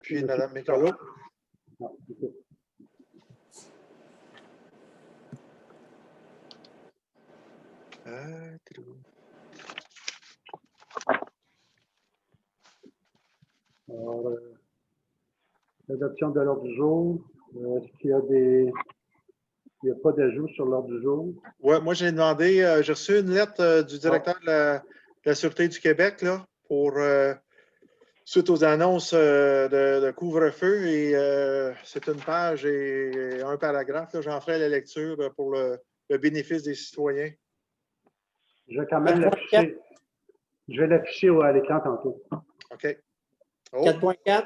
l'appui de Mme Mécolo. Non, ok. Alors, l'adoption de l'ordre du jour. Est-ce qu'il y a des... Il n'y a pas d'ajout sur l'ordre du jour? Oui, moi, j'ai demandé, j'ai reçu une lettre du directeur de la Sûreté du Québec là, pour suite aux annonces de couvre-feu. Et c'est une page et un paragraphe. J'en ferai la lecture pour le bénéfice des citoyens. Je vais quand même l'afficher. Je vais l'afficher à l'écran tantôt. OK. Oh, 4.4.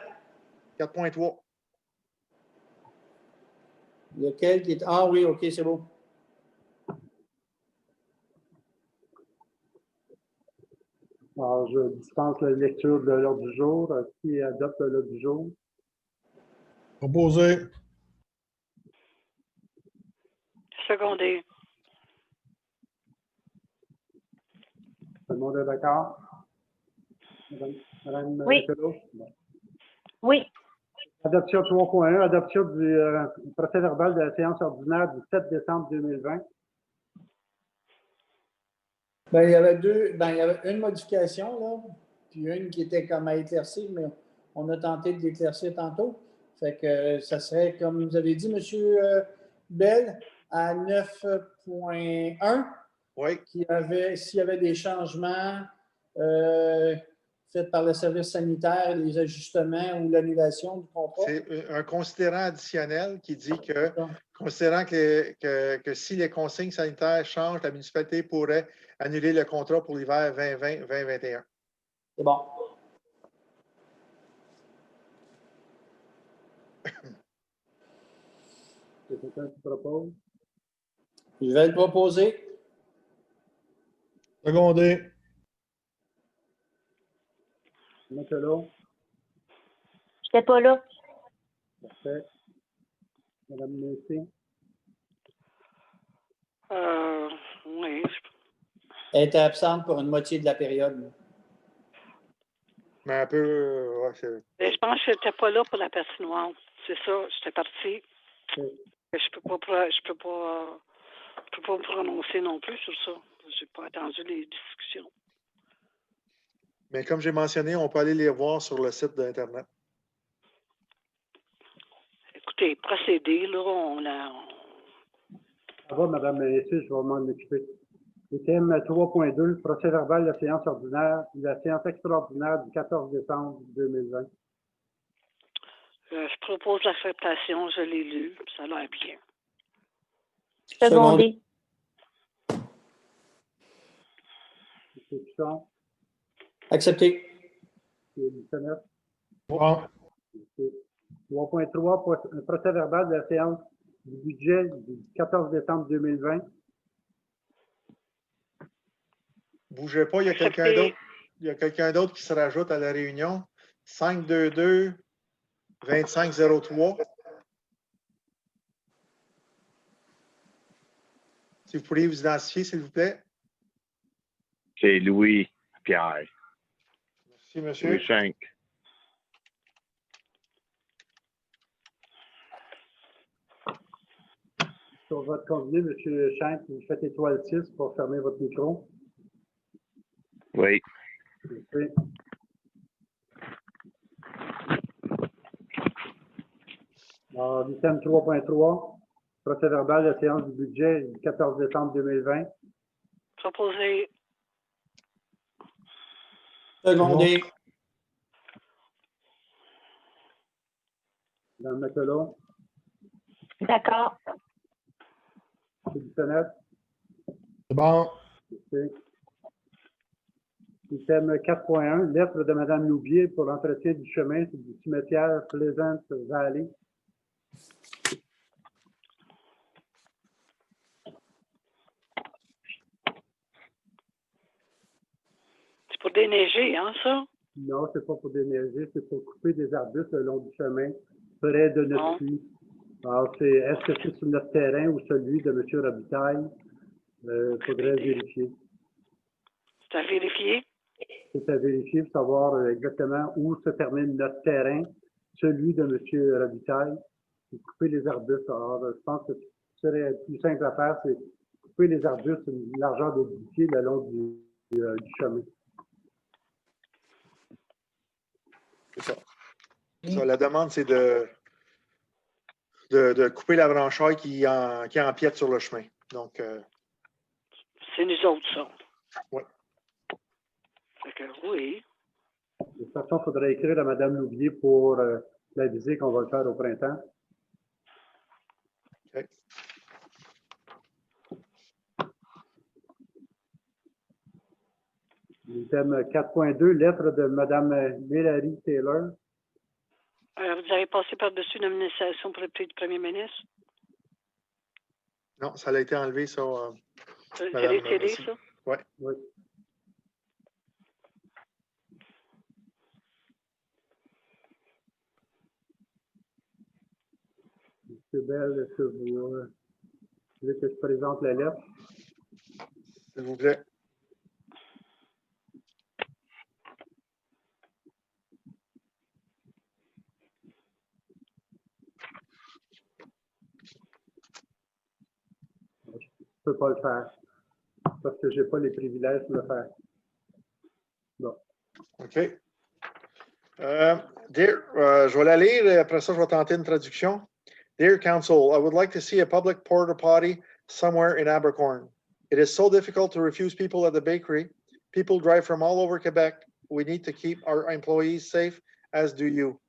4.3. Lequel qui est. Ah oui, OK, c'est beau. Alors, je dispense la lecture de l'ordre du jour. Qui adopte l'ordre du jour? Proposé. Secondé. Tout le monde est d'accord? Madame Oui. Mécolo? Bon. Oui. Adoption 3.1, adoption du procès verbal de la séance ordinaire du 7 décembre 2020. Ben, il y avait il y avait une modification, là, puis une qui était comme à éclaircir, mais on a tenté de l'éclaircir tantôt. Fait que ça serait, comme vous avez dit, M. Bell, à 9.1, Oui. s'il y avait des changements faits par le service sanitaire, les ajustements ou l'annulation du contrat. C'est un considérant additionnel qui dit que, considérant que si les consignes sanitaires changent, la municipalité pourrait annuler le contrat pour l'hiver 2020-2021. C'est bon. C'est quelqu'un qui propose? Je vais le proposer. Secondé. Mécolo? Je n'étais pas là. Parfait. Madame Messé? Oui. Elle était absente pour une moitié de la période. Mais un peu, Mais je pense que je n'étais pas là pour la patinoire. C'est ça, j'étais partie. Oui. Je peux pas me prononcer non plus sur ça. Je n'ai pas attendu les discussions. mais comme j'ai mentionné, on peut aller les voir sur le site d'Internet. Écoutez, procédez, là, Ça va, Madame Messé, je vais m'en occuper. Item 3.2, procès verbal de la séance ordinaire, la séance extraordinaire du 14 décembre 2020. je propose l'acceptation, je l'ai lu, ça a l'air bien. Secondé. C'est Pichon? Accepté. C'est Bissonnette? Bon. 3.3, procès verbal de la séance du budget du 14 décembre 2020. Bougez pas, il y a quelqu'un Accepté. d'autre. Il y a quelqu'un d'autre qui se rajoute à la réunion. 522-2503. Si vous pourriez vous identifier, s'il vous plaît. C'est Louis Pierre. Merci, monsieur. Louis 5. Sur votre convenu, M. Schenck, vous faites étoile 6 pour fermer votre micro. Oui. Oui. Alors, item 3.3, procès verbal de la séance du budget du 14 décembre 2020. Proposé. Secondé. Mme Machelot, D'accord. M. Bissonnette. C'est bon. OK. Item 4.1, lettre de Mme Loubier pour l'entretien du chemin du cimetière Pleasant Valley. C'est pour déneiger, hein, ça? Non, c'est pas pour déneiger, c'est pour couper des arbustes le long du chemin, près de notre Bon. puits. Alors, est-ce que c'est sur notre terrain ou celui de M. Robitaille? Il faudrait vérifier. C'est à vérifier? C'est à vérifier pour savoir exactement où se termine notre terrain celui de M. Robitaille, et couper les arbustes. Alors, je pense que ce qui serait plus simple à faire, c'est couper les arbustes, une largeur de 10 pieds le long du chemin. C'est ça. Ça, la demande, c'est de couper la branchaille qui empiète sur le chemin. Donc, C'est nous autres, ça. Oui. Fait que, oui. De toute façon, il faudrait écrire à Mme Louvier pour l'aviser qu'on va le faire au printemps. OK. Item 4.2, lettre de Mme Mélanie Taylor. Vous avez passé par-dessus nomination pour le prix du premier ministre? Non, ça a été enlevé, ça. C'est Madame retiré, Messi. ça? Oui. Oui. M. Bell, est-ce que vous voulez que je présente la lettre? S'il vous plaît. Je ne peux pas le faire parce que je n'ai pas les privilèges de le faire. Bon. OK. Je vais la lire et après ça, je vais tenter une traduction. Dear Council, I would like to see a public porta potty somewhere in Abercorn. It is so difficult to refuse people at the bakery. People drive from all over Quebec. We need to keep our employees safe, as do you.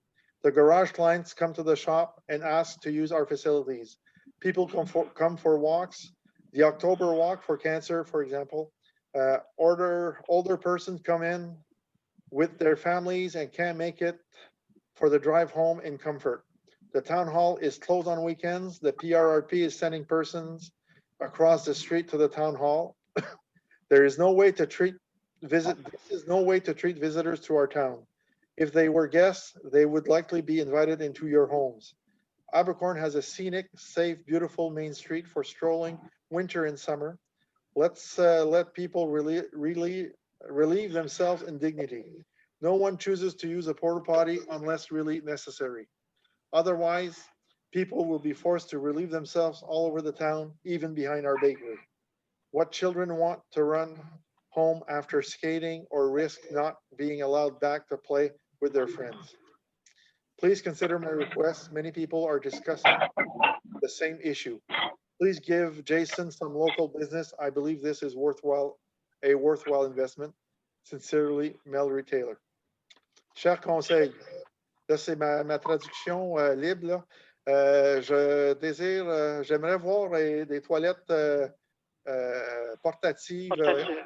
The garage clients come to the shop and ask to use our facilities. People come for walks. The October walk for cancer, for example. Older persons come in with their families and can't make it for the drive home in comfort. The town hall is closed on weekends. The PRRP is sending persons across the street to the town hall. There is no way to treat visitors to our town. If they were guests, they would likely be invited into your homes. Abercorn has a scenic, safe, beautiful main street for strolling winter and summer. Let's let people relieve themselves in dignity. No one chooses to use a porta potty unless really necessary. Otherwise, people will be forced to relieve themselves all over the town, even behind our bakery. What children want to run home after skating or risk not being allowed back to play with their friends? Please consider my request. Many people are discussing the same issue. Please give Jason some local business. I believe this is a worthwhile investment. Sincerely, Mallory Taylor. Cher conseil, là c'est ma traduction libre. J'aimerais voir des toilettes portatives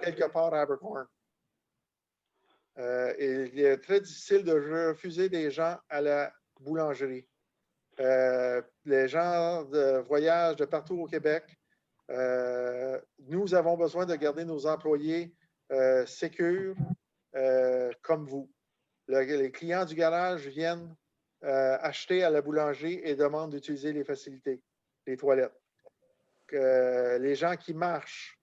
quelque part à Abercorn. Il est très difficile de refuser des gens à la boulangerie. Les gens de voyage de partout au Québec. Nous avons besoin de garder nos employés sécures comme vous. Les clients du garage viennent acheter à la boulangerie et demandent d'utiliser les facilités, les toilettes. Les gens qui marchent,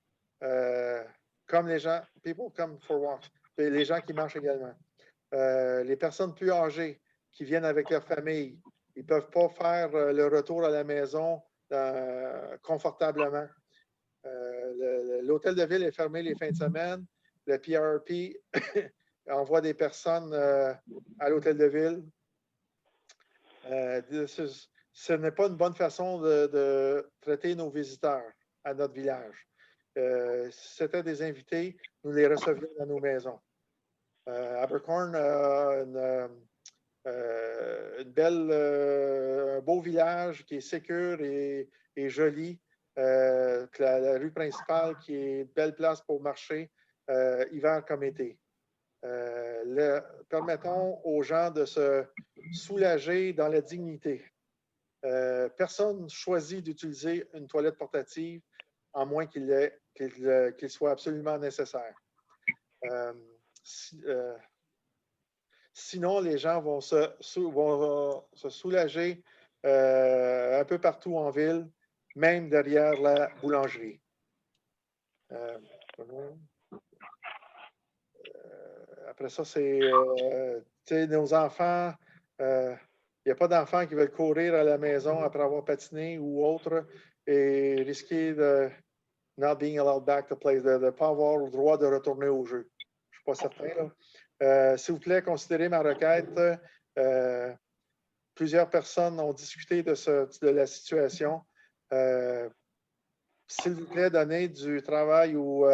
comme les gens, people come for walks, et les gens qui marchent également. Les personnes plus âgées qui viennent avec leur famille, ils ne peuvent pas faire le retour à la maison confortablement. L'hôtel de ville est fermé les fins de semaine. Le PRP envoie des personnes à l'hôtel de ville. Ce n'est pas une bonne façon de traiter nos visiteurs à notre village. Si c'était des invités, nous les recevions dans nos maisons. Abercorn a un beau village qui est sécure et joli. La rue principale qui est une belle place pour marcher, hiver comme été. Permettons aux gens de se soulager dans la dignité. Personne ne choisit d'utiliser une toilette portative à moins qu'il soit absolument nécessaire. Sinon, les gens vont se soulager un peu partout en ville, même derrière la boulangerie. Après ça, c'est nos enfants Il n'y a pas d'enfants qui veulent courir à la maison après avoir patiné ou autre et risquer de not being allowed back to play, de ne pas avoir le droit de retourner au jeu. Je ne suis pas certain. Là. S'il vous plaît, considérez ma requête. Plusieurs personnes ont discuté de la situation. S'il vous plaît, donnez du travail ou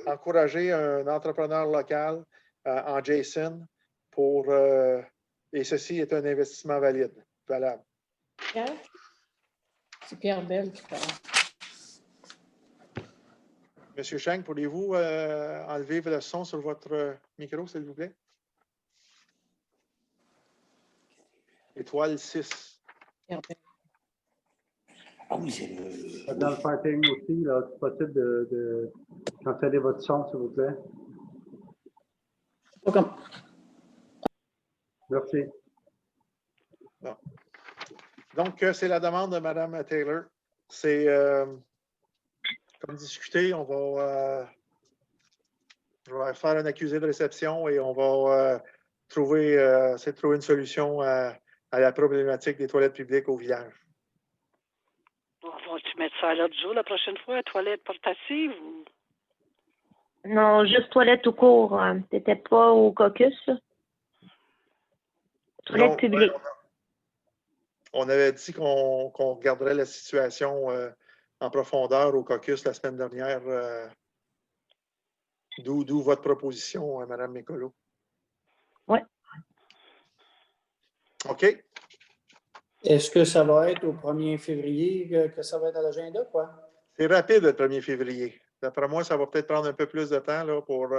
encouragez un entrepreneur local en Jason pour et ceci est un investissement valable. Pierre? C'est Pierre Bell qui parle. Monsieur Chang, pourriez-vous enlever le son sur votre micro, s'il vous plaît? Étoile 6. Pierre Bell. Ah oui, c'est le. Dans le parking aussi, là, c'est possible de canceller votre son, s'il vous plaît. Pas comme... Merci. Bon. Donc, c'est la demande de Mme Taylor. C'est, comme discuté, je vais faire un accusé de réception et on va trouver une solution à la problématique des toilettes publiques au village. Vas-tu mettre ça à l'ordre du jour la prochaine fois, toilette portative ou... Non, juste toilette tout court. T'étais pas au caucus, là? Toilette Non, publique. on avait dit qu'on regarderait la situation en profondeur au caucus la semaine dernière. D'où votre proposition, Mme Mécolo. Oui. OK. Est-ce que ça va être au 1er février que ça va être à l'agenda, quoi? C'est rapide le 1er février. D'après moi, ça va peut-être prendre un peu plus de temps là, pour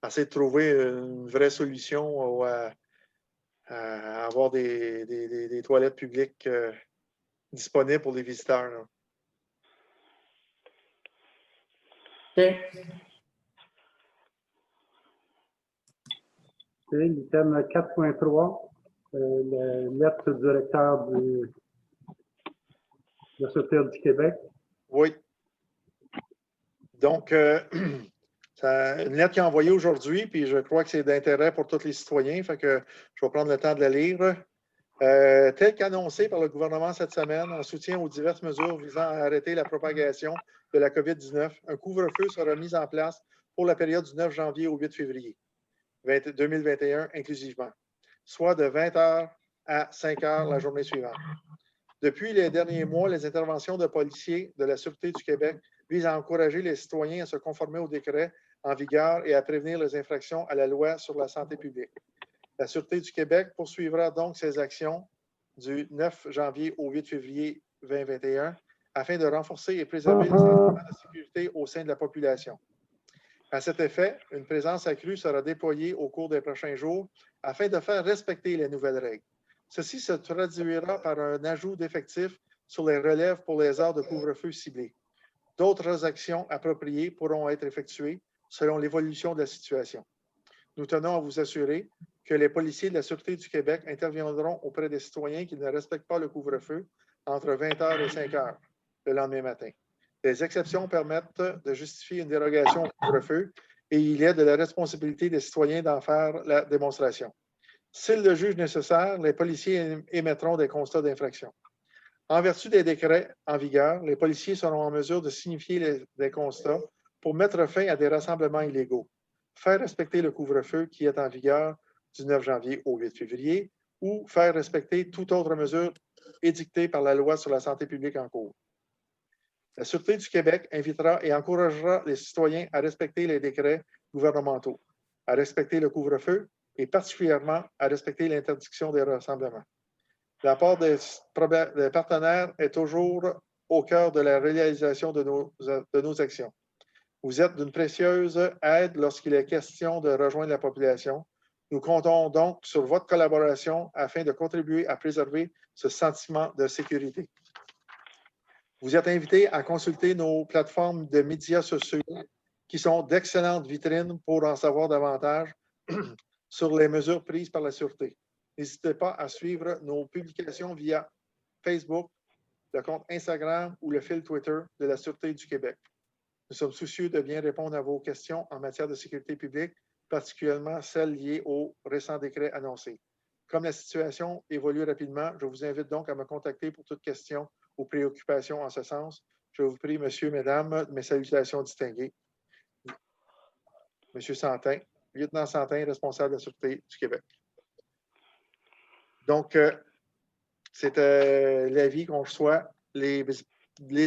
essayer de trouver une vraie solution à avoir des toilettes publiques disponibles pour les visiteurs. Là. OK. L'item 4.3, la lettre du directeur de la Sûreté du Québec. Oui. Donc, une lettre qui est envoyée aujourd'hui, puis je crois que c'est d'intérêt pour tous les citoyens, fait que je vais prendre le temps de la lire. Tel qu'annoncé par le gouvernement cette semaine, en soutien aux diverses mesures visant à arrêter la propagation de la COVID-19, un couvre-feu sera mis en place pour la période du 9 janvier au 8 février 2021 inclusivement, soit de 20 h à 5 h la journée suivante. Depuis les derniers mois, les interventions de policiers de la Sûreté du Québec visent à encourager les citoyens à se conformer aux décrets en vigueur et à prévenir les infractions à la loi sur la santé publique. La Sûreté du Québec poursuivra donc ses actions du 9 janvier au 8 février 2021 afin de renforcer et préserver le sentiment de sécurité au sein de la population. À cet effet, une présence accrue sera déployée au cours des prochains jours afin de faire respecter les nouvelles règles. Ceci se traduira par un ajout d'effectifs sur les relèves pour les heures de couvre-feu ciblées. D'autres actions appropriées pourront être effectuées selon l'évolution de la situation. Nous tenons à vous assurer que les policiers de la Sûreté du Québec interviendront auprès des citoyens qui ne respectent pas le couvre-feu entre 20 h et 5 h le lendemain matin. Les exceptions permettent de justifier une dérogation au couvre-feu et il est de la responsabilité des citoyens d'en faire la démonstration. S'ils le jugent nécessaire, les policiers émettront des constats d'infraction. En vertu des décrets en vigueur, les policiers seront en mesure de signifier des constats pour mettre fin à des rassemblements illégaux, faire respecter le couvre-feu qui est en vigueur du 9 janvier au 8 février ou faire respecter toute autre mesure édictée par la loi sur la santé publique en cours. La Sûreté du Québec invitera et encouragera les citoyens à respecter les décrets gouvernementaux, à respecter le couvre-feu et particulièrement à respecter l'interdiction des rassemblements. L'apport des partenaires est toujours au cœur de la réalisation de nos actions. Vous êtes d'une précieuse aide lorsqu'il est question de rejoindre la population. Nous comptons donc sur votre collaboration afin de contribuer à préserver ce sentiment de sécurité. Vous êtes invités à consulter nos plateformes de médias sociaux qui sont d'excellentes vitrines pour en savoir davantage sur les mesures prises par la Sûreté. N'hésitez pas à suivre nos publications via Facebook, le compte Instagram ou le fil Twitter de la Sûreté du Québec. Nous sommes soucieux de bien répondre à vos questions en matière de sécurité publique, particulièrement celles liées aux récents décrets annoncés. comme la situation évolue rapidement, je vous invite donc à me contacter pour toute question ou préoccupation en ce sens. Je vous prie, monsieur, mesdames, mes salutations distinguées. Monsieur Santin, lieutenant Santin, responsable de la Sûreté du Québec. Donc, c'est l'avis qu'on reçoit. Les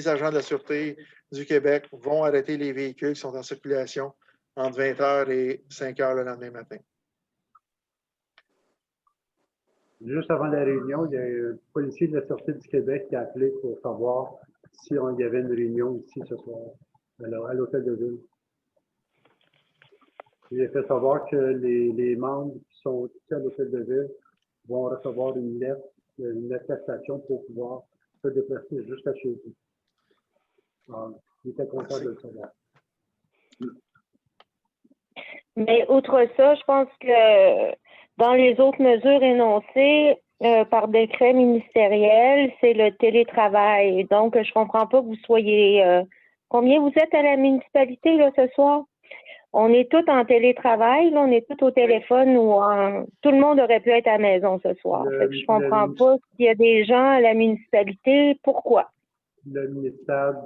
agents de la Sûreté du Québec vont arrêter les véhicules qui sont en circulation entre 20h et 5h le lendemain matin. Juste avant la réunion, il y a un policier de la Sûreté du Québec qui a appelé pour savoir si il y avait une réunion ici ce soir, à l'hôtel de ville. Il a fait savoir que les membres qui sont ici à l'hôtel de ville vont recevoir une attestation pour pouvoir se déplacer jusqu'à chez eux. Alors, il était content de le savoir. Mais outre ça, je pense que dans les autres mesures énoncées par décret ministériel, c'est le télétravail. Donc, je comprends pas que vous soyez... combien vous êtes à la municipalité là, ce soir? On est tous en télétravail, là, on est tous au téléphone ou tout le monde aurait pu être à la maison ce soir. Fait que je comprends pas s'il y a des gens à la municipalité, pourquoi? Le ministère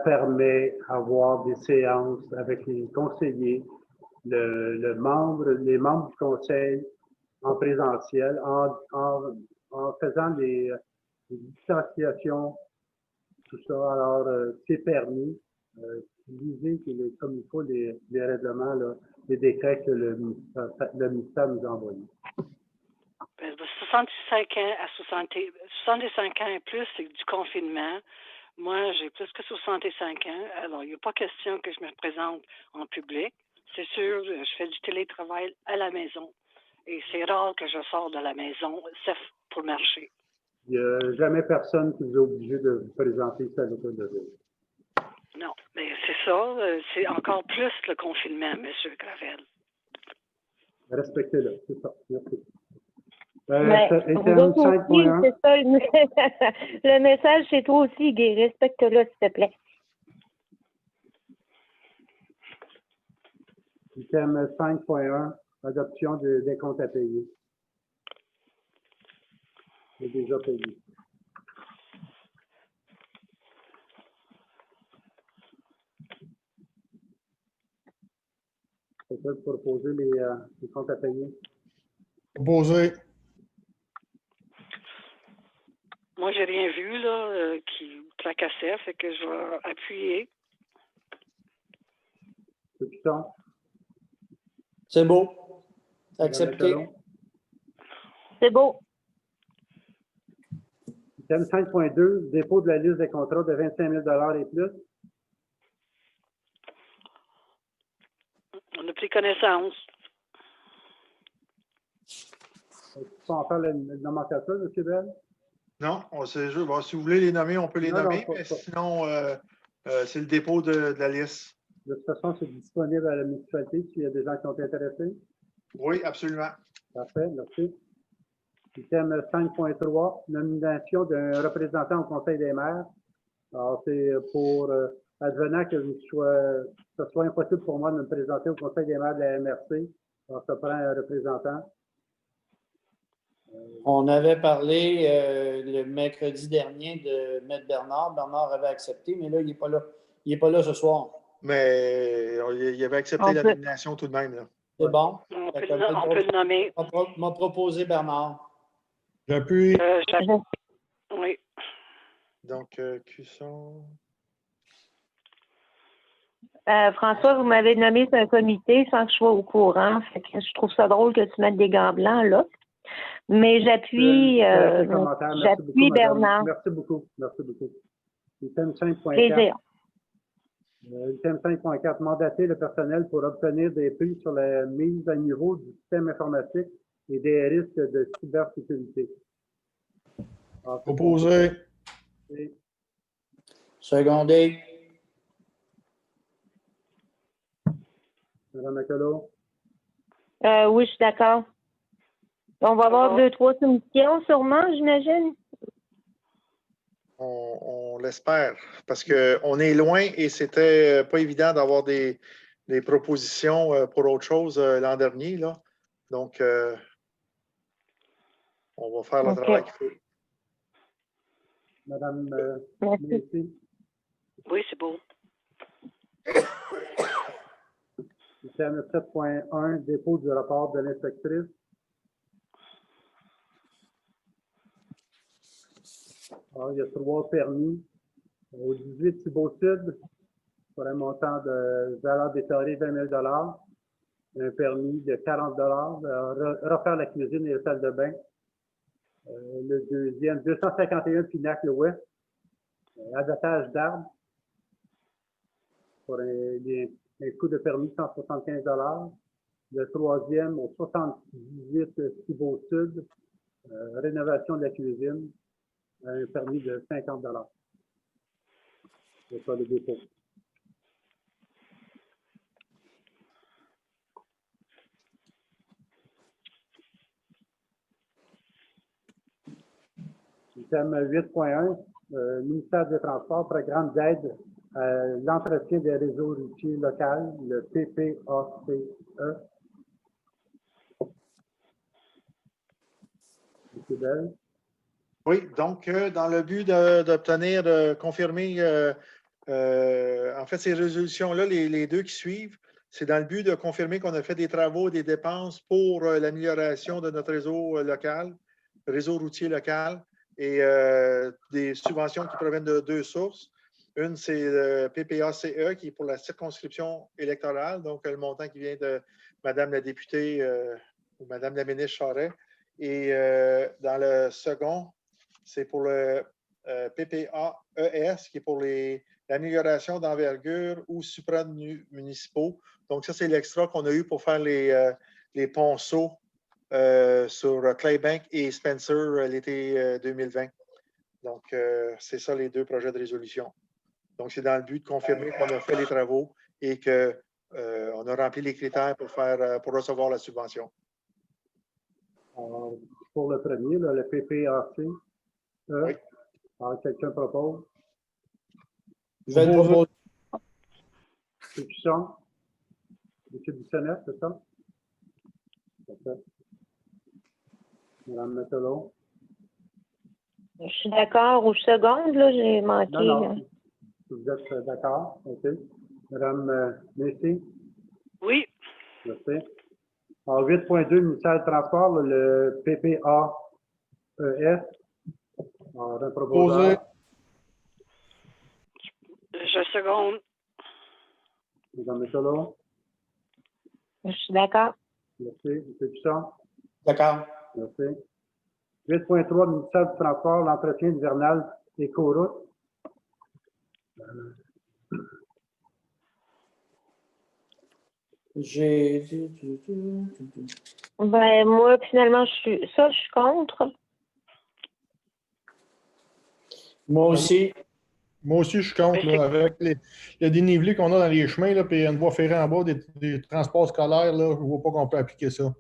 permet d'avoir des séances avec les conseillers, les membres du conseil en présentiel, en faisant des distanciations, tout ça. Alors, c'est permis. Lisez comme il faut les règlements, là, les décrets que le ministère nous a envoyés. Ben, de 65 ans à 65 ans et plus, c'est du confinement. Moi, j'ai plus que 65 ans. Alors, il n'y a pas question que je me présente en public. C'est sûr, je fais du télétravail à la maison. Et c'est rare que je sors de la maison, sauf pour marcher. Il n'y a jamais personne qui vous a obligé de vous présenter ici à l'hôtel de ville. Non, mais c'est ça. C'est encore plus le confinement, M. Gravel. Respectez-le, c'est ça. Merci. Mais vous autres aussi, c'est ça, le message, c'est toi aussi, Guy. Respecte-le, s'il te plaît. Item 5.1, adoption des comptes à payer. C'est déjà payé. Quelqu'un pour proposer les comptes à payer? Proposé. Moi, j'ai rien vu là qui tracassait, fait que je vais appuyer. C'est tout ça? C'est beau. Accepté. C'est beau. Item 5.2, dépôt de la liste des contrats de 25 000 et plus. On a pris connaissance. Est-ce qu'il faut en faire la nomenclature, M. Bell? Non, c'est juste, bon, si vous voulez les nommer, on peut les nommer, mais sinon, c'est le dépôt de la liste. De toute façon, c'est disponible à la municipalité s'il y a des gens qui sont intéressés. Oui, absolument. Parfait, merci. Item 5.3, nomination d'un représentant au Conseil des maires. Alors, c'est pour advenant que ce soit impossible pour moi de me présenter au Conseil des maires de la MRC. Alors, ça prend un représentant. On avait parlé le mercredi dernier de M. Bernard. Bernard avait accepté, mais là, il n'est pas là. Il n'est pas là ce soir. Mais il avait accepté la nomination tout de même. Là. C'est bon. On peut le nommer. M'a proposé Bernard. J'appuie. Oui. Donc, Cusson. François, vous m'avez nommé sur un comité sans que je sois au courant. Fait que je trouve ça drôle que tu mettes des gants blancs là. Mais j'appuie Bernard. Merci beaucoup. Merci beaucoup. Item 5.4. Plaisir. Item 5.4, mandater le personnel pour obtenir des prix sur la mise à niveau du système informatique et des risques de cybersécurité. Proposé. Secondé. Mme Macolo? Oui, je suis d'accord. On va avoir 2-3 soumissions, sûrement, j'imagine. On l'espère, parce qu'on est loin et c'était pas évident d'avoir des propositions pour autre chose l'an dernier. Là. Donc, on va faire le OK. travail qu'il faut. Madame Merci. Messier, Oui, c'est beau. item 7.1, dépôt du rapport de l'inspectrice. Alors, il y a 3 permis au 18 Thibault Sud pour un montant de valeur déclarée 20 000 un permis de 40 refaire la cuisine et la salle de bain. Le deuxième, 251 Pinacle-Ouest, abattage d'arbres pour un coût de permis de 175 $. Le troisième, au 78 Thibault Sud, rénovation de la cuisine, un permis de 50 $. C'est ça le dépôt. Item 8.1, ministère des Transports, programme d'aide à l'entretien des réseaux routiers locaux, le PPACE. Monsieur Bell. Oui, donc, dans le but d'obtenir, de confirmer, en fait, ces résolutions-là, les deux qui suivent, c'est dans le but de confirmer qu'on a fait des travaux, des dépenses pour l'amélioration de notre réseau local, réseau routier local, et des subventions qui proviennent de 2 sources. Une, c'est le PPACE, qui est pour la circonscription électorale, donc le montant qui vient de Mme la députée ou Mme la ministre Charest. Et dans le second, c'est pour le PPAES, qui est pour l'amélioration d'envergure ou supramunicipaux. Donc, ça, c'est l'extra qu'on a eu pour faire les ponceaux sur Claybank et Spencer l'été 2020. Donc, c'est ça les 2 projets de résolution. Donc, c'est dans le but de confirmer qu'on a fait les travaux et qu'on a rempli les critères pour recevoir la subvention. Alors, pour le premier, là, le PPAC, Oui. alors, quelqu'un propose? Je vais le proposer. C'est Pichon? M. Bissonnette, c'est ça? Parfait. Mme Mettelot? Je suis d'accord. Au seconde, là, j'ai manqué. Non. Vous êtes d'accord? OK. Mme Messier? Oui. Merci. En 8.2, ministère du Transport, le PPAES. Alors, un proposeur. Je seconde. Mme Mettelot? Je suis d'accord. Merci. M. Pichon? D'accord. Merci. 8.3, ministère du Transport, l'entretien hivernal éco-route. Ben, moi, finalement, je suis contre. Moi aussi. Moi aussi, je suis contre, là, avec le dénivelé qu'on a dans les chemins, là, puis une voie ferrée en bas, des transports scolaires, là, je ne vois pas qu'on peut appliquer ça.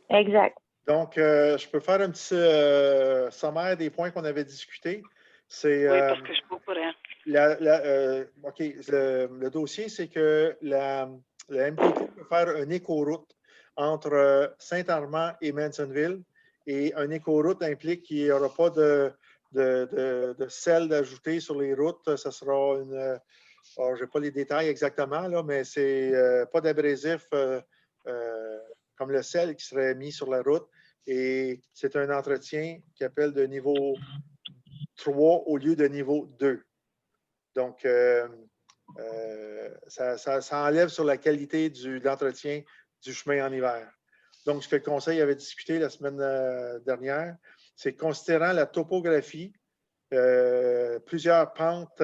Exact. Donc, je peux faire un petit sommaire des points qu'on avait discutés. C'est, Oui, parce que je ne suis pas au courant. OK, le dossier, c'est que la MPT peut faire une écoroute entre Saint-Armand et Mansonville. Et une écoroute implique qu'il n'y aura pas de sel d'ajouter sur les routes. Ça sera une... je n'ai pas les détails exactement, là, mais c'est pas d'abrésif comme le sel qui serait mis sur la route. Et c'est un entretien qui appelle de niveau 3 au lieu de niveau 2. Donc, ça enlève sur la qualité de l'entretien du chemin en hiver. Donc, ce que le Conseil avait discuté la semaine dernière, c'est considérant la topographie, plusieurs pentes,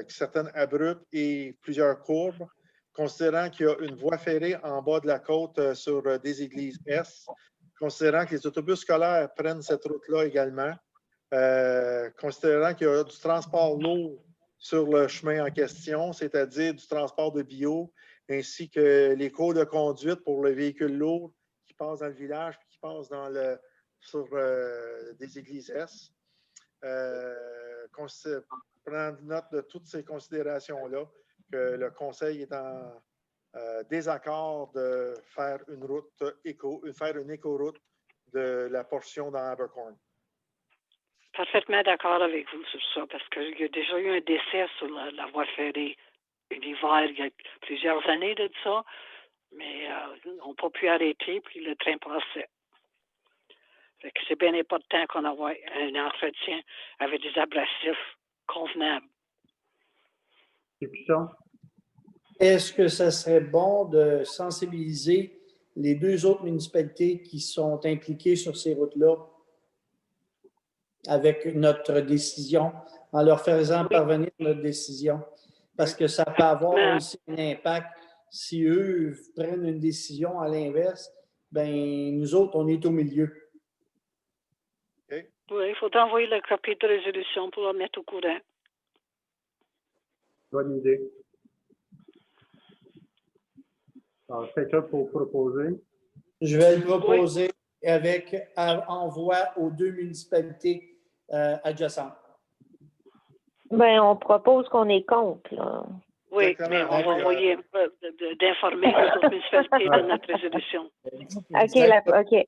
certaines abruptes et plusieurs courbes, considérant qu'il y a une voie ferrée en bas de la côte sur des églises S, considérant que les autobus scolaires prennent cette route-là également, considérant qu'il y a du transport lourd sur le chemin en question, c'est-à-dire du transport de bio, ainsi que les cours de conduite pour les véhicules lourds qui passent dans le village et qui passent sur des églises S. Prendre note de toutes ces considérations-là que le Conseil est désaccord de faire une route faire une éco-route de la portion dans Abercorn. Parfaitement d'accord avec vous sur ça, parce qu'il y a déjà eu un décès sur la voie ferrée l'hiver, il y a plusieurs années de ça, mais on n'a pas pu arrêter, puis le train passait. Fait que c'est bien important qu'on ait un entretien avec des abrasifs convenables. C'est puissant. Est-ce que ça serait bon de sensibiliser les 2 autres municipalités qui sont impliquées sur ces routes-là avec notre décision, en leur faisant parvenir notre décision? Parce que ça peut avoir aussi un impact. Si eux prennent une décision à l'inverse, ben nous autres, on est au milieu. Okay? Oui, il faut envoyer la copie de résolution pour la mettre au courant. Bonne idée. Alors, quelqu'un pour proposer? Je vais le proposer avec envoi aux 2 municipalités adjacentes. Ben, on propose qu'on est contre, là. Oui, Exactement. mais on va envoyer d'informer les autres municipalités de notre résolution. OK.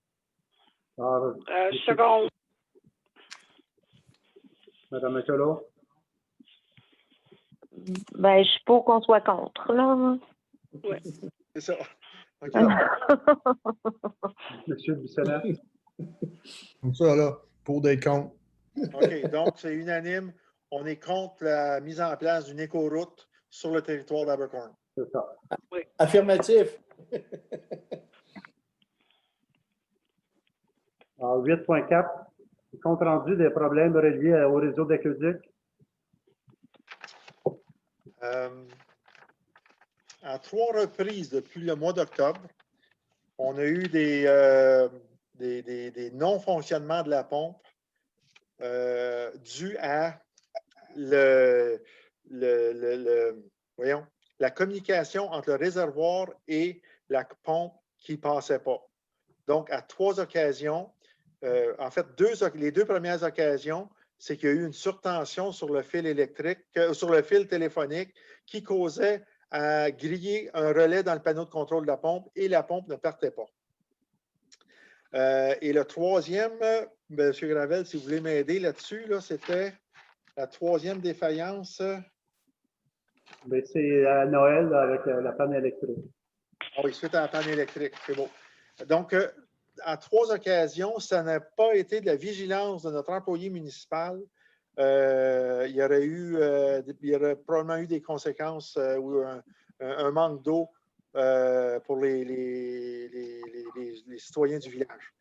Alors, Seconde. Madame Michelot? Ben, je suis pour qu'on soit contre, là. Oui. C'est ça. OK. Monsieur Bissonnette? Comme ça, là, pour des comptes. OK. Donc, c'est unanime. On est contre la mise en place d'une éco-route sur le territoire d'Abercorn. C'est ça. Affirmatif. Alors, 8.4, compte rendu des problèmes reliés au réseau d'aqueduc. À 3 reprises depuis le mois d'octobre, on a eu des non-fonctionnements de la pompe dus à la communication entre le réservoir et la pompe qui ne passait pas. Donc, à 3 occasions, en fait, les 2 premières occasions, c'est qu'il y a eu une surtension sur le fil électrique, sur le fil téléphonique qui causait à griller un relais dans le panneau de contrôle de la pompe et la pompe ne partait pas. Et le troisième, M. Gravel, si vous voulez m'aider là-dessus, là, c'était la 3e défaillance. Mais c'est à Noël là, avec la panne électrique. Ah oui, suite à la panne électrique, c'est beau. Donc, à 3 occasions, ça n'a pas été de la vigilance de notre employé municipal. Il y aurait probablement eu des conséquences ou un manque d'eau pour les citoyens du village.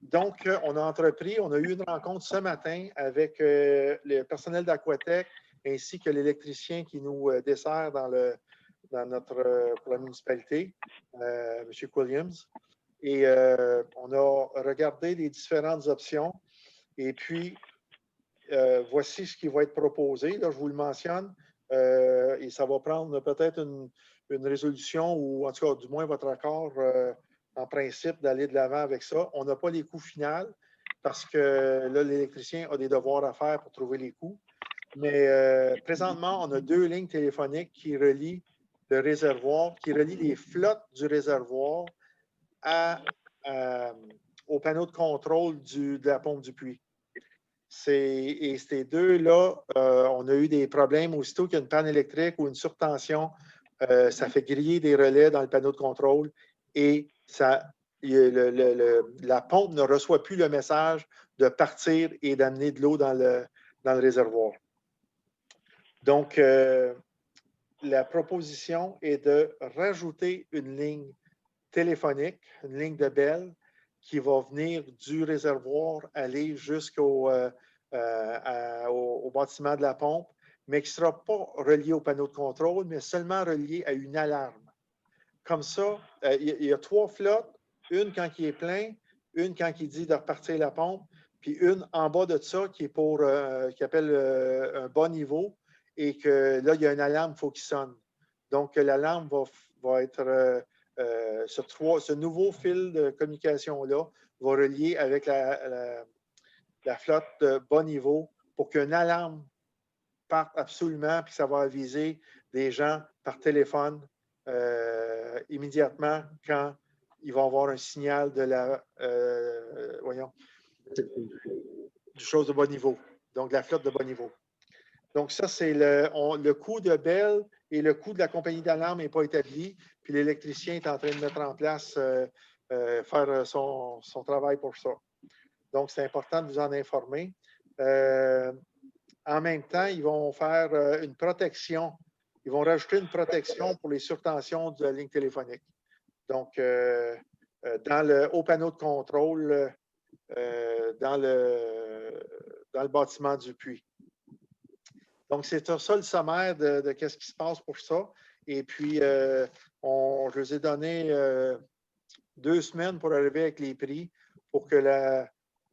Donc, on a eu une rencontre ce matin avec le personnel d'Aquatech ainsi que l'électricien qui nous dessert pour la municipalité, M. Williams. Et on a regardé les différentes options. Et puis, voici ce qui va être proposé. Là, je vous le mentionne. Et ça va prendre peut-être une résolution ou en tout cas, du moins, votre accord en principe d'aller de l'avant avec ça. On n'a pas les coûts finaux parce que là, l'électricien a des devoirs à faire pour trouver les coûts. Mais présentement, on a 2 lignes téléphoniques qui relient le réservoir, qui relient les flottes du réservoir au panneau de contrôle de la pompe du puits. Et ces 2-là, on a eu des problèmes aussitôt qu'il y a une panne électrique ou une surtension. Ça fait griller des relais dans le panneau de contrôle et la pompe ne reçoit plus le message de partir et d'amener de l'eau dans le réservoir. Donc, la proposition est de rajouter une ligne téléphonique, une ligne de Bell, qui va venir du réservoir aller jusqu'au bâtiment de la pompe, mais qui ne sera pas relié au panneau de contrôle, mais seulement relié à une alarme. Comme ça, il y a 3 flottes, une quand il est plein, une quand il dit de repartir la pompe, puis une en bas de ça qui est qui appelle un bas niveau, et que là, il y a une alarme, il faut qu'il sonne. Donc, l'alarme va être ce nouveau fil de communication-là va relier avec la flotte de bas niveau pour qu'une alarme parte absolument, puis ça va aviser des gens par téléphone immédiatement quand il va y avoir un signal de la, du chose de bas niveau, donc de la flotte de bas niveau. Donc, ça, c'est le coût de Bell et le coût de la compagnie d'alarme n'est pas établi, puis l'électricien est en train de mettre en place, faire son travail pour ça. Donc, c'est important de vous en informer. En même temps, ils vont faire une protection. Ils vont rajouter une protection pour les surtensions de la ligne téléphonique. Donc, dans le haut panneau de contrôle, dans le bâtiment du puits. Donc, c'est ça le sommaire de qu'est-ce qui se passe pour ça. Et puis, je vous ai donné 2 semaines pour arriver avec les prix pour que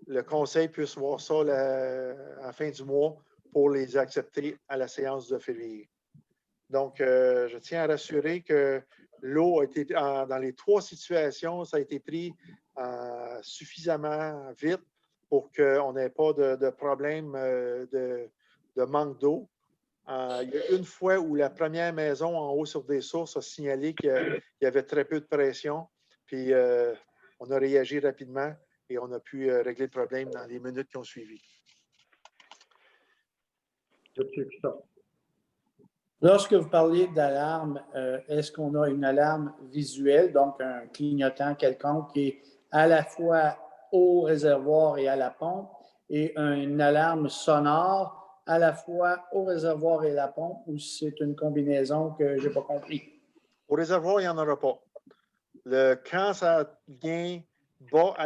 le conseil puisse voir ça à la fin du mois pour les accepter à la séance de février. Donc, je tiens à rassurer que l'eau a été, dans les 3 situations, ça a été pris suffisamment vite pour qu'on n'ait pas de problème de manque d'eau. Il y a une fois où la première maison en haut sur des sources a signalé qu'il y avait très peu de pression, puis on a réagi rapidement et on a pu régler le problème dans les minutes qui ont suivi. Lorsque vous parliez d'alarme, est-ce qu'on a une alarme visuelle, donc un clignotant quelconque qui est à la fois au réservoir et à la pompe, et une alarme sonore à la fois au réservoir et à la pompe, ou c'est une combinaison que je n'ai pas compris? Au réservoir, il n'y en aura pas. Quand ça vient bas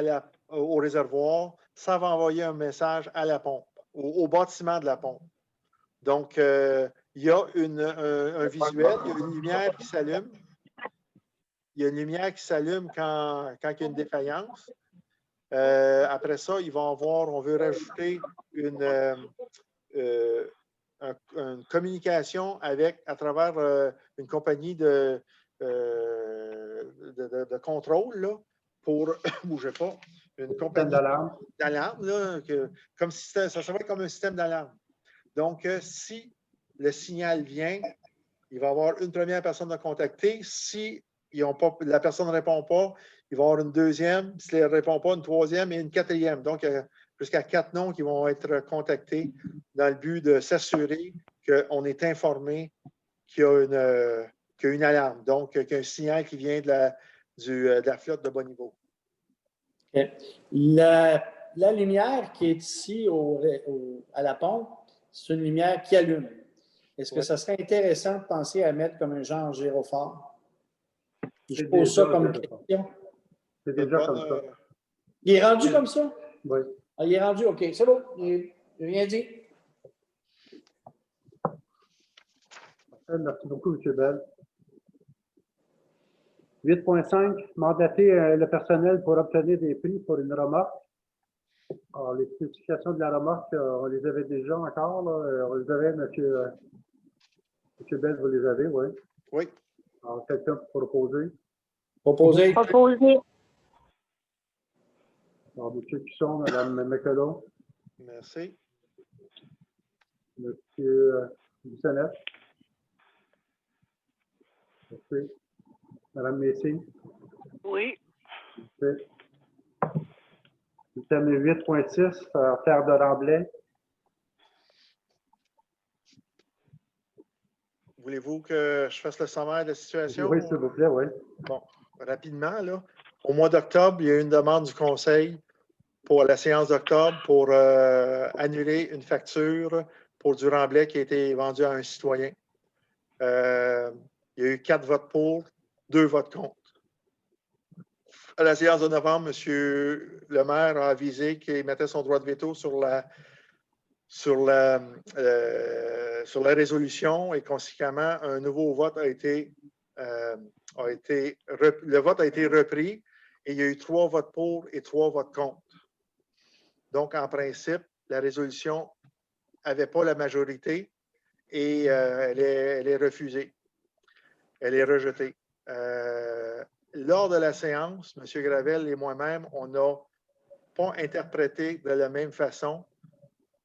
au réservoir, ça va envoyer un message à la pompe, au bâtiment de la pompe. Donc, il y a un visuel, il y a une lumière qui s'allume. Il y a une lumière qui s'allume quand il y a une défaillance. Après ça, on veut rajouter une communication à travers une compagnie de contrôle là, pour, bougez pas, une compagnie d'alarme, comme si ça serait comme un système d'alarme. Donc, si le signal vient, il va y avoir une première personne à contacter. Si la personne ne répond pas, il va y avoir une deuxième. Si elle ne répond pas, une troisième et une quatrième. Donc, jusqu'à 4 noms qui vont être contactés dans le but de s'assurer qu'on est informé qu'il y a une alarme. Donc, qu'il y a un signal qui vient de la flotte de bas niveau. Okay. La lumière qui est ici à la pompe, c'est une lumière qui allume. Est-ce que ça serait intéressant de penser à mettre comme un genre gyrophare? Je pose ça comme question. C'est déjà comme ça. Il est rendu comme ça? Oui. Ah, il est rendu, OK. C'est bon. Il n'a rien dit. Merci beaucoup, M. Bell. 8.5, mandater le personnel pour obtenir des prix pour une remorque. Alors, les spécifications de la remorque, on les avait déjà encore. Là. On les avait, M. Bell, vous les avez, oui. Oui. Alors, quelqu'un pour proposer. Proposer. Alors, M. Cusson, Mme McCullough. Merci. M. Bissonnette. Merci. Mme Messy. Oui. Merci. Item 8.6, Terre de Remblai. Voulez-vous que je fasse le sommaire de la situation? Oui, s'il vous plaît, oui. Bon, rapidement, là. Au mois d'octobre, il y a eu une demande du Conseil pour la séance d'octobre pour annuler une facture pour du remblai qui a été vendu à un citoyen. Il y a eu 4 votes pour, 2 votes contre. À la séance de novembre, M. le maire a avisé qu'il mettait son droit de veto sur la résolution et conséquemment, un nouveau vote le vote a été repris et il y a eu 3 votes pour et 3 votes contre. Donc, en principe, la résolution n'avait pas la majorité et elle est refusée. Elle est rejetée. Lors de la séance, M. Gravel et moi-même, on n'a pas interprété de la même façon,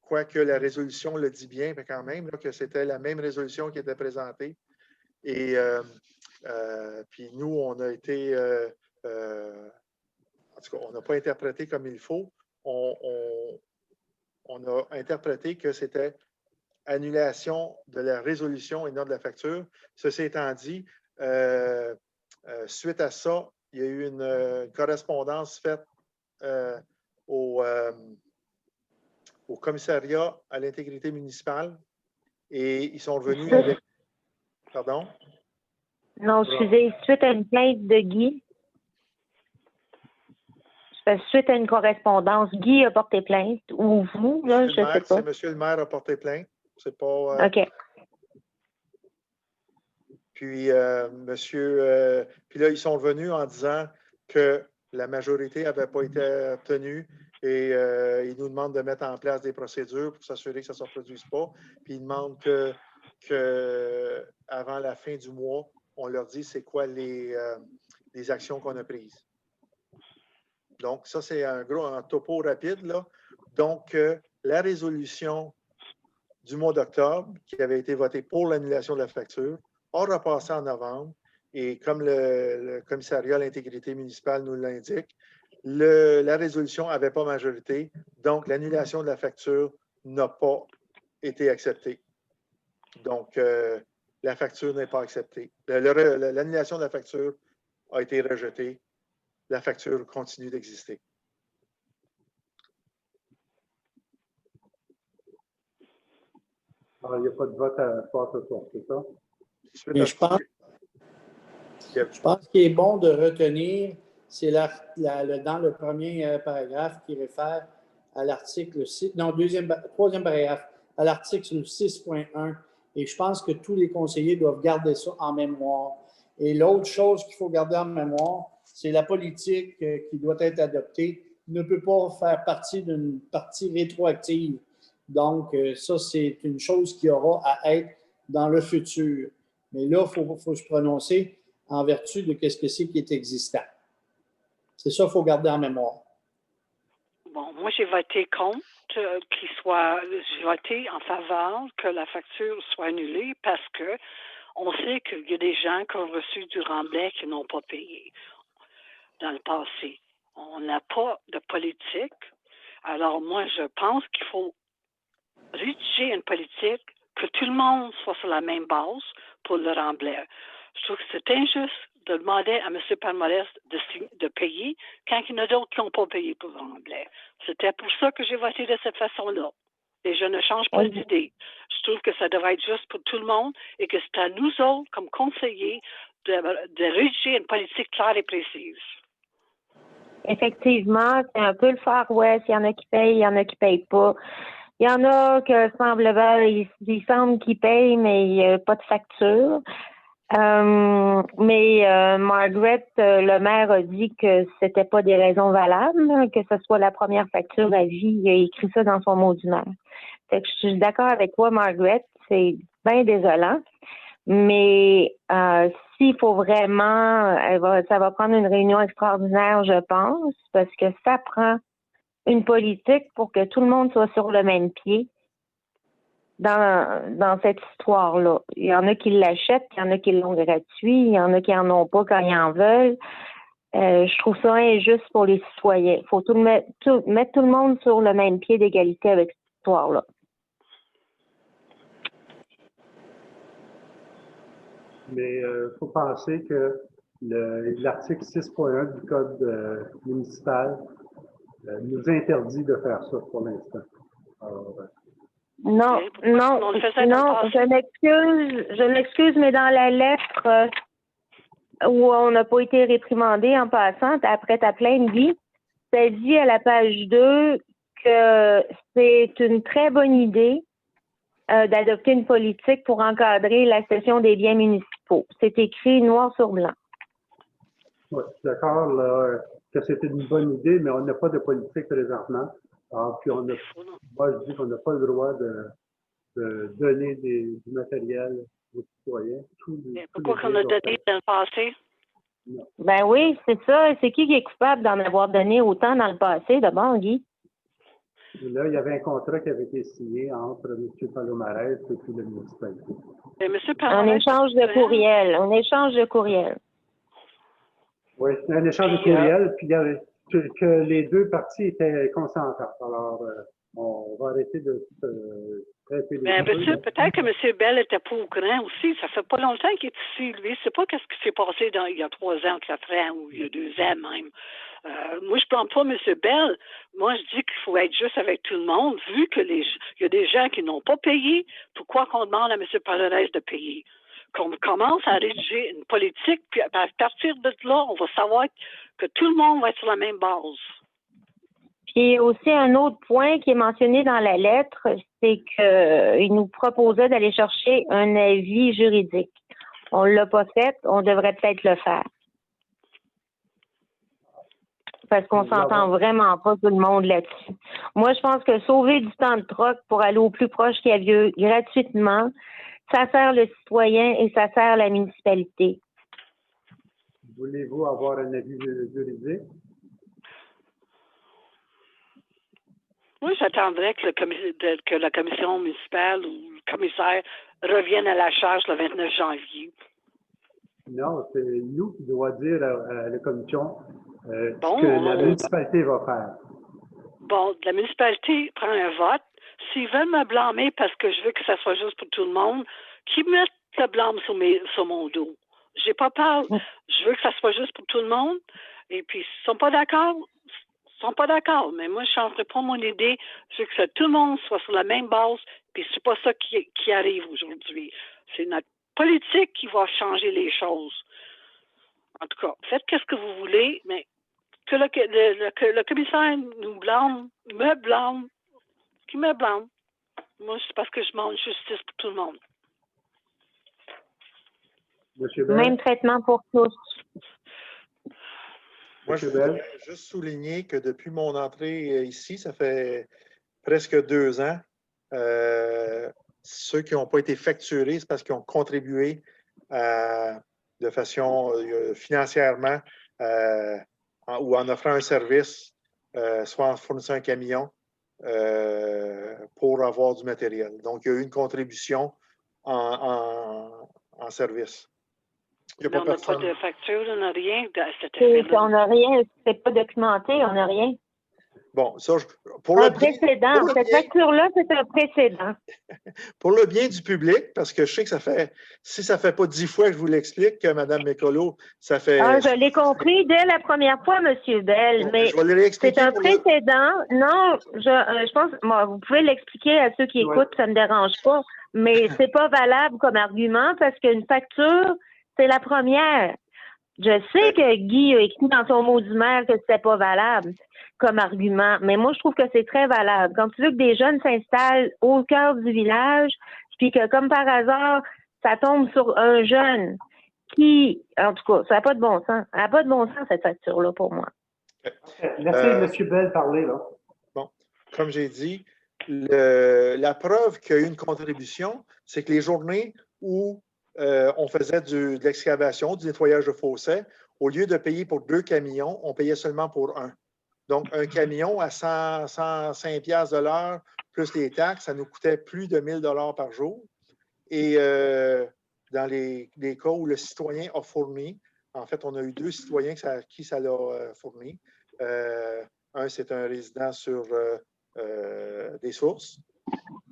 quoique la résolution le dit bien, mais quand même, là, que c'était la même résolution qui était présentée. Et Puis nous, on a été, en tout cas, on n'a pas interprété comme il faut. On a interprété que c'était annulation de la résolution et non de la facture. Ceci étant dit, suite à ça, il y a eu une correspondance faite au commissariat à l'intégrité municipale et ils sont revenus avec... Pardon? Non, excusez, suite à une plainte de Guy. Suite à une correspondance, Guy a porté plainte, ou vous, là, je ne sais pas. C'est monsieur le maire a porté plainte. C'est pas... OK. Puis, puis là, ils sont venus en disant que la majorité n'avait pas été obtenue et ils nous demandent de mettre en place des procédures pour s'assurer que ça ne se reproduise pas. Puis, ils demandent que avant la fin du mois, on leur dit c'est quoi les actions qu'on a prises. Donc, ça, c'est un topo rapide, là. Donc, la résolution du mois d'octobre, qui avait été votée pour l'annulation de la facture, a repassé en novembre. Et comme le commissariat à l'intégrité municipale nous l'indique, la résolution n'avait pas majorité. Donc, l'annulation de la facture n'a pas été acceptée. Donc, la facture n'est pas acceptée. L'annulation de la facture a été rejetée. La facture continue d'exister. Alors, il n'y a pas de vote à faire ce soir, c'est ça? Mais je pense qu'il est bon de retenir, c'est dans le premier paragraphe qui réfère à l'article 6, non, troisième paragraphe, à l'article 6.1. Et je pense que tous les conseillers doivent garder ça en mémoire. Et l'autre chose qu'il faut garder en mémoire, c'est la politique qui doit être adoptée ne peut pas faire partie d'une partie rétroactive. Donc, ça, c'est une chose qui aura à être dans le futur. Mais là, il faut se prononcer en vertu de ce que c'est qui est existant. C'est ça qu'il faut garder en mémoire. Bon, moi, j'ai voté contre j'ai voté en faveur que la facture soit annulée parce que on sait qu'il y a des gens qui ont reçu du remblai qui n'ont pas payé dans le passé. On n'a pas de politique. Alors, moi, je pense qu'il faut rédiger une politique que tout le monde soit sur la même base pour le remblai. Je trouve que c'est injuste de demander à M. Palmarès de payer quand il y en a d'autres qui n'ont pas payé pour le remblai. C'était pour ça que j'ai voté de cette façon-là. Et je ne change pas d'idée. Je trouve que ça devrait être juste pour tout le monde et que c'est à nous autres, comme conseillers, de rédiger une politique claire et précise. Effectivement, c'est un peu le Far West. Il y en a qui payent, il y en a qui ne payent pas. Il y en a que il semble qu'ils payent, mais il n'y a pas de facture. Margaret, le maire, a dit que c'était pas des raisons valables, que ce soit la première facture à vie. Il a écrit ça dans son mot d'humeur. Fait que je suis d'accord avec toi, Margaret. C'est bien désolant. Mais s'il faut vraiment, ça va prendre une réunion extraordinaire, je pense, parce que ça prend une politique pour que tout le monde soit sur le même pied dans cette histoire-là. Il y en a qui l'achètent, il y en a qui l'ont gratuit, il y en a qui n'en ont pas quand ils en veulent. Je trouve ça injuste pour les citoyens. Il faut mettre tout le monde sur le même pied d'égalité avec cette histoire-là. Mais il faut penser que l'article 6.1 du Code municipal nous interdit de faire ça pour l'instant. Non, je m'excuse, mais dans la lettre où on n'a pas été réprimandé en passant, après ta plainte, Guy, ça dit à la page 2 que c'est une très bonne idée d'adopter une politique pour encadrer la cession des biens municipaux. C'est écrit noir sur blanc. Oui, je suis d'accord que c'est une bonne idée, mais on n'a pas de politique présentement. Alors, puis moi, je dis qu'on n'a pas le droit de donner du matériel aux citoyens. Pourquoi qu'on a donné dans le passé? Non. Ben oui, c'est ça. C'est qui est coupable d'en avoir donné autant dans le passé, d'abord, Guy? Et là, il y avait un contrat qui avait été signé entre M. Palomarès et puis la municipalité. Et M. Un Palomarès, échange de courriel. Un échange de courriel. Oui, c'était un échange de Puis, courriel, puis il y avait que les deux parties étaient consentantes. Alors, on va arrêter de se traiter les deux. là. peut-être que M. Bell n'était pas au courant aussi. Ça fait pas longtemps qu'il est ici, lui. Je sais pas qu'est-ce qui s'est passé il y a 3 ans, 4 ans, ou il y a 2 ans même. Moi, je ne prends pas M. Bell. Moi, je dis qu'il faut être juste avec tout le monde, vu que il y a des gens qui n'ont pas payé. Pourquoi qu'on demande à M. Palomarès de payer? Qu'on commence à rédiger une politique, puis à partir de là, on va savoir que tout le monde va être sur la même base. Puis aussi un autre point qui est mentionné dans la lettre, c'est qu'il nous proposait d'aller chercher un avis juridique. On ne l'a pas fait, on devrait peut-être le faire. Parce qu'on s'entend vraiment pas tout le monde là-dessus. Moi, je pense que sauver du temps de troc pour aller au plus proche qu'il y a lieu gratuitement, ça sert le citoyen et ça sert la municipalité. Voulez-vous avoir un avis juridique? Moi, j'attendrais que la commission municipale ou le commissaire revienne à la charge le 29 janvier. Non, c'est nous qui devons dire à la commission Bon, ce que la municipalité va faire. Bon, la municipalité prend un vote. S'ils veulent me blâmer parce que je veux que ça soit juste pour tout le monde, qu'ils mettent le blâme sur mon dos. J'ai pas peur. Je veux que ça soit juste pour tout le monde. Et puis, s'ils sont pas d'accord, ils sont pas d'accord. Mais moi, je ne changerai pas mon idée. Je veux que tout le monde soit sur la même base. Puis, c'est pas ça qui arrive aujourd'hui. C'est notre politique qui va changer les choses. En tout cas, faites ce que vous voulez, mais que le commissaire nous blâme, me blâme, qui me blâme. Moi, c'est parce que je demande justice pour tout le monde. Monsieur Bell? Même traitement pour tous. Moi, je voudrais juste souligner que depuis mon entrée ici, ça fait presque 2 ans, ceux qui n'ont pas été facturés, c'est parce qu'ils ont contribué de façon financièrement ou en offrant un service, soit en fournissant un camion pour avoir du matériel. Donc, il y a eu une contribution en service. On n'a pas de facture, on n'a rien. On n'a rien, c'est pas documenté, on n'a rien. Bon, ça, précédent. Cette facture-là, c'est un précédent. Pour le bien du public, parce que je sais que si ça ne fait pas 10 fois que je vous l'explique, Mme Mécolo, ça fait... je l'ai compris dès la première fois, M. Bell, bon, mais c'est un précédent. Non, je pense, vous pouvez l'expliquer à ceux qui écoutent, ça ne me dérange pas, mais c'est pas valable comme argument parce qu'une facture, c'est la première. Je sais que Guy a écrit dans son mot du maire que c'était pas valable comme argument, mais moi, je trouve que c'est très valable. Quand tu veux que des jeunes s'installent au cœur du village, puis que, comme par hasard, ça tombe sur un jeune qui, en tout cas, ça n'a pas de bon sens. Ça n'a pas de bon sens, cette facture-là, pour moi. Laissez M. Bell parler, là. Bon, comme j'ai dit, la preuve qu'il y a eu une contribution, c'est que les journées où on faisait de l'excavation, du nettoyage de fossés, au lieu de payer pour 2 camions, on payait seulement pour 1. Donc, un camion à 105 $ de l'heure, plus les taxes, ça nous coûtait plus de 1 000 $ par jour. Et dans les cas où le citoyen a fourni, en fait, on a eu 2 citoyens qui ça l'a fourni. Un, c'est un résident sur des sources.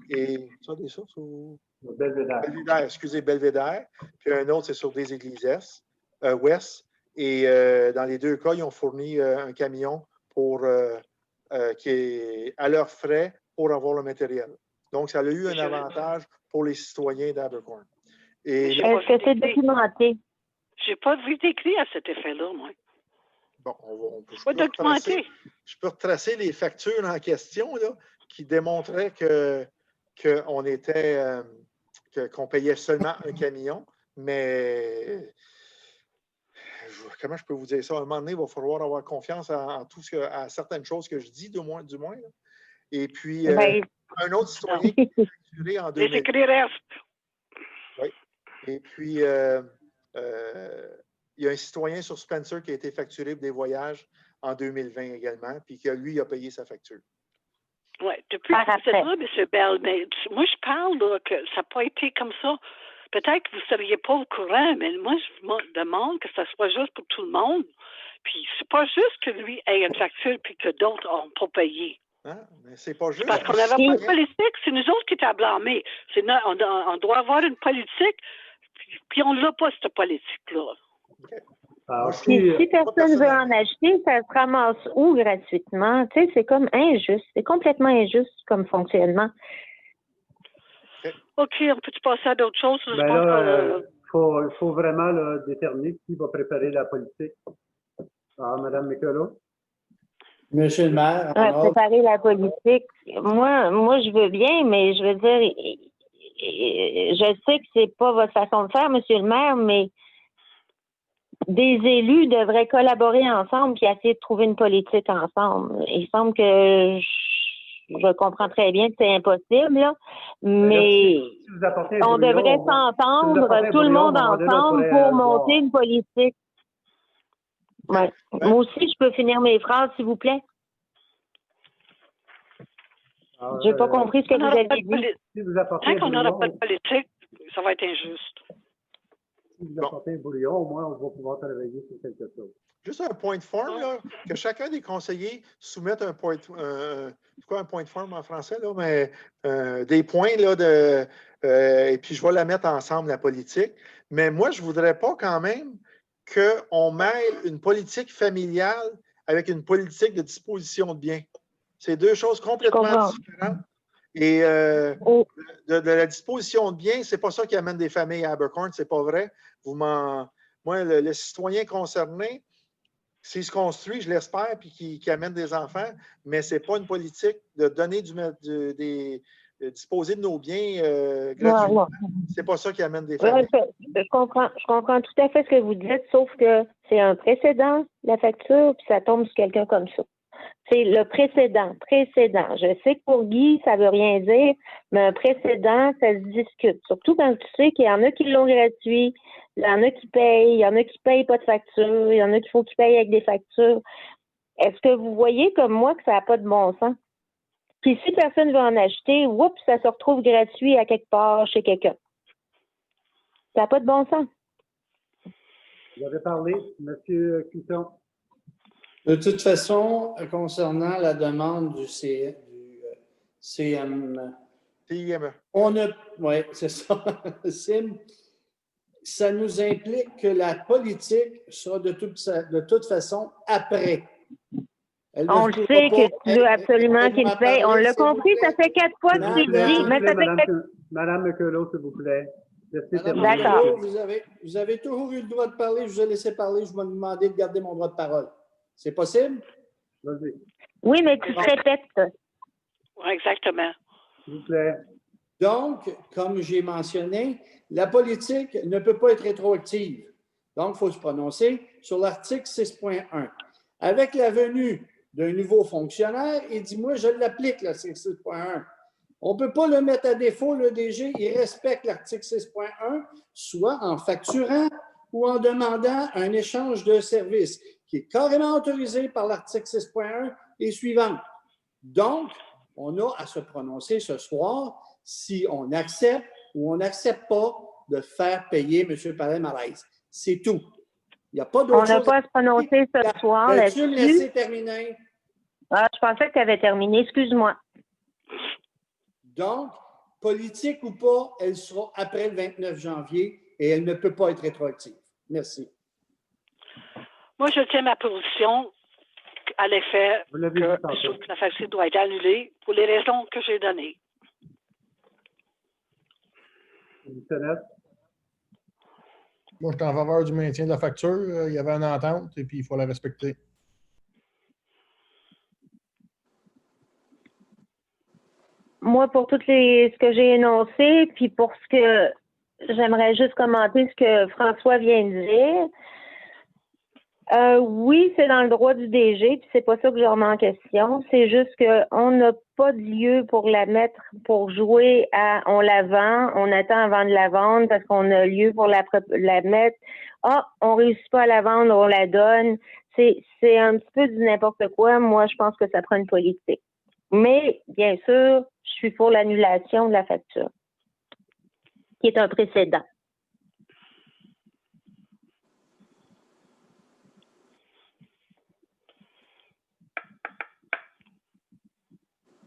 Et ça, des sources ou... Belvédère, excusez, Belvédère. Puis un autre, c'est sur des églises ouest. Et dans les 2 cas, ils ont fourni un camion qui est à leurs frais pour avoir le matériel. Donc, ça a eu un avantage pour les citoyens d'Abercorn. Est-ce que c'est documenté? Je n'ai pas vu d'écrit à cet effet-là, moi. Bon, je peux retracer les factures en question là, qui démontraient qu'on payait seulement un camion, mais comment je peux vous dire ça? À un moment donné, il va falloir avoir confiance à certaines choses que je dis, du moins. Là. Et puis, un autre citoyen qui est facturé en 2020. Oui. Et puis, il y a un citoyen sur Spencer qui a été facturé pour des voyages en 2020 également, puis qui, lui, a payé sa facture. Oui, depuis que vous êtes là, M. Bell, mais moi, je parle là, que ça n'a pas été comme ça. Peut-être que vous ne seriez pas au courant, mais moi, je me demande que ça soit juste pour tout le monde. Puis, c'est pas juste que lui ait une facture puis que d'autres n'ont pas payé. Hein? Mais c'est pas juste. Parce qu'on n'avait pas de politique, c'est nous autres qui étaient à blâmer. On doit avoir une politique, puis on n'a pas, cette politique-là. Okay. Si personne veut en acheter, ça se ramasse où gratuitement? Tu sais, c'est comme injuste. C'est complètement injuste comme fonctionnement. OK, on peut-tu passer à d'autres choses? Ben là, il faut vraiment là, déterminer qui va préparer la politique. Ah, Mme Michelot? Monsieur le maire. Préparer la politique. Moi, je veux bien, mais je veux dire, je sais que c'est pas votre façon de faire, monsieur le maire, mais des élus devraient collaborer ensemble et essayer de trouver une politique ensemble. Il semble que je comprends très bien que c'est impossible, là, mais on devrait s'entendre, tout le monde ensemble, pour monter une politique. Ouais. Moi aussi, je peux finir mes phrases, s'il vous plaît. J'ai pas compris ce que vous avez dit. Si vous apportez tant qu'on n'aura pas de politique, ça va être injuste. Si vous apportez un bouillon, au moins, on va pouvoir travailler sur quelque chose. Juste un point de forme, là, que chacun des conseillers soumette un point un point de forme en français, là, mais des points là, et puis je vais la mettre ensemble, la politique. Mais moi, je ne voudrais pas quand même qu'on mêle une politique familiale avec une politique de disposition de biens. C'est deux choses complètement différentes. Et de la disposition de biens, c'est pas ça qui amène des familles à Abercorn, c'est pas vrai. Moi, le citoyen concerné, s'il se construit, je l'espère, puis qui amène des enfants, mais c'est pas une politique de donner de disposer de nos biens gratuitement. C'est pas ça qui amène des familles. Je comprends tout à fait ce que vous dites, sauf que c'est un précédent, la facture, puis ça tombe sur quelqu'un comme ça. C'est le précédent. Je sais que pour Guy, ça veut rien dire, mais un précédent, ça se discute. Surtout quand tu sais qu'il y en a qui l'ont gratuit, il y en a qui payent, il y en a qui payent pas de facture, il y en a qu'il faut qu'ils payent avec des factures. Est-ce que vous voyez comme moi que ça n'a pas de bon sens? Puis si personne veut en acheter, oups, ça se retrouve gratuit à quelque part chez quelqu'un. Ça n'a pas de bon sens. Vous avez parlé, M. Cusson. De toute façon, concernant la demande du CIME, oui, c'est ça, CIM, ça nous implique que la politique sera de toute façon après. On le sait que tu veux absolument qu'il paye. On l'a compris, ça fait 4 fois que tu le dis. Madame Michelot, s'il vous plaît. D'accord. Vous avez toujours eu le droit de parler, je vous ai laissé parler, je vous ai demandé de garder mon droit de parole. C'est possible? Vas-y. Oui, mais tu te répètes. Oui, exactement. S'il vous plaît. Donc, comme j'ai mentionné, la politique ne peut pas être rétroactive. Donc, il faut se prononcer sur l'article 6.1. Avec la venue d'un nouveau fonctionnaire, il dit, moi, je l'applique, l'article 6.1. On ne peut pas le mettre à défaut, le DG, il respecte l'article 6.1, soit en facturant ou en demandant un échange de services qui est carrément autorisé par l'article 6.1 et suivant. Donc, on a à se prononcer ce soir si on accepte ou on n'accepte pas de faire payer M. Palais-Malaise. C'est tout. Il n'y a pas d'autre chose. On n'a pas à se prononcer ce soir là-dessus. Tu me laisser terminer? Ah, je pensais que tu avais terminé. Excuse-moi. Donc, politique ou pas, elle sera après le 29 janvier et elle ne peut pas être rétroactive. Merci. Moi, je tiens ma position à l'effet que je trouve que la facture doit être annulée pour les raisons que j'ai données. Moi, je suis en faveur du maintien de la facture. Il y avait une entente et puis il faut la respecter. Moi, pour ce que j'ai énoncé, puis pour ce que j'aimerais juste commenter ce que François vient de dire. Oui, c'est dans le droit du DG, puis c'est pas ça que je remets en question. C'est juste qu'on n'a pas de lieu pour la mettre, pour jouer à on la vend, on attend avant de la vendre parce qu'on a lieu pour la mettre. Ah, on réussit pas à la vendre, on la donne. C'est un petit peu du n'importe quoi. Moi, je pense que ça prend une politique. Mais, bien sûr, je suis pour l'annulation de la facture, qui est un précédent.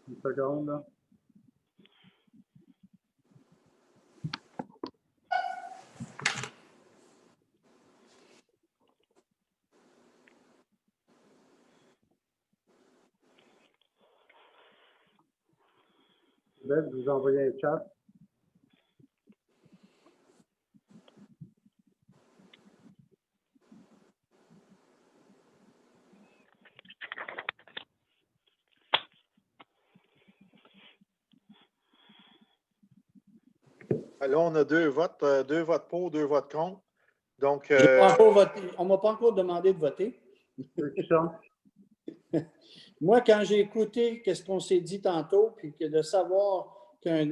Une seconde, là. Je vais vous envoyer un chat. Là, on a deux votes pour, 2 votes contre. Donc, J'ai pas encore voté. On ne m'a pas encore demandé de voter. Ceux qui sont. Moi, quand j'ai écouté ce qu'on s'est dit tantôt, puis que de savoir qu'un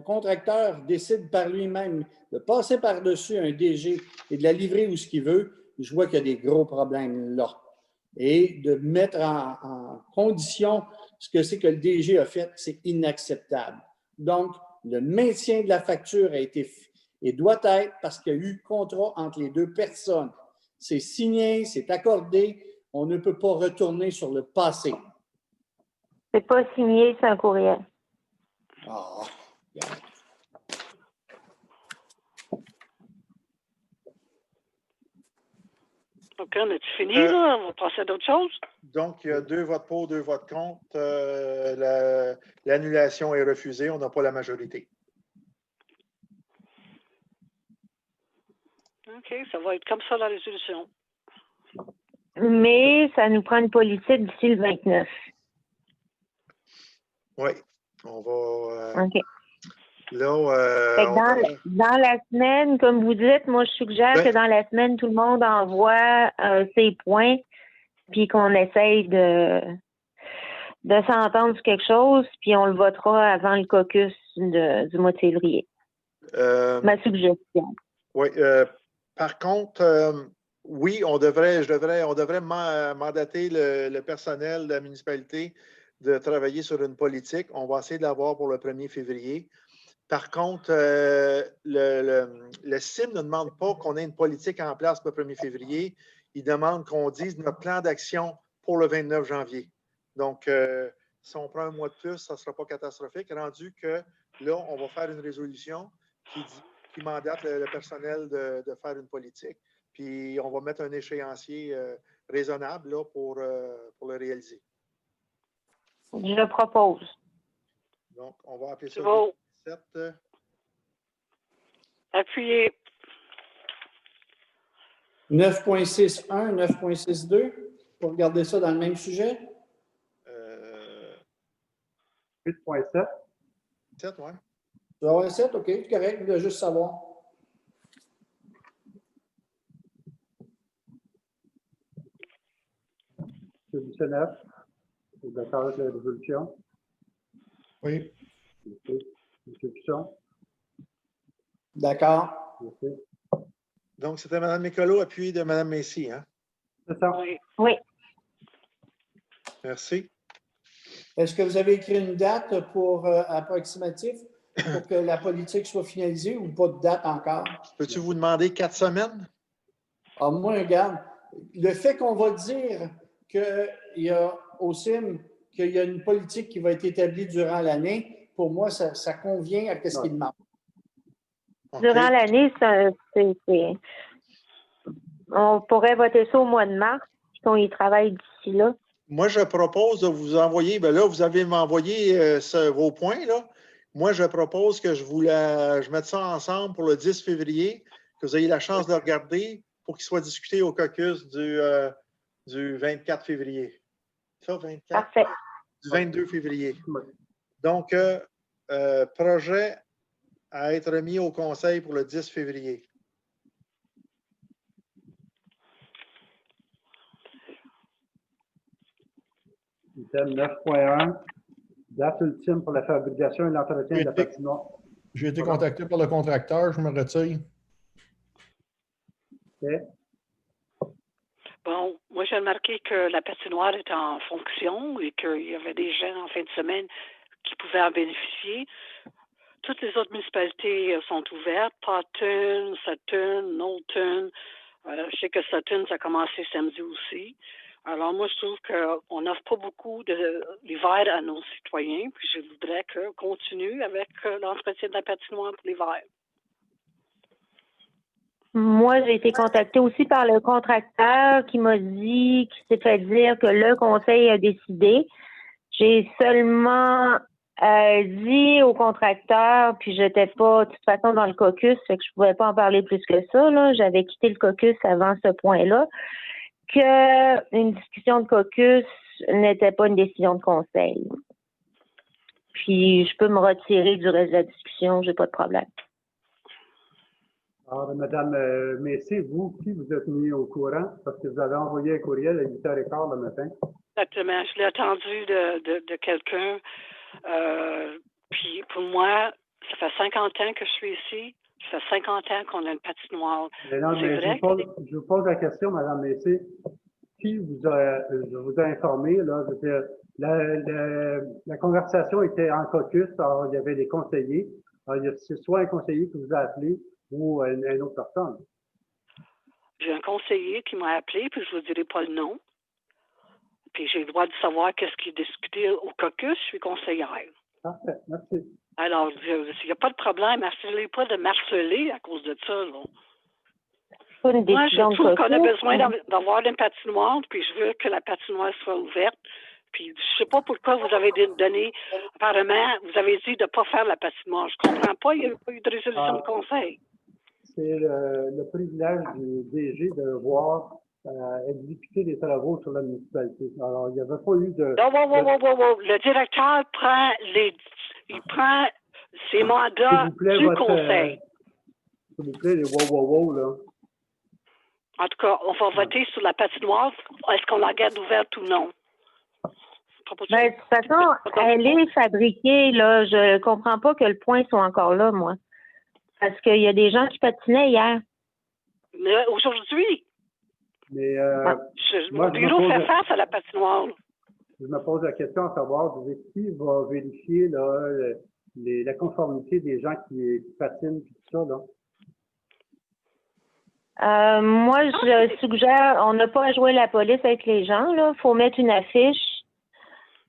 contracteur décide par lui-même de passer par-dessus un DG et de la livrer où ce qu'il veut, je vois qu'il y a des gros problèmes là. Et de mettre en condition ce que c'est que le DG a fait, c'est inacceptable. Donc, le maintien de la facture a été et doit être parce qu'il y a eu contrat entre les deux personnes. C'est signé, c'est accordé. On ne peut pas retourner sur le passé. C'est pas signé, c'est un courriel. Ah, regarde. OK, on a-tu fini, là? On va passer à d'autres choses? Donc, il y a 2 votes pour, 2 votes contre. L'annulation est refusée. On n'a pas la majorité. OK, ça va être comme ça la résolution. Mais ça nous prend une politique d'ici le 29. Oui. On va. OK. Là, Fait que dans la semaine, comme vous dites, moi, je suggère Ouais. que dans la semaine, tout le monde envoie ses points, puis qu'on essaye de s'entendre sur quelque chose, puis on le votera avant le caucus du mois de février. Ma suggestion. Oui. Par contre, oui, on devrait mandater le personnel de la municipalité de travailler sur une politique. On va essayer de l'avoir pour le 1er février. Par contre, le CIM ne demande pas qu'on ait une politique en place pour le 1er février. Il demande qu'on dise notre plan d'action pour le 29 janvier. Donc, si on prend un mois de plus, ça ne sera pas catastrophique, rendu que là, on va faire une résolution qui mandate le personnel de faire une politique. Puis, on va mettre un échéancier raisonnable là, pour le réaliser. Je le propose. Donc, on va appeler ça C'est bon. 7. Appuyez. 9.61, 9.62, pour regarder ça dans le même sujet. 8.7. 7, oui. Tu vas avoir un 7, OK, c'est correct, je voulais juste savoir. C'est du CNF. Vous êtes d'accord avec la résolution? Oui. OK. Monsieur Cusson? D'accord. OK. Donc, c'était Mme Mécolo, appuyé de Mme Messy, hein? C'est ça. Oui. Oui. Merci. Est-ce que vous avez écrit une date pour approximatif pour que la politique soit finalisée ou pas de date encore? Peux-tu vous demander 4 semaines? Ah, moi, regarde, le fait qu'on va dire qu'il y a au CIM qu'il y a une politique qui va être établie durant l'année, pour moi, ça convient à ce qu'il demande. Okay. Durant l'année, on pourrait voter ça au mois de mars, puis qu'on y travaille d'ici là. Moi, je propose de vous envoyer, bien là, vous avez m'envoyé vos points, là. Moi, je propose que je mette ça ensemble pour le 10 février, que vous ayez la chance de regarder pour qu'il soit discuté au caucus du 24 février. Ça, 24? Parfait. Du 22 février. Donc, projet à être remis au conseil pour le 10 février. Item 9.1. Date ultime pour la fabrication et l'entretien de la patinoire. J'ai été contacté par le contracteur, je me retire. OK. Bon, moi, j'ai remarqué que la patinoire était en fonction et qu'il y avait des gens en fin de semaine qui pouvaient en bénéficier. Toutes les autres municipalités sont ouvertes. Potton, Sutton, Knowlton. Je sais que Sutton, ça a commencé samedi aussi. Alors, moi, je trouve qu'on n'offre pas beaucoup de l'hiver à nos citoyens. Puis, je voudrais qu'on continue avec l'entretien de la patinoire pour l'hiver. Moi, j'ai été contactée aussi par le contracteur qui m'a dit, qui s'est fait dire que le conseil a décidé. J'ai seulement dit au contracteur, puis j'étais pas de toute façon dans le caucus, fait que je pouvais pas en parler plus que ça, là. J'avais quitté le caucus avant ce point-là, qu'une discussion de caucus n'était pas une décision de conseil. Puis je peux me retirer du reste de la discussion, j'ai pas de problème. Alors, Madame Messé, vous, qui vous êtes mis au courant? Parce que vous avez envoyé un courriel à 8h15 le matin. Exactement. Je l'ai attendu de quelqu'un. Puis pour moi, ça fait 50 ans que je suis ici. Ça fait 50 ans qu'on a une patinoire. Mais non, mais je vous pose la question, Madame Messé. Qui vous a informé, là? Je veux dire, la conversation était en caucus, alors il y avait des conseillers. Alors, c'est soit un conseiller qui vous a appelé ou une autre personne. J'ai un conseiller qui m'a appelé, puis je ne vous dirai pas le nom. Puis j'ai le droit de savoir qu'est-ce qui est discuté au caucus. Je suis conseillère. Parfait, merci. Alors, il n'y a pas de problème. Harcelez pas de m'harceler à cause de ça, là. Moi, je trouve qu'on a besoin d'avoir une patinoire, puis je veux que la patinoire soit ouverte. Puis je ne sais pas pourquoi vous avez donné, apparemment, vous avez dit de ne pas faire la patinoire. Je ne comprends pas, il n'y a pas eu de résolution de conseil. C'est le privilège du DG de voir exécuter des travaux sur la municipalité. Alors, il n'y avait pas eu de... Le directeur prend ses mandats du conseil. S'il vous plaît, les wow, là. En tout cas, on va voter sur la patinoire. Est-ce qu'on la garde ouverte ou non? Ben, de toute façon, elle est fabriquée, là. Je comprends pas que le point soit encore là, moi. Parce qu'il y a des gens qui patinaient hier. Mais aujourd'hui. Mais mon bureau fait face à la patinoire. Je me pose la question à savoir, qui va vérifier là, la conformité des gens qui patinent et tout ça, là? Moi, je suggère, on n'a pas à jouer la police avec les gens, là. Il faut mettre une affiche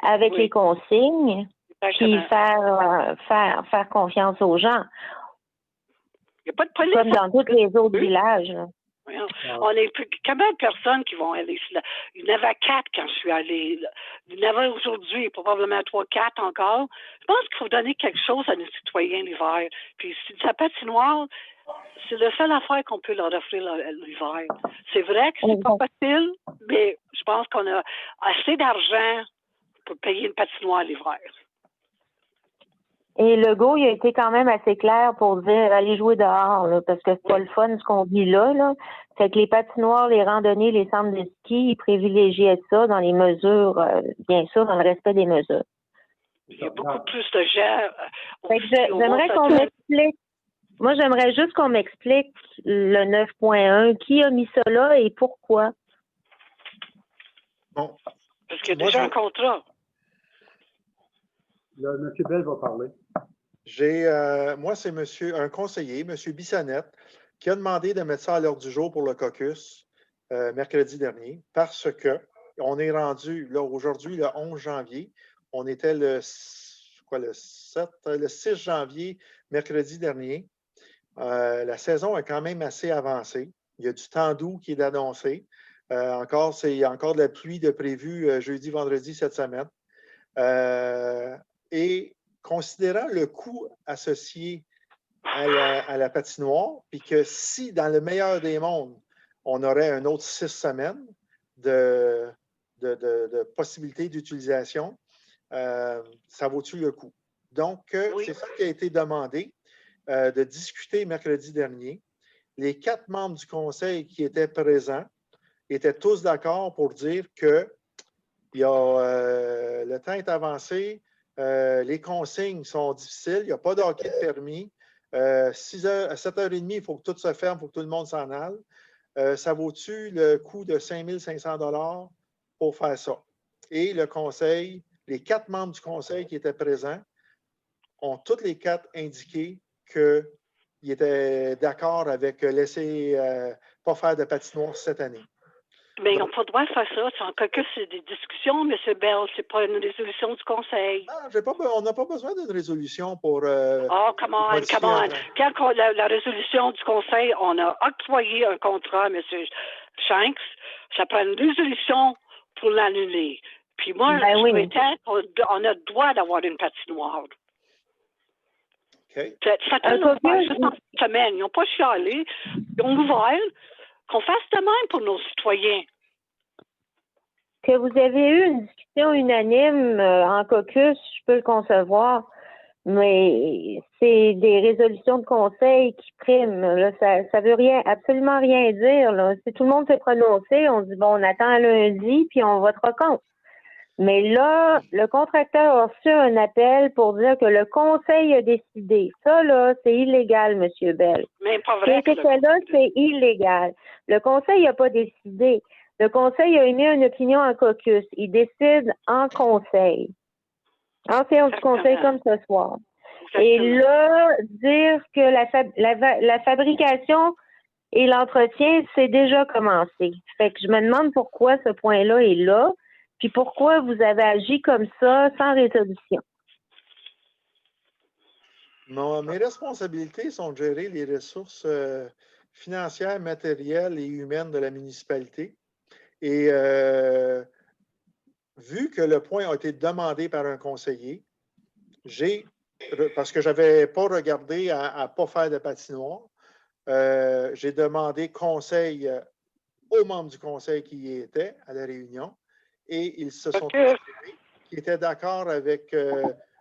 avec les consignes, puis faire confiance aux gens. Il n'y a pas de police. Comme dans tous les autres villages. Là. On est plus combien de personnes qui vont aller là? Il y en avait 4 quand je suis allée. Là. Il y en avait aujourd'hui, probablement 3, 4 encore. Je pense qu'il faut donner quelque chose à nos citoyens l'hiver. Puis si sa patinoire, c'est la seule affaire qu'on peut leur offrir l'hiver. C'est vrai que c'est pas facile, mais je pense qu'on a assez d'argent pour payer une patinoire l'hiver. Et Legault, il a été quand même assez clair pour dire allez jouer dehors, là, parce que c'est pas le fun ce qu'on vit là. Fait que les patinoires, les randonnées, les centres de ski, ils privilégiaient ça dans les mesures, bien sûr, dans le respect des mesures. Il y a beaucoup plus de gens. J'aimerais qu'on m'explique. Moi, j'aimerais juste qu'on m'explique le 9.1. Qui a mis ça là et pourquoi? Bon. Parce qu'il y a déjà un contrat. Là, M. Bell va parler. Moi, c'est un conseiller, M. Bissonnette, qui a demandé de mettre ça à l'ordre du jour pour le caucus mercredi dernier, parce que on est rendu, là, aujourd'hui, le 11 janvier. On était le 6 janvier, mercredi dernier. La saison est quand même assez avancée. Il y a du temps doux qui est annoncé. Il y a encore de la pluie de prévu jeudi, vendredi cette semaine. Et considérant le coût associé à la patinoire, puis que si, dans le meilleur des mondes, on aurait un autre 6 semaines de possibilités d'utilisation, ça vaut-tu le coup? Donc, c'est ça qui a été demandé de discuter mercredi dernier. Les 4 membres du conseil qui étaient présents étaient tous d'accord pour dire que le temps est avancé, les consignes sont difficiles, il n'y a pas de hockey de permis. 7h30, il faut que tout se ferme, il faut que tout le monde s'en aille. ça vaut-tu le coût de 5 500 $ pour faire ça? Et le conseil, les 4 membres du conseil qui étaient présents ont tous les 4 indiqué qu'ils étaient d'accord avec laisser pas faire de patinoire cette année. Mais ils n'ont pas le droit de faire ça. En caucus, c'est des discussions, M. Bell. C'est pas une résolution du conseil. Non, on n'a pas besoin d'une résolution pour. Oh, come on, come on. Quand la résolution du conseil, on a octroyé un contrat à M. Shanks, ça prend une résolution pour l'annuler. Puis moi, je souhaitais qu'on a le droit d'avoir une patinoire. Okay. Ça fait longtemps, juste en semaine. Ils n'ont pas chialé. Ils ont ouvert. Qu'on fasse de même pour nos citoyens. Que vous avez eu une discussion unanime en caucus, je peux le concevoir, mais c'est des résolutions de conseil qui priment. Là, ça veut absolument rien dire. Là. Si tout le monde s'est prononcé, on dit bon, on attend lundi, puis on votera contre. Mais là, le contracteur a reçu un appel pour dire que le conseil a décidé. Ça, là, c'est illégal, M. Bell. Mais pas vrai. Ce que là, c'est illégal. Le conseil n'a pas décidé. Le conseil a émis une opinion en caucus. Il décide en conseil. En séance du conseil comme ce soir. Exactement. Et là, dire que la fabrication et l'entretien, c'est déjà commencé. Fait que je me demande pourquoi ce point-là est là. Puis pourquoi vous avez agi comme ça sans résolution? Mes responsabilités sont de gérer les ressources financières, matérielles et humaines de la municipalité. Et vu que le point a été demandé par un conseiller, parce que je n'avais pas regardé à ne pas faire de patinoire, j'ai demandé conseil aux membres du conseil qui y étaient à la réunion. Et ils se sont exprimés, qui étaient d'accord avec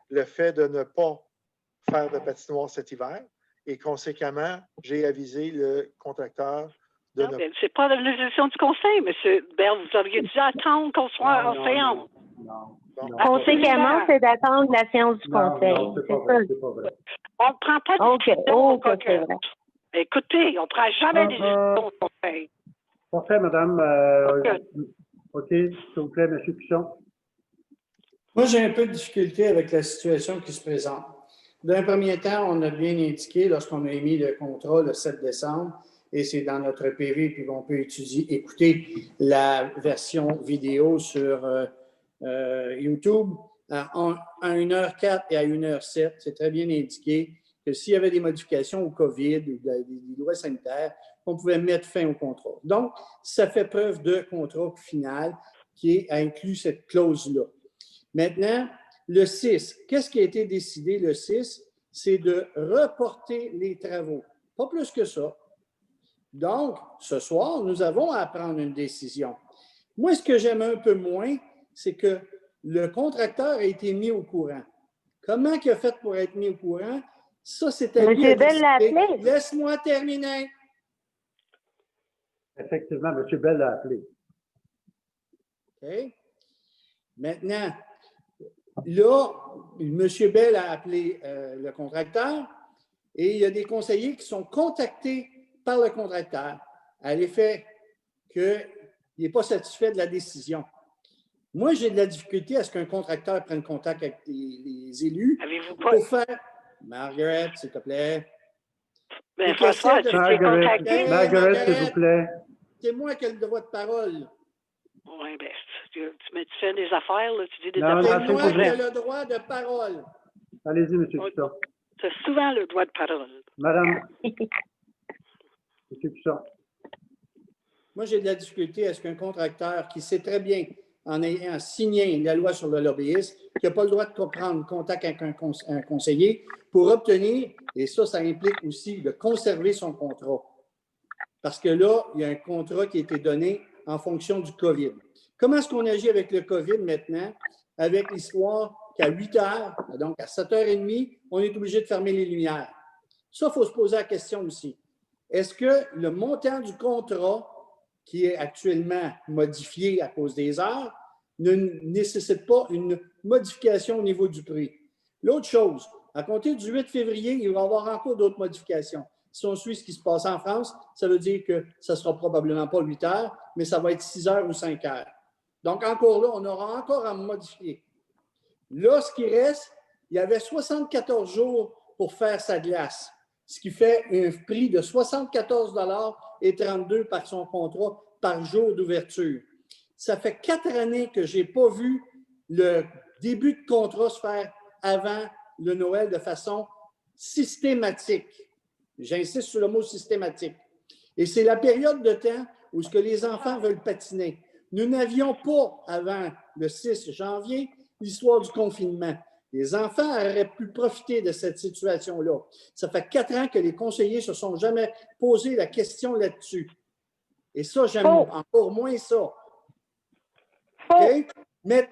le fait de ne pas faire de patinoire cet hiver. Et conséquemment, j'ai avisé le contracteur de ne pas. C'est pas la résolution du conseil, M. Bell. Vous auriez dû attendre qu'on soit en séance. Non. Conséquemment, c'est d'attendre la séance du conseil. Non, c'est pas vrai. On ne prend pas de décision. C'est vrai. Écoutez, on ne prend jamais de décision au conseil. Parfait, madame. OK, s'il vous plaît, M. Pichon. Moi, j'ai un peu de difficulté avec la situation qui se présente. D'un premier temps, on a bien indiqué lorsqu'on a émis le contrat le 7 décembre, et c'est dans notre PV, puis on peut écouter la version vidéo sur YouTube à 1h04 et à 1h07. C'est très bien indiqué que s'il y avait des modifications au COVID ou des lois sanitaires, on pouvait mettre fin au contrat. Donc, ça fait preuve de contrat final qui inclut cette clause-là. Maintenant, le 6, qu'est-ce qui a été décidé le 6? C'est de reporter les travaux. Pas plus que ça. Donc, ce soir, nous avons à prendre une décision. Moi, ce que j'aime un peu moins, c'est que le contracteur a été mis au courant. Comment il a fait pour être mis au courant? Ça, c'est à lui à décider. Laisse-moi terminer. Effectivement, M. Bell l'a appelé. OK. Maintenant, là, M. Bell a appelé le contracteur et il y a des conseillers qui sont contactés par le contracteur à l'effet qu'il n'est pas satisfait de la décision. Moi, j'ai de la difficulté à ce qu'un contracteur prenne contact avec les élus pour faire... Margaret, s'il te plaît. Ben, François, Margaret, s'il vous plaît. C'est moi qui ai le droit de parole. Oui, bien, tu fais des affaires, là, tu dis des affaires. C'est moi qui ai le droit de parole. Allez-y, M. Pichon. Tu as souvent le droit de parole. Madame. M. Pichon. Moi, j'ai de la difficulté à ce qu'un contracteur qui sait très bien, en ayant signé la loi sur le lobbyisme, qui n'a pas le droit de prendre contact avec un conseiller pour obtenir, et ça implique aussi de conserver son contrat. Parce que là, il y a un contrat qui a été donné en fonction du COVID. Comment est-ce qu'on agit avec le COVID maintenant, avec l'histoire qu'à 8 heures, donc à 7h30, on est obligé de fermer les lumières? Ça, il faut se poser la question aussi. Est-ce que le montant du contrat, qui est actuellement modifié à cause des heures, ne nécessite pas une modification au niveau du prix? L'autre chose, à compter du 8 février, il va y avoir encore d'autres modifications. Si on suit ce qui se passe en France, ça veut dire que ça ne sera probablement pas 8 heures, mais ça va être 6 heures ou 5 heures. Donc, encore là, on aura encore à modifier. Là, ce qui reste, il y avait 74 jours pour faire sa glace, ce qui fait un prix de 74,32 $ par son contrat par jour d'ouverture. Ça fait 4 années que je n'ai pas vu le début de contrat se faire avant le Noël de façon systématique. J'insiste sur le mot systématique. Et c'est la période de temps où ce que les enfants veulent patiner. Nous n'avions pas, avant le 6 janvier, l'histoire du confinement. Les enfants auraient pu profiter de cette situation-là. Ça fait 4 ans que les conseillers ne se sont jamais posé la question là-dessus. Et ça, j'aime encore moins ça. OK? Mais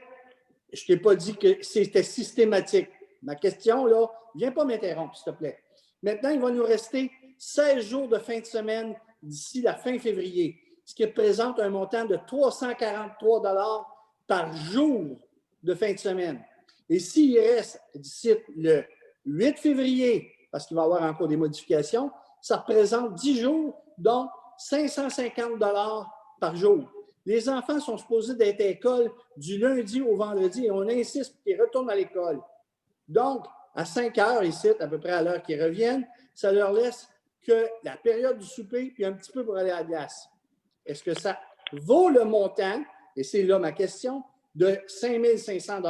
je ne t'ai pas dit que c'était systématique. Ma question, là, viens pas m'interrompre, s'il te plaît. Maintenant, il va nous rester 16 jours de fin de semaine d'ici la fin février, ce qui représente un montant de 343 $ par jour de fin de semaine. Et s'il reste d'ici le 8 février, parce qu'il va y avoir encore des modifications, ça représente 10 jours, donc 550 $ par jour. Les enfants sont supposés d'être à l'école du lundi au vendredi et on insiste pour qu'ils retournent à l'école. Donc, à 5 heures ici, à peu près à l'heure qu'ils reviennent, ça leur laisse que la période du souper puis un petit peu pour aller à la glace. Est-ce que ça vaut le montant, et c'est là ma question, de 5 500 $?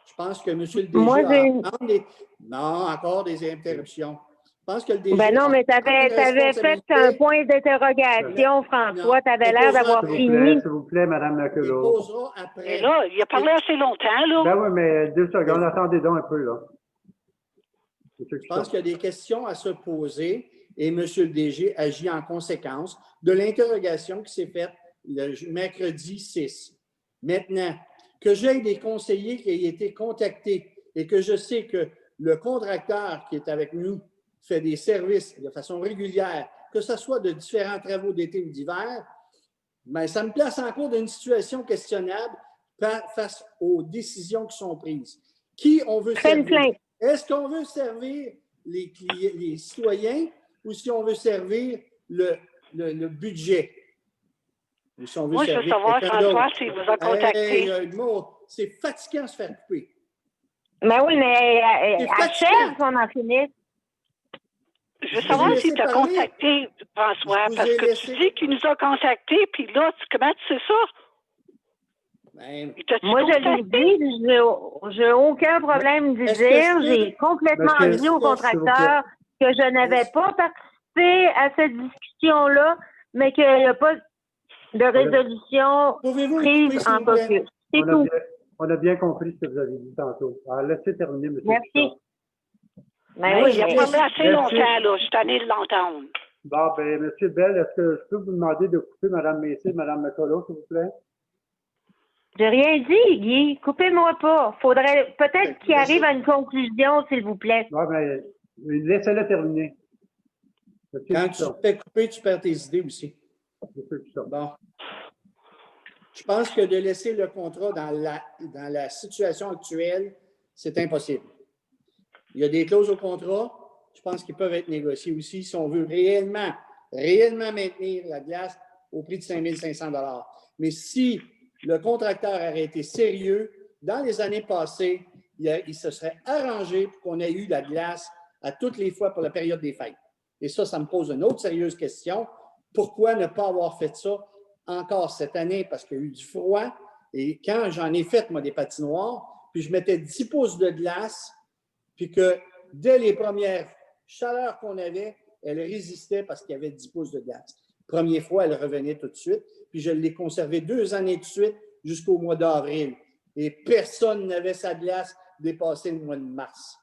Je pense que M. le DG Non, encore des interruptions. Je pense que le DG... Ben non, mais tu avais fait un point d'interrogation, François. Tu avais l'air d'avoir fini. S'il vous plaît, Mme Maquelot. Il posera après. Mais là, il a parlé assez longtemps, là. Ben oui, mais 2 secondes. Attendez donc un peu, là. Je pense qu'il y a des questions à se poser et M. le DG agit en conséquence de l'interrogation qui s'est faite le mercredi 6. Maintenant, que j'aie des conseillers qui aient été contactés et que je sais que le contracteur qui est avec nous fait des services de façon régulière, que ce soit de différents travaux d'été ou d'hiver, bien, ça me place encore dans une situation questionnable face aux décisions qui sont prises. Qui on veut servir? Est-ce qu'on veut servir les citoyens ou si on veut servir le budget? Ou si on veut Moi, je veux savoir, François, s'il vous a contacté. C'est fatigant de se faire couper. Ben oui, mais achève qu'on en finisse. Je veux savoir s'il t'a contacté, François, parce que tu dis qu'il nous a contactés, puis là, comment tu sais ça? Ben, moi, je l'ai dit, j'ai aucun problème de dire. J'ai complètement dit au contracteur que je n'avais pas participé à cette discussion-là, mais qu'il n'y a pas de résolution prise en caucus. C'est tout. On a bien compris ce que vous avez dit tantôt. Alors, laissez terminer, M. Merci. Ben oui, il a parlé assez longtemps, là. Je suis tannée de l'entendre. Bon, ben, M. Bell, est-ce que je peux vous demander de couper Mme Messier et Mme Maquelot, s'il vous plaît? J'ai rien dit, Guy. Coupez-moi pas. Faudrait peut-être qu'il arrive à une conclusion, s'il vous plaît. Oui, mais laissez-le terminer. Quand tu te fais couper, tu perds tes idées aussi. Bon. Je pense que de laisser le contrat dans la situation actuelle, c'est impossible. Il y a des clauses au contrat, je pense qu'ils peuvent être négociés aussi si on veut réellement maintenir la glace au prix de 5 500 $. Mais si le contracteur aurait été sérieux, dans les années passées, il se serait arrangé pour qu'on ait eu la glace à toutes les fois pour la période des fêtes. Et ça me pose une autre sérieuse question. Pourquoi ne pas avoir fait ça encore cette année? Parce qu'il y a eu du froid. Et quand j'en ai fait, moi, des patinoires, puis je mettais 10 pouces de glace, puis que dès les premières chaleurs qu'on avait, elle résistait parce qu'il y avait 10 pouces de glace. Première fois, elle revenait tout de suite. Puis je l'ai conservée 2 années de suite jusqu'au mois d'avril. Et personne n'avait sa glace dépassée le mois de mars.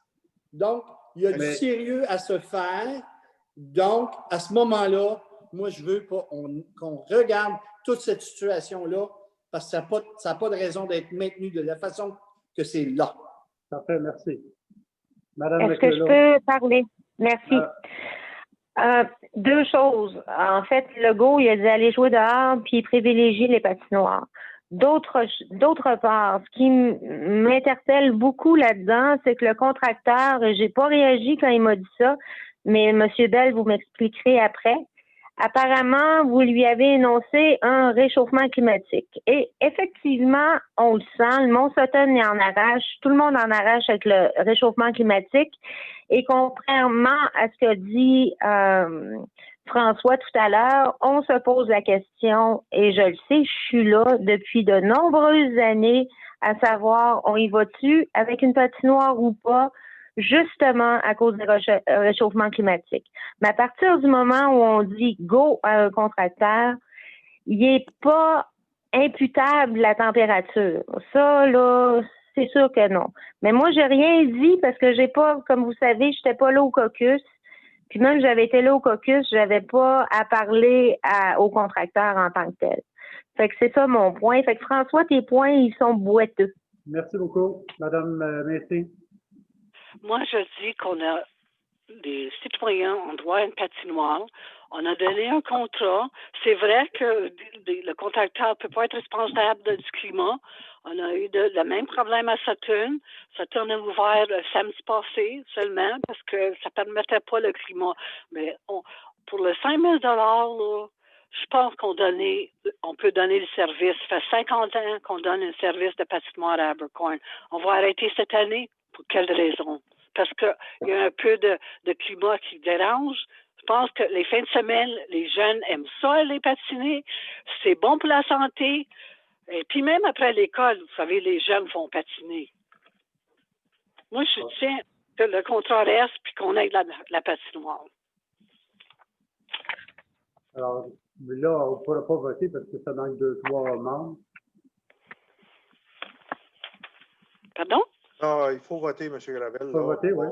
Donc, il y a du sérieux à se faire. Donc, à ce moment-là, moi, je veux pas qu'on regarde toute cette situation-là parce que ça n'a pas de raison d'être maintenu de la façon que c'est là. Parfait, merci. Madame Est-ce que je peux parler? Merci. 2 choses. En fait, Legault, il a dit aller jouer dehors puis privilégier les patinoires. D'autre part, ce qui m'interpelle beaucoup là-dedans, c'est que le contracteur, j'ai pas réagi quand il m'a dit ça, mais M. Bell, vous m'expliquerez après. Apparemment, vous lui avez énoncé un réchauffement climatique. Et effectivement, on le sent, le Mont-Sutton en arrache, tout le monde en arrache avec le réchauffement climatique. Et contrairement à ce que dit François tout à l'heure, on se pose la question, et je le sais, je suis là depuis de nombreuses années, à savoir, on y va-tu avec une patinoire ou pas? Justement à cause du réchauffement climatique. Mais à partir du moment où on dit go à un contracteur, il n'est pas imputable la température. Ça, là, c'est sûr que non. Mais moi, j'ai rien dit parce que j'ai pas, comme vous savez, je n'étais pas là au caucus. Puis même j'avais été là au caucus, je n'avais pas à parler au contracteur en tant que tel. Fait que c'est ça mon point. Fait que François, tes points, ils sont boiteux. Merci beaucoup. Madame Maissy. Moi, je dis qu'on a les citoyens ont droit à une patinoire. On a donné un contrat. C'est vrai que le contracteur ne peut pas être responsable du climat. On a eu le même problème à Saturne. Saturne a ouvert le samedi passé seulement parce que ça ne permettait pas le climat. Mais pour le 5 000 là, je pense qu'on peut donner le service. Ça fait 50 ans qu'on donne un service de patinoire à Abercorn. On va arrêter cette année. Pour quelle raison? Parce qu'il y a un peu de climat qui dérange. Je pense que les fins de semaine, les jeunes aiment ça, aller patiner. C'est bon pour la santé. Et puis même après l'école, vous savez, les jeunes vont patiner. Moi, je tiens que le contrat reste puis qu'on ait la patinoire. Alors, là, on ne pourra pas voter parce que ça manque 2-3 membres. Pardon? Ah, il faut voter, M. Gravel. Il faut voter, oui.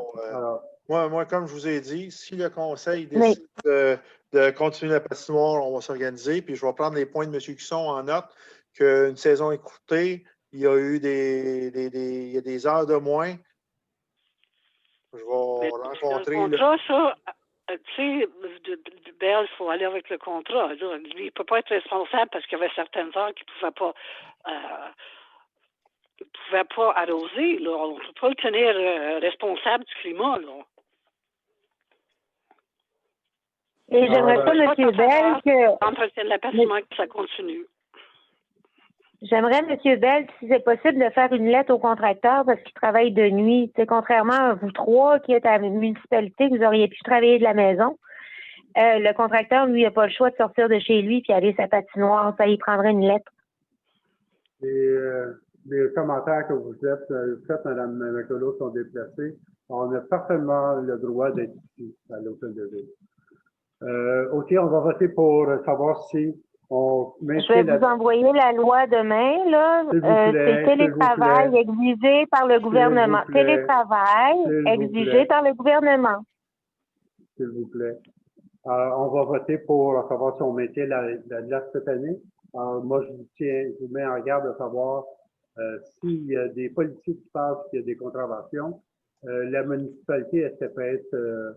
Moi, comme je vous ai dit, si le conseil décide de continuer la patinoire, on va s'organiser. Puis je vais prendre les points de M. Cusson en note qu'une saison écourtée, il y a eu des heures de moins. Je vais rencontrer. Le contrat, ça, tu sais, Bell, il faut aller avec le contrat. Là. Lui, il ne peut pas être responsable parce qu'il y avait certaines heures qu'il ne pouvait pas arroser. Là. On ne peut pas le tenir responsable du climat. Là. Et j'aimerais ça, M. Bell, que... L'entretien de la patinoire, que ça continue. J'aimerais, M. Bell, si c'est possible, de faire une lettre au contracteur parce qu'il travaille de nuit. C'est contrairement à vous trois qui êtes à la municipalité, vous auriez pu travailler de la maison. Le contracteur, lui, n'a pas le choix de sortir de chez lui et aller à sa patinoire. Ça y prendrait une lettre. Les commentaires que vous faites, Mme Macolo, sont déplacés. On a parfaitement le droit d'être ici, à l'hôtel de ville. OK, on va voter pour savoir si on maintient. Je vais vous envoyer la loi demain, là. C'est télétravail exigé par le gouvernement. Télétravail exigé par le gouvernement. S'il vous plaît. On va voter pour savoir si on maintient la date cette année. Moi, je vous mets en garde de savoir s'il y a des policiers qui pensent qu'il y a des contraventions. La municipalité, est-ce qu'elle peut être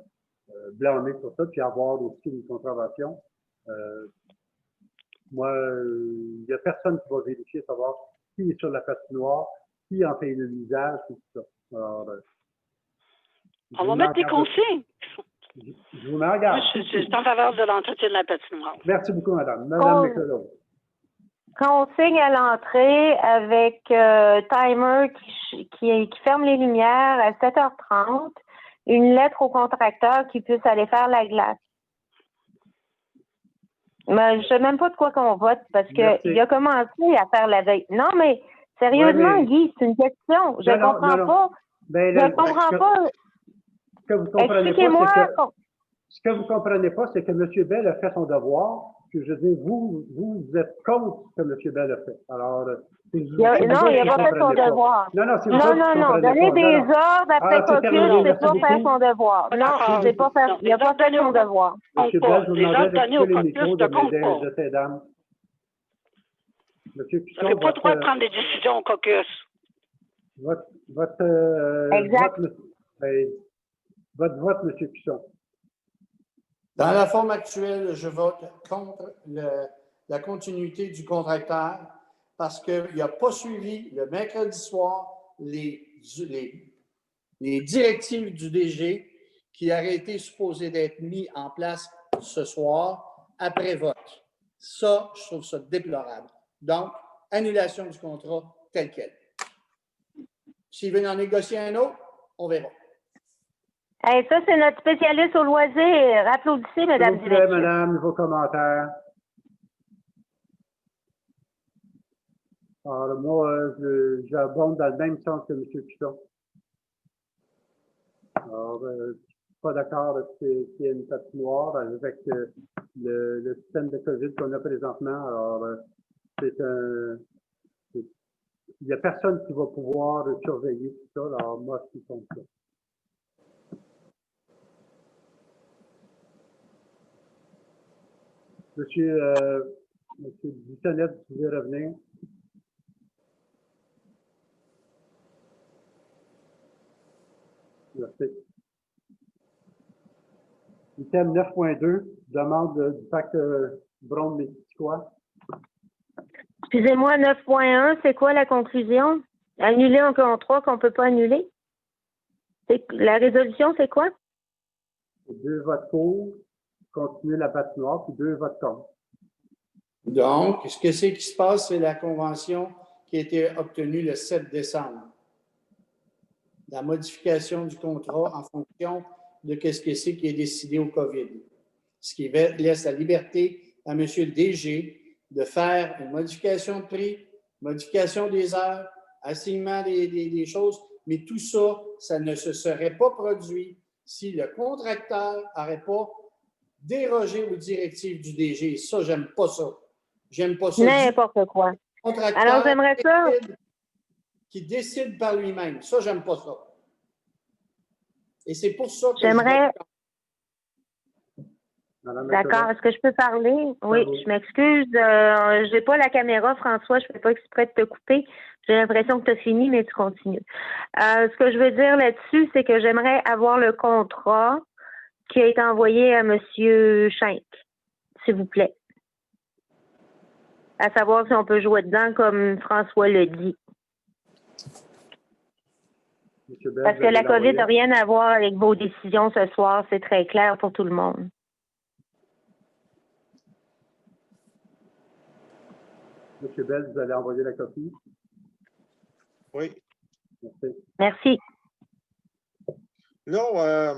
blâmée sur ça, puis avoir aussi une contravention? Moi, il n'y a personne qui va vérifier, savoir qui est sur la patinoire, qui en fait l'usage, tout ça. Alors, on va mettre des consignes. Je vous mets en garde. Je suis en faveur de l'entretien de la patinoire. Merci beaucoup, madame. Madame Mécolo. Quand on signe à l'entrée avec timer qui ferme les lumières à 7h30, une lettre au contracteur qui puisse aller faire la glace. Mais je ne sais même pas de quoi qu'on vote parce qu'il a commencé à faire la veille. Non, mais sérieusement, Guy, c'est une question. Je ne comprends pas. Ben, je ne comprends pas. Ce que vous comprenez pas, ce que vous comprenez pas, c'est que M. Bell a fait son devoir. Puis je dis, vous êtes contre ce que M. Bell a fait. Alors, non, il n'a pas fait son devoir. Non. Donner des ordres après caucus, c'est pas faire son devoir. Non, c'est pas faire. Il n'a pas fait son devoir. M. Bell, je vous demandais de couper les micros de mesdames et dames. Vous n'avez pas le droit de prendre des décisions au caucus. Exact. Votre vote, M. Cusson. Dans la forme actuelle, je vote contre la continuité du contracteur parce qu'il n'a pas suivi le mercredi soir les directives du DG qui aurait été supposé d'être mis en place ce soir après vote. Ça, je trouve ça déplorable. Donc, annulation du contrat tel quel. S'ils veulent en négocier un autre, on verra. Hey, ça, c'est notre spécialiste au loisir. Applaudissez, mesdames S'il vous et plaît, messieurs. madame, vos commentaires. Alors, moi, j'abonde dans le même sens que M. Pichon. Alors, je ne suis pas d'accord qu'il y ait une patinoire avec le système de COVID qu'on a présentement. Alors, il n'y a personne qui va pouvoir surveiller tout ça. Alors, moi, je suis contre ça. Monsieur Bissonnette, vous pouvez revenir. Merci. Item 9.2, demande du pacte Brome-Missisquoi. Excusez-moi, 9.1, c'est quoi la conclusion? Annuler un contrat qu'on ne peut pas annuler? La résolution, c'est quoi? 2 votes pour, continuer la patinoire, puis 2 votes contre. Donc, ce que c'est qui se passe, c'est la convention qui a été obtenue le 7 décembre. La modification du contrat en fonction de ce que c'est qui est décidé au COVID. Ce qui laisse la liberté à M. le DG de faire une modification de prix, modification des heures, assignement des choses, mais tout ça, ça ne se serait pas produit si le contracteur n'aurait pas dérogé aux directives du DG. Ça, j'aime pas ça. J'aime pas ça. N'importe quoi. Contracteur Alors, j'aimerais ça. Qui décide par lui-même. Ça, j'aime pas ça. Et c'est pour ça que J'aimerais. D'accord. Est-ce que je peux parler? Oui, je m'excuse. Je n'ai pas la caméra, François. Je ne fais pas exprès de te couper. J'ai l'impression que tu as fini, mais tu continues. Ce que je veux dire là-dessus, c'est que j'aimerais avoir le contrat qui a été envoyé à M. Schenck, s'il vous plaît. À savoir si on peut jouer dedans comme François le dit. Parce que la COVID n'a rien à voir avec vos décisions ce soir. C'est très clair pour tout le monde. M. Bell, vous allez envoyer la copie? Oui. Merci. Merci. Là,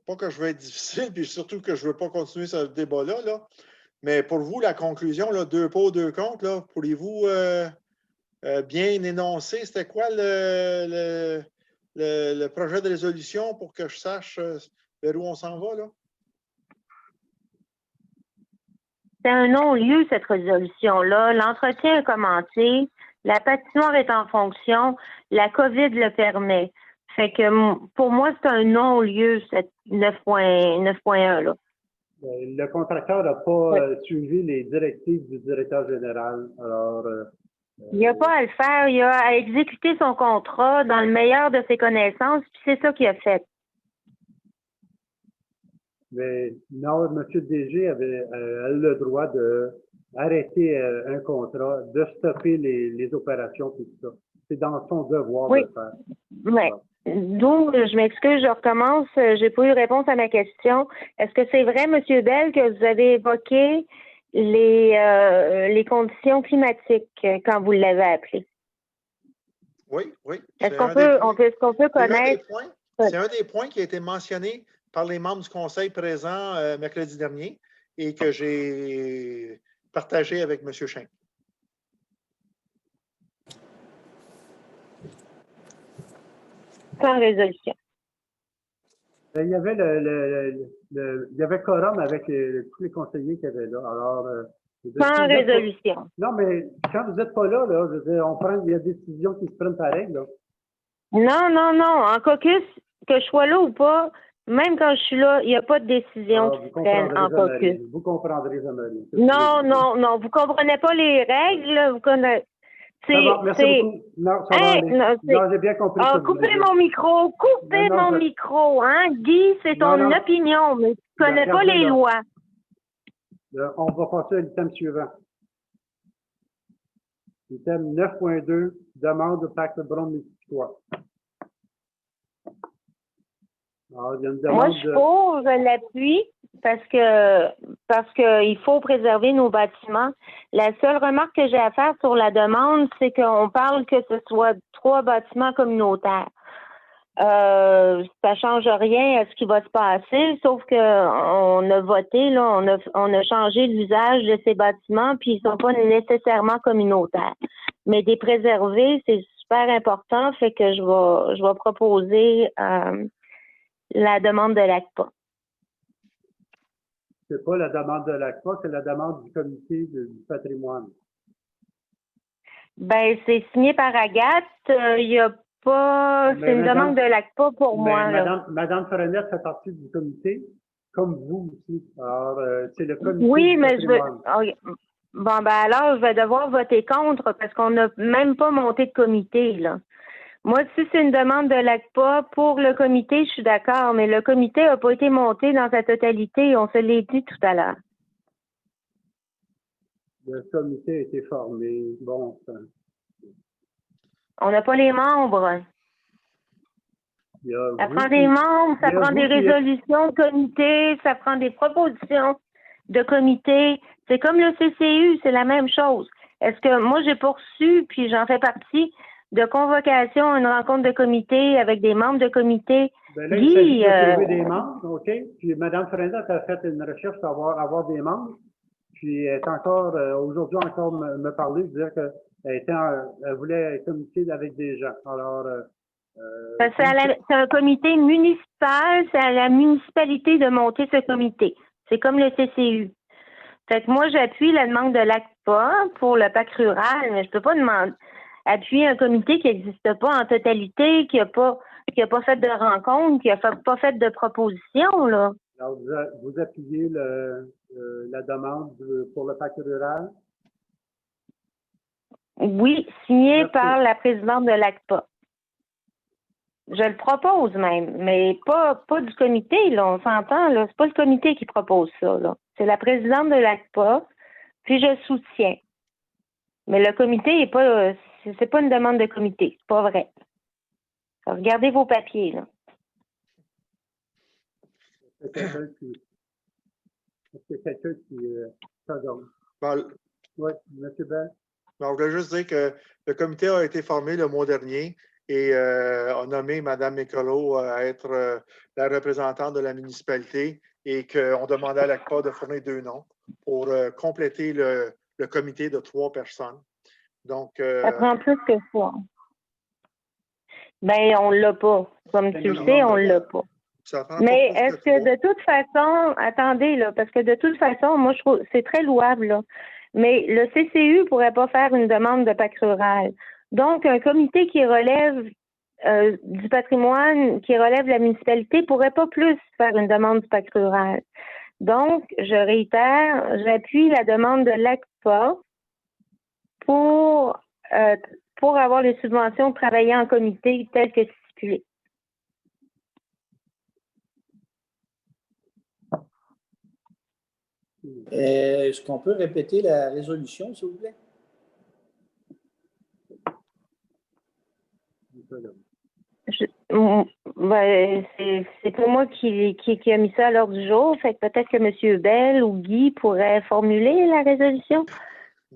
pas que je veux être difficile, puis surtout que je ne veux pas continuer ce débat-là, là, mais pour vous, la conclusion, là, 2 pour, 2 contre, là, pourriez-vous bien énoncer, c'était quoi le projet de résolution pour que je sache vers où on s'en va, là? C'est un non-lieu, cette résolution-là. L'entretien a commencé. La patinoire est en fonction. La COVID le permet. Fait que pour moi, c'est un non-lieu, cette 9.1, là. Le contracteur n'a pas suivi les directives du directeur général. Alors, il n'y a pas à le faire. Il a à exécuter son contrat dans le meilleur de ses connaissances, puis c'est ça qu'il a fait. Mais non, M. le DG avait le droit d'arrêter un contrat, de stopper les opérations, tout ça. C'est dans son devoir de le faire. Oui. Donc, je m'excuse, je recommence. Je n'ai pas eu réponse à ma question. Est-ce que c'est vrai, M. Bell, que vous avez évoqué les conditions climatiques quand vous l'avez appelé? Oui, oui. Est-ce qu'on peut connaître? C'est un des points qui a été mentionné par les membres du Conseil présents mercredi dernier et que j'ai partagé avec M. Schenck. Sans résolution. Il y avait il y avait quorum avec tous les conseillers qu'il y avait là. Alors, sans résolution. Non, mais quand vous n'êtes pas là, je veux dire, il y a des décisions qui se prennent pareil, là. Non. En caucus, que je sois là ou pas, même quand je suis là, il n'y a pas de décision qui se prenne en caucus. Vous comprendrez, Jean-Marie. Non. Vous ne comprenez pas les règles. Vous connaissez. Merci beaucoup. Non, ça va aller. Non, j'ai bien compris. Coupez mon micro. Coupez mon micro. Hein? Guy, c'est ton opinion, mais tu ne connais pas les lois. On va passer à l'item suivant. Item 9.2, demande de pacte Brome-Missisquoi. Alors, il y a une Moi, demande je suis pour, je l'appuie parce que il faut préserver nos bâtiments. La seule remarque que j'ai à faire sur la demande, c'est qu'on parle que ce soit 3 bâtiments communautaires. Ça change rien à ce qui va se passer, sauf que on a voté, là, on a changé l'usage de ces bâtiments, puis ils sont pas nécessairement communautaires. Mais des préserver, c'est super important, fait que je vais proposer la demande de l'ACPA. C'est pas la demande de l'ACPA, c'est la demande du comité du patrimoine. Ben, c'est signé par Agathe. Il y a pas. Mais C'est une madame- demande de l'ACPA pour Mais moi, là. Madame Frenette fait partie du comité, comme vous aussi. Alors, c'est le comité Oui, du mais je veux. patrimoine. Bon, ben alors, je vais devoir voter contre parce qu'on n'a même pas monté de comité, là. Moi, si c'est une demande de l'ACPA pour le comité, je suis d'accord, mais le comité n'a pas été monté dans sa totalité. On se l'a dit tout à l'heure. Le comité a été formé. Bon, On n'a pas les membres. il y a Ça vous prend qui- des membres, ça il y a prend vous des qui êtes- résolutions de comité, ça prend des propositions de comité. C'est comme le CCU, c'est la même chose. Est-ce que moi, j'ai poursu, puis j'en fais partie, de convocation à une rencontre de comité avec des membres de comité. Ben là, il s'agit Guy, de trouver des membres, OK? Puis Mme Frenette a fait une recherche pour avoir des membres. Puis elle est encore, aujourd'hui encore me parler, dire qu'elle voulait communiquer avec des gens. Alors, c'est un comité municipal, c'est à la municipalité de monter ce comité. C'est comme le CCU. Fait que moi, j'appuie la demande de l'ACPA pour le PAC rural, mais je peux pas appuyer un comité qui n'existe pas en totalité, qui a pas fait de rencontre, qui a pas fait de proposition, là. alors vous appuyez la demande pour le pacte rural? Oui, signé Merci. par la présidente de l'ACPA. Je le propose même, mais pas du comité, là, on s'entend, là. C'est pas le comité qui propose ça, là. C'est la présidente de l'ACPA, puis je soutiens. Mais le comité est pas, c'est pas une demande de comité, c'est pas vrai. Regardez vos papiers, là. Est-ce qu'il y a quelqu'un qui pardon. Bon, Oui, M. Bell? je voulais juste dire que le comité a été formé le mois dernier et a nommé Mme Mécolo à être la représentante de la municipalité et qu'on demandait à l'ACPA de fournir 2 noms pour compléter le comité de 3 personnes. Donc, Ça prend plus que ça. Ben, on l'a pas. Comme tu le sais, on l'a pas. ça prend Mais pas plus est-ce que 3. de toute façon, attendez, là, parce que de toute façon, moi, je trouve c'est très louable, là. Mais le CCU ne pourrait pas faire une demande de PAC rural. Donc, un comité qui relève du patrimoine, qui relève de la municipalité, ne pourrait pas plus faire une demande du PAC rural. Donc, je réitère, j'appuie la demande de l'ACPA pour avoir les subventions de travailler en comité tel que stipulé. Est-ce qu'on peut répéter la résolution, s'il vous plaît? Ben, c'est pas moi qui a mis ça à l'ordre du jour. Fait que peut-être que M. Bell ou Guy pourrait formuler la résolution.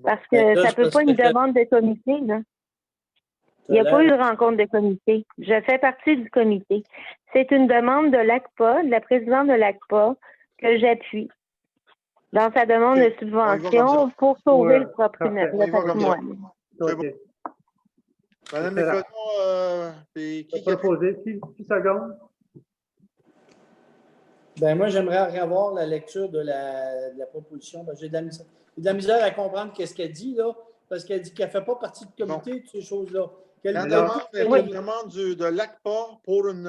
Parce que Ben là, ça peut pas une demande de comité, là. Il n'y a pas eu de rencontre de comité. Je fais partie du comité. C'est une demande de l'ACPA, de la présidente de l'ACPA, que j'appuie dans sa demande de subvention pour sauver le patrimoine. C'est bon. Madame Mécolo, qui a proposé? Qui seconde? Ben moi, j'aimerais avoir la lecture de la proposition. Ben, j'ai de la misère à comprendre qu'est-ce qu'elle dit, là, parce qu'elle dit qu'elle ne fait pas partie du comité, toutes ces choses-là. La demande est une demande de l'ACPA pour une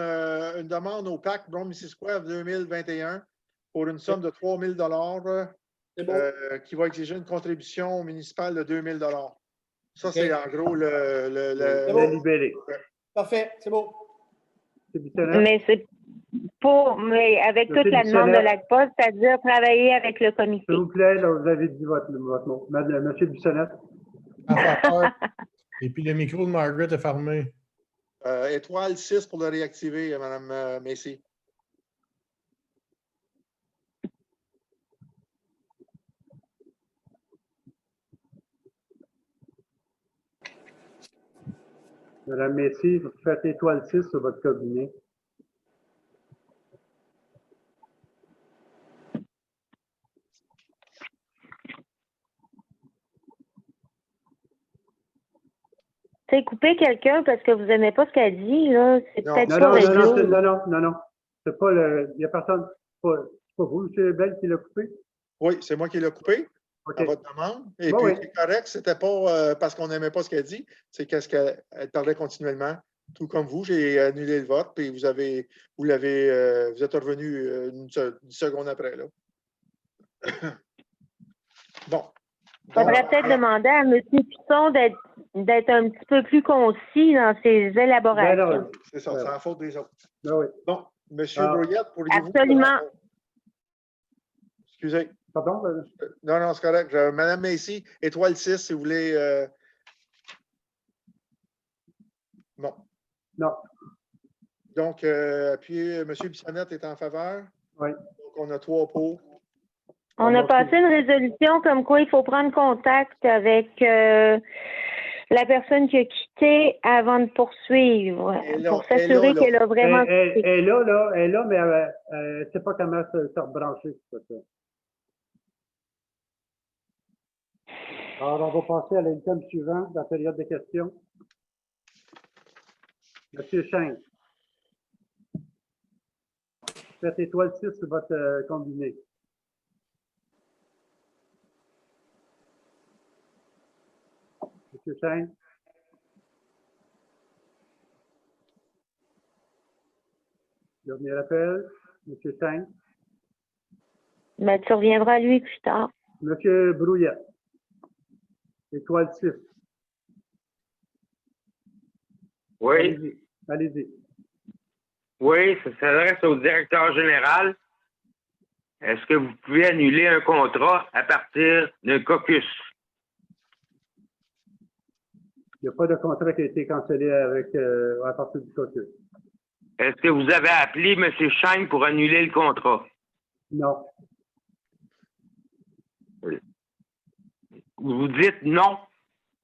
demande au PAC Brome-Missisquoi 2021 pour une somme de 3 000 qui va exiger une contribution municipale de 2 000 Ça, c'est en gros le libellé. Parfait, c'est beau. Mais c'est mais avec toute la demande de l'ACPA, c'est-à-dire travailler avec le comité. S'il vous plaît, là, vous avez dit votre mot. Monsieur Bissonnette. Et puis le micro de Margaret est fermé. Étoile 6 pour le réactiver, Mme Messi. Madame Messier, vous faites étoile 6 sur votre cabinet. C'est couper quelqu'un parce que vous n'aimez pas ce qu'elle dit, là. C'est Non. peut-être Non, pas non, non, réglo. non. C'est pas le. Il n'y a personne. C'est pas vous, M. Bell, qui l'a coupé? Oui, c'est moi qui l'ai coupé OK. à votre demande. Et Bon, puis, oui. c'est correct, c'était pas parce qu'on n'aimait pas ce qu'elle dit, c'est qu'est-ce qu'elle parlait continuellement. Tout comme vous, j'ai annulé le vote, puis vous êtes revenu une seconde après. Là. Bon. Il faudrait peut-être demander à M. Pisson d'être un petit peu plus concis dans ses élaborations. Ben non, C'est ça, c'est la faute des autres. ben oui. Bon, M. Brouillette, pourriez-vous... Absolument. Excusez. Pardon? Non, c'est correct. Madame Macy, étoile 6, si vous voulez... Non. Non. Donc, puis M. Bissonnette est en faveur. Oui. Donc, on a 3 pour. On a passé une résolution comme quoi il faut prendre contact avec la personne qui a quitté avant de poursuivre pour s'assurer qu'elle a vraiment quitté. Elle est là, mais elle ne sait pas comment se rebrancher. Alors, on va passer à l'item suivant, la période de questions. Monsieur Cheng. Faites étoile 6 sur votre combiné. Monsieur Cheng. Dernier appel. Monsieur Cheng. Mais tu reviendras à lui plus tard. Monsieur Brouillette. Étoile 6. Oui. Allez-y. Oui, ça s'adresse au directeur général. Est-ce que vous pouvez annuler un contrat à partir d'un caucus? Il n'y a pas de contrat qui a été cancellé à partir du caucus. Est-ce que vous avez appelé M. Cheng pour annuler le contrat? Non. Vous dites non.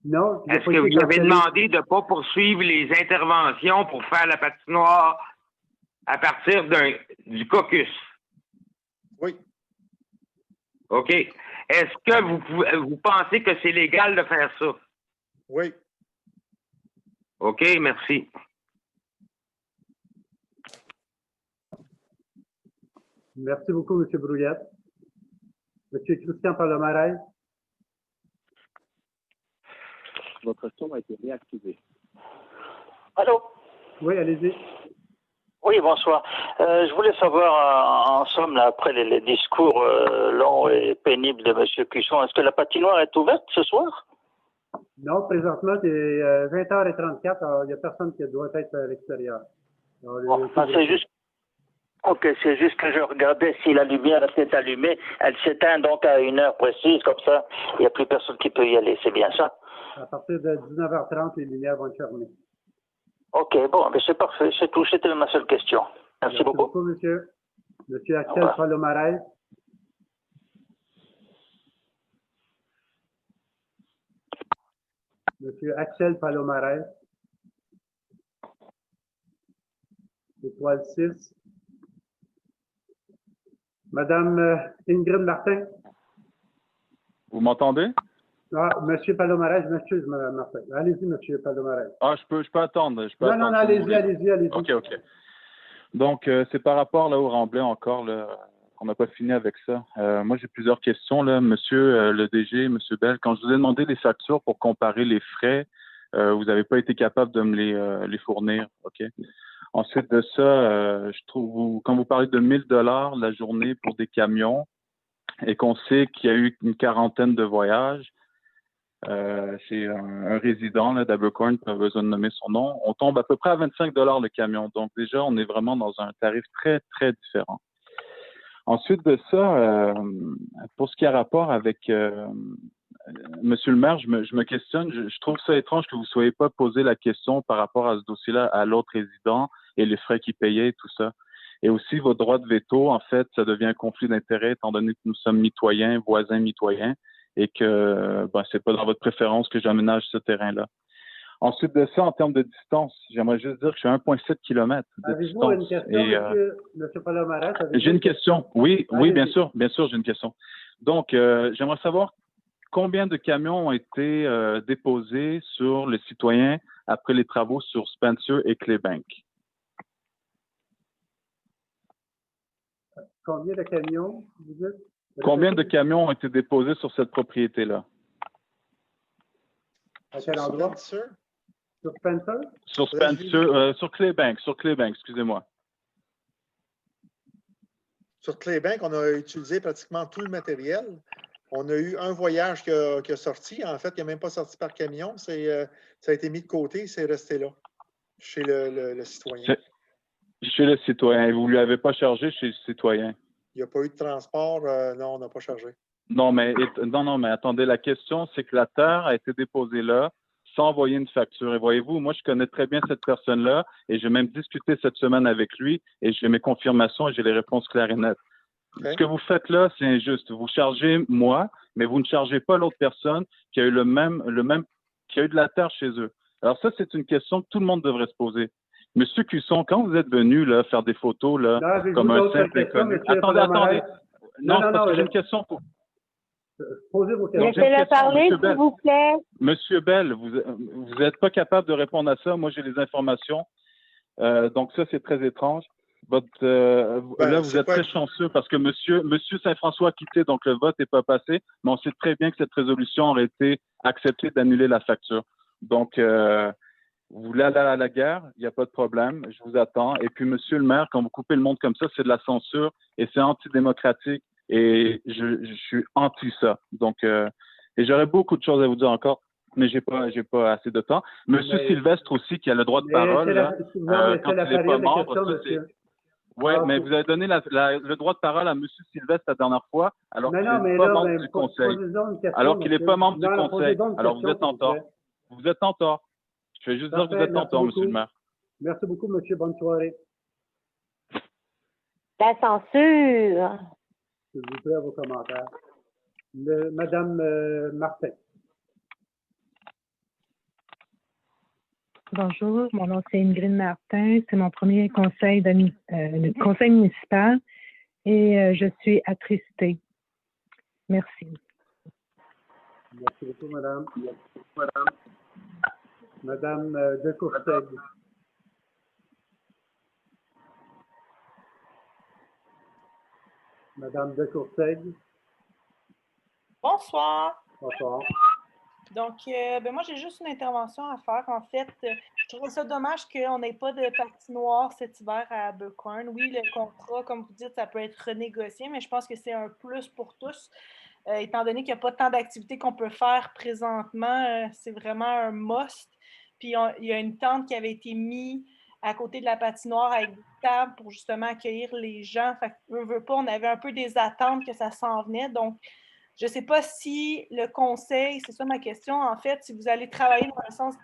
Non. Est-ce que vous avez demandé de ne pas poursuivre les interventions pour faire la patinoire à partir du caucus? Oui. OK. Est-ce que vous pensez que c'est légal de faire ça? Oui. OK, merci. Merci beaucoup, M. Brouillette. M. Christian Palomarez. Votre son a été réactivé. Allô? Oui, allez-y. Oui, bonsoir. Je voulais savoir, en somme, là, après les discours longs et pénibles de M. Cusson, est-ce que la patinoire est ouverte ce soir? Non, présentement, c'est 20h34. Alors, il n'y a personne qui doit être à l'extérieur. Bon, c'est juste... OK, c'est juste que je regardais si la lumière était allumée. Elle s'éteint donc à une heure précise, comme ça, il n'y a plus personne qui peut y aller. C'est bien ça? À partir de 19h30, les lumières vont être fermées. OK, bon, mais c'est parfait. C'est tout. C'était ma seule question. Merci beaucoup. Merci beaucoup, monsieur. Monsieur Axel Palomarez. Monsieur Axel Palomarez. Étoile 6. Madame Ingrid Martin. Vous m'entendez? Ah, monsieur Palomarez, m'excuse, Madame Martin. Allez-y, monsieur Palomarez. Ah, je peux attendre. Non, allez-y. OK. Donc, c'est par rapport là, au Remblai encore, là, on n'a pas fini avec ça. Moi, j'ai plusieurs questions. Là. Monsieur le DG, monsieur Bell, quand je vous ai demandé les factures pour comparer les frais, vous n'avez pas été capable de me les fournir. OK. Ensuite de ça, je trouve, quand vous parlez de 1 000 $ la journée pour des camions et qu'on sait qu'il y a eu une quarantaine de voyages, c'est un résident d'Abercorn, pas besoin de nommer son nom, on tombe à peu près à 25 $ le camion. Donc déjà, on est vraiment dans un tarif très, très différent. Ensuite de ça, pour ce qui a rapport avec Monsieur le maire, je me questionne, je trouve ça étrange que vous ne soyez pas posé la question par rapport à ce dossier-là à l'autre résident et les frais qu'il payait et tout ça. Et aussi, votre droit de veto, en fait, ça devient un conflit d'intérêts étant donné que nous sommes mitoyens, voisins mitoyens, et que c'est pas dans votre préférence que j'aménage ce terrain-là. Ensuite de ça, en termes de distance, j'aimerais juste dire que je suis à 1,7 km de Avez-vous une distance. question, monsieur Palomares? J'ai une question. Oui, Allez-y. bien sûr, j'ai une question. Donc, j'aimerais savoir combien de camions ont été déposés sur les citoyens après les travaux sur Spencer et Claybank? Combien de camions, vous dites? Combien de camions ont été déposés sur cette propriété-là? À quel endroit? Spencer? Sur Spencer? Sur Spencer, sur Claybank, excusez-moi. Sur Claybank, on a utilisé pratiquement tout le matériel. On a eu un voyage qui a sorti. En fait, il n'a même pas sorti par camion. Ça a été mis de côté, c'est resté là, chez le citoyen. Chez le citoyen. Vous ne lui avez pas chargé chez le citoyen? Il n'y a pas eu de transport. Non, on n'a pas chargé. Non, mais attendez, la question, c'est que la terre a été déposée là sans envoyer une facture. Et voyez-vous, moi, je connais très bien cette personne-là et j'ai même discuté cette semaine avec lui et j'ai mes confirmations et j'ai les réponses claires et nettes. Okay. Ce que vous faites là, c'est injuste. Vous chargez moi, mais vous ne chargez pas l'autre personne qui a eu qui a eu de la terre chez eux. Alors ça, c'est une question que tout le monde devrait se poser. Monsieur Cusson, quand vous êtes venu là, faire des photos là, comme un simple inconnu. Attendez. Non, parce que j'ai une question pour. Posez vos questions. Laissez-le parler, s'il vous plaît. Monsieur Bell, vous n'êtes pas capable de répondre à ça. Moi, j'ai les informations. Donc, ça, c'est très étrange. Là, vous êtes très chanceux parce que monsieur Saint-François a quitté, donc le vote n'est pas passé. Mais on sait très bien que cette résolution aurait été acceptée d'annuler la facture. Donc, vous voulez aller à la guerre, il n'y a pas de problème. Je vous attends. Et puis, monsieur le maire, quand vous coupez le monde comme ça, c'est de la censure et c'est antidémocratique. Et je suis anti ça. Donc, et j'aurais beaucoup de choses à vous dire encore, mais j'ai pas assez de temps. Monsieur Sylvestre aussi, qui a le droit de parole, quand il n'est pas membre, oui, mais vous avez donné le droit de parole à monsieur Sylvestre la dernière fois, alors qu'il n'est pas membre du conseil. Alors qu'il n'est pas membre du conseil. Alors vous êtes en tort. Vous êtes en tort. Je vais juste dire que vous êtes en tort, monsieur le maire. Merci beaucoup, monsieur. Bonne soirée. La censure. S'il vous plaît, à vos commentaires. Madame Martin. Bonjour, mon nom c'est Ingrid Martin. C'est mon premier conseil municipal et je suis attristée. Merci. Merci beaucoup, madame. Madame de Courtègue. Madame de Courtègue. Bonsoir. Bonsoir. Donc, moi, j'ai juste une intervention à faire. En fait, je trouve ça dommage qu'on n'ait pas de patinoire cet hiver à Buckhorn. Oui, le contrat, comme vous dites, ça peut être renégocié, mais je pense que c'est un plus pour tous. Étant donné qu'il n'y a pas tant d'activités qu'on peut faire présentement, c'est vraiment un must. Puis, il y a une tente qui avait été mise à côté de la patinoire avec des tables pour justement accueillir les gens. Fait que, veut pas, on avait un peu des attentes que ça s'en venait. Donc, je ne sais pas si le conseil, c'est ça ma question, en fait, si vous allez travailler dans le sens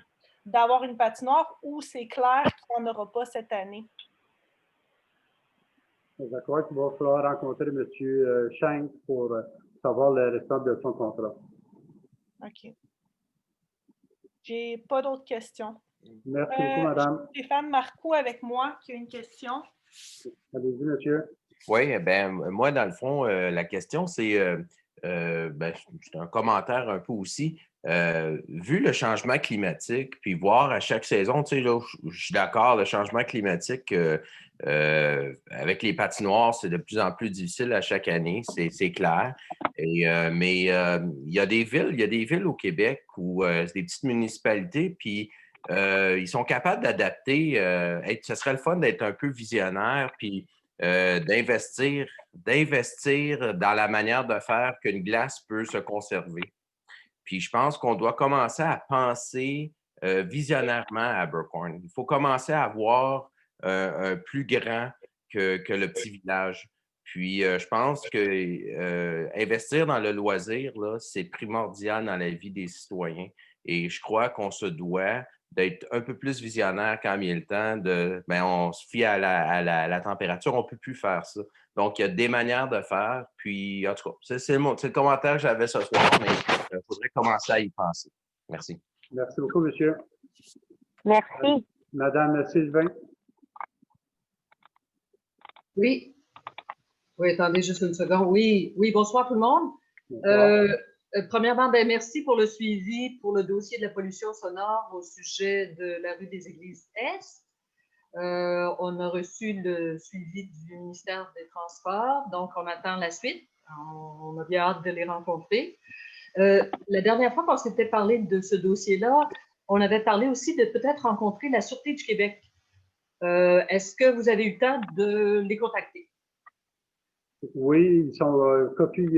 d'avoir une patinoire ou c'est clair qu'il n'y en aura pas cette année. Je crois qu'il va falloir rencontrer M. Schenck pour savoir le restant de son contrat. OK. J'ai pas d'autres questions. Merci beaucoup, madame. Stéphane Marcoux avec moi qui a une question. Allez-y, monsieur. Oui, bien, moi, dans le fond, la question, c'est, c'est un commentaire un peu aussi. Vu le changement climatique, puis voir à chaque saison, tu sais, là, je suis d'accord, le changement climatique avec les patinoires, c'est de plus en plus difficile à chaque année, c'est clair. Mais il y a des villes au Québec où c'est des petites municipalités, puis ils sont capables d'adapter. Ce serait le fun d'être un peu visionnaire, puis d'investir dans la manière de faire qu'une glace peut se conserver. Puis je pense qu'on doit commencer à penser visionnairement à Buckhorn. Il faut commencer à voir un plus grand que le petit village. Puis je pense que investir dans le loisir, là, c'est primordial dans la vie des citoyens. Et je crois qu'on se doit d'être un peu plus visionnaire quand il y a le temps on se fie à la température, on ne peut plus faire ça. Donc, il y a des manières de faire. Puis, en tout cas, c'est le commentaire que j'avais ce soir, mais il faudrait commencer à y penser. Merci. Merci beaucoup, monsieur. Merci. Madame Sylvain. Oui. Oui, attendez juste une seconde. Oui, bonsoir tout le monde. Premièrement, merci pour le suivi pour le dossier de la pollution sonore au sujet de la rue des Églises Est. On a reçu le suivi du ministère des Transports, donc on attend la suite. On a bien hâte de les rencontrer. La dernière fois qu'on s'était parlé de ce dossier-là, on avait parlé aussi de peut-être rencontrer la Sûreté du Québec. Est-ce que vous avez eu le temps de les contacter? Oui, ils sont copie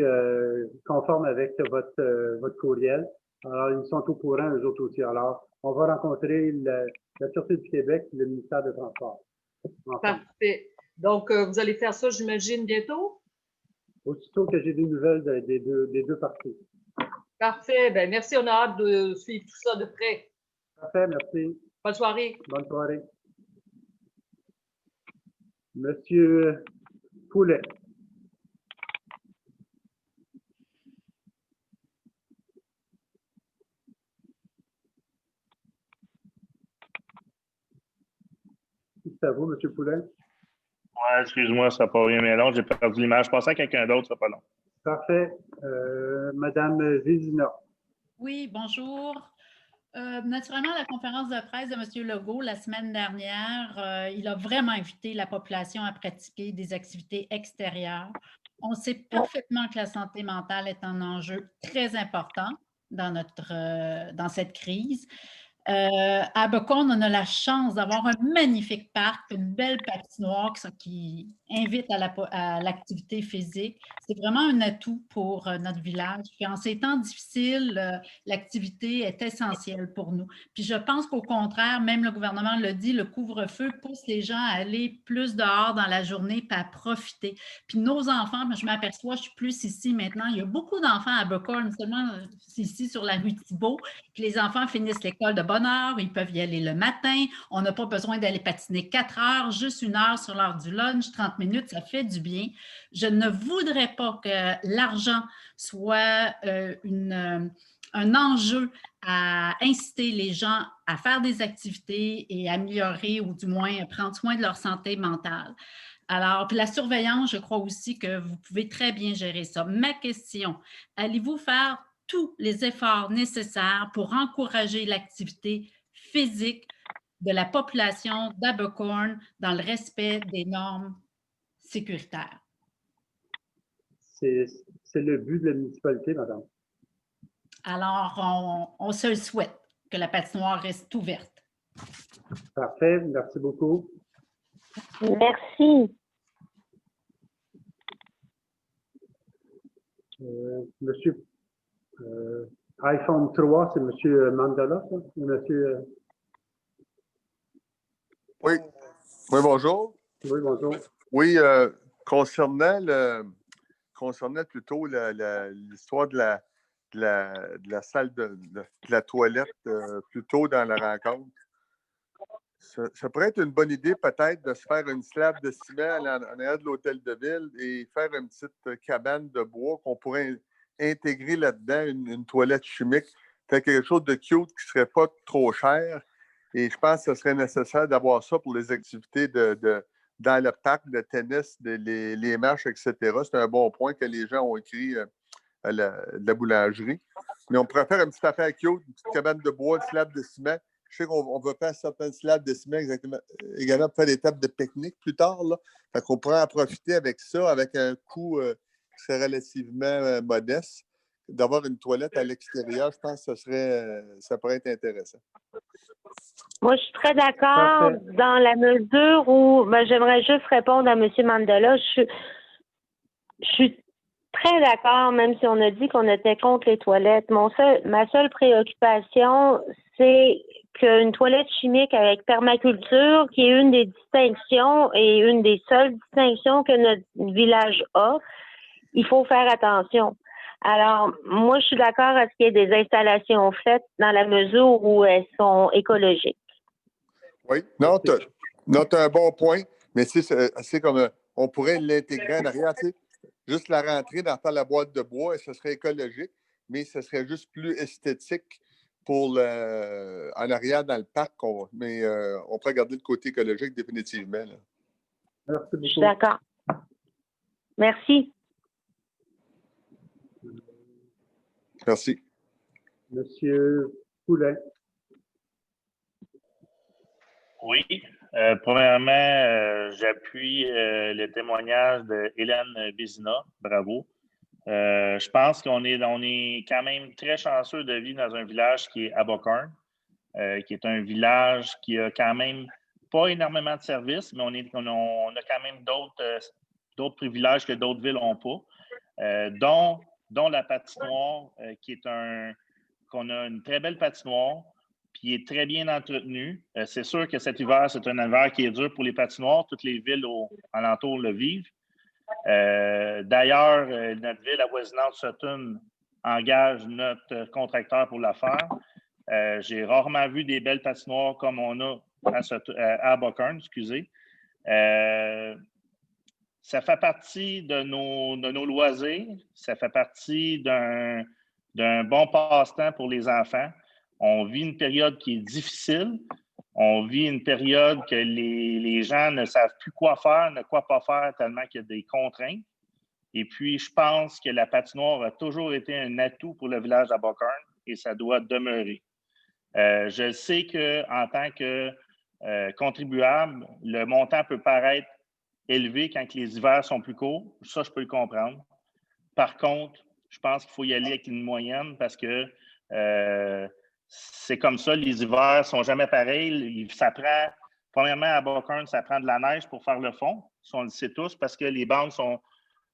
conforme avec votre courriel. Alors, ils sont au courant, eux autres aussi. Alors, on va rencontrer la Sûreté du Québec et le ministère des Transports. Parfait. Donc, vous allez faire ça, j'imagine, bientôt? Aussitôt que j'ai des nouvelles des deux parties. Parfait. Merci, on a hâte de suivre tout ça de près. Parfait, merci. Bonne soirée. Bonne soirée. Monsieur Poulet. C'est à vous, M. Poulet. Ouais, excuse-moi, ça n'a pas bien mais long. J'ai perdu l'image. Je pensais à quelqu'un d'autre, ça n'a pas long. Parfait. Madame Vézina. Oui, bonjour. Naturellement, la conférence de presse de M. Legault la semaine dernière, il a vraiment invité la population à pratiquer des activités extérieures. On sait parfaitement que la santé mentale est un enjeu très important dans cette crise. À Beaucorn, on a la chance d'avoir un magnifique parc, une belle patinoire qui invite à l'activité physique. C'est vraiment un atout pour notre village. Puis en ces temps difficiles, l'activité est essentielle pour nous. Puis je pense qu'au contraire, même le gouvernement l'a dit, le couvre-feu pousse les gens à aller plus dehors dans la journée puis à profiter. Puis nos enfants, je m'aperçois, je suis plus ici maintenant, il y a beaucoup d'enfants à Beaucorn, seulement ici sur la rue Thibault, puis les enfants finissent l'école de bonne heure, ils peuvent y aller le matin, on n'a pas besoin d'aller patiner 4 heures, juste 1 heure sur l'heure du lunch, 30 minutes, ça fait du bien. Je ne voudrais pas que l'argent soit un enjeu à inciter les gens à faire des activités et améliorer ou du moins prendre soin de leur santé mentale. Alors, puis la surveillance, je crois aussi que vous pouvez très bien gérer ça. Ma question, allez-vous faire tous les efforts nécessaires pour encourager l'activité physique de la population d'Abercorn dans le respect des normes sécuritaires? C'est le but de la municipalité, madame. Alors, on se le souhaite, que la patinoire reste ouverte. Parfait, merci beaucoup. Merci. Monsieur iPhone 3, c'est Monsieur Mandela, ça? Monsieur... Oui. Oui, bonjour. Oui, bonjour. Oui, concernant plutôt l'histoire de la salle de la toilette plus tôt dans la rencontre, ça pourrait être une bonne idée peut-être de se faire une slab de ciment en arrière de l'hôtel de ville et faire une petite cabane de bois qu'on pourrait intégrer là-dedans une toilette chimique. Faire quelque chose de cute qui ne serait pas trop cher. Et je pense que ce serait nécessaire d'avoir ça pour les activités dans le parc de tennis, les marches, etc. C'est un bon point que les gens ont écrit à la boulangerie. Mais on pourrait faire une petite affaire cute, une petite cabane de bois, une slab de ciment. Je sais qu'on va faire certaines slabs de ciment également pour faire des tables de pique-nique plus tard. Là. Fait qu'on pourrait en profiter avec ça, avec un coût qui serait relativement modeste. D'avoir une toilette à l'extérieur, je pense que ça pourrait être intéressant. Moi, je suis très d'accord dans la mesure où j'aimerais juste répondre à M. Mandela. Je suis très d'accord, même si on a dit qu'on était contre les toilettes. Ma seule préoccupation, c'est qu'une toilette chimique avec permaculture, qui est une des distinctions et une des seules distinctions que notre village a, il faut faire attention. Alors, moi, je suis d'accord à ce qu'il y ait des installations faites dans la mesure où elles sont écologiques. Oui, non, tu as un bon point, mais c'est comme on pourrait l'intégrer en arrière, tu sais, juste la rentrer dans la boîte de bois et ce serait écologique, mais ce serait juste plus esthétique en arrière dans le parc, mais on peut regarder le côté écologique définitivement. Là. Merci beaucoup. Je suis d'accord. Merci. Merci. Monsieur Poulin. Oui. Premièrement, j'appuie le témoignage de Hélène Bézina. Bravo. Je pense qu'on est quand même très chanceux de vivre dans un village qui est Aboukern, qui est un village qui a quand même pas énormément de services, mais on a quand même d'autres privilèges que d'autres villes n'ont pas, dont la patinoire, qu'on a une très belle patinoire, puis est très bien entretenue. C'est sûr que cet hiver, c'est un hiver qui est dur pour les patinoires. Toutes les villes alentours le vivent. D'ailleurs, notre ville avoisinante, Sutton, engage notre contracteur pour la faire. J'ai rarement vu des belles patinoires comme on a à Aboukern, excusez. Ça fait partie de nos loisirs. Ça fait partie d'un bon passe-temps pour les enfants. On vit une période qui est difficile. On vit une période que les gens ne savent plus quoi faire, ne quoi pas faire, tellement qu'il y a des contraintes. Et puis, je pense que la patinoire a toujours été un atout pour le village d'Aboukern et ça doit demeurer. Je sais qu'en tant que contribuable, le montant peut paraître élevé quand les hivers sont plus courts. Ça, je peux le comprendre. Par contre, je pense qu'il faut y aller avec une moyenne parce que c'est comme ça, les hivers ne sont jamais pareils. Ça prend, premièrement, à Aboukern, ça prend de la neige pour faire le fond. Ça, on le sait tous parce que les bandes sont,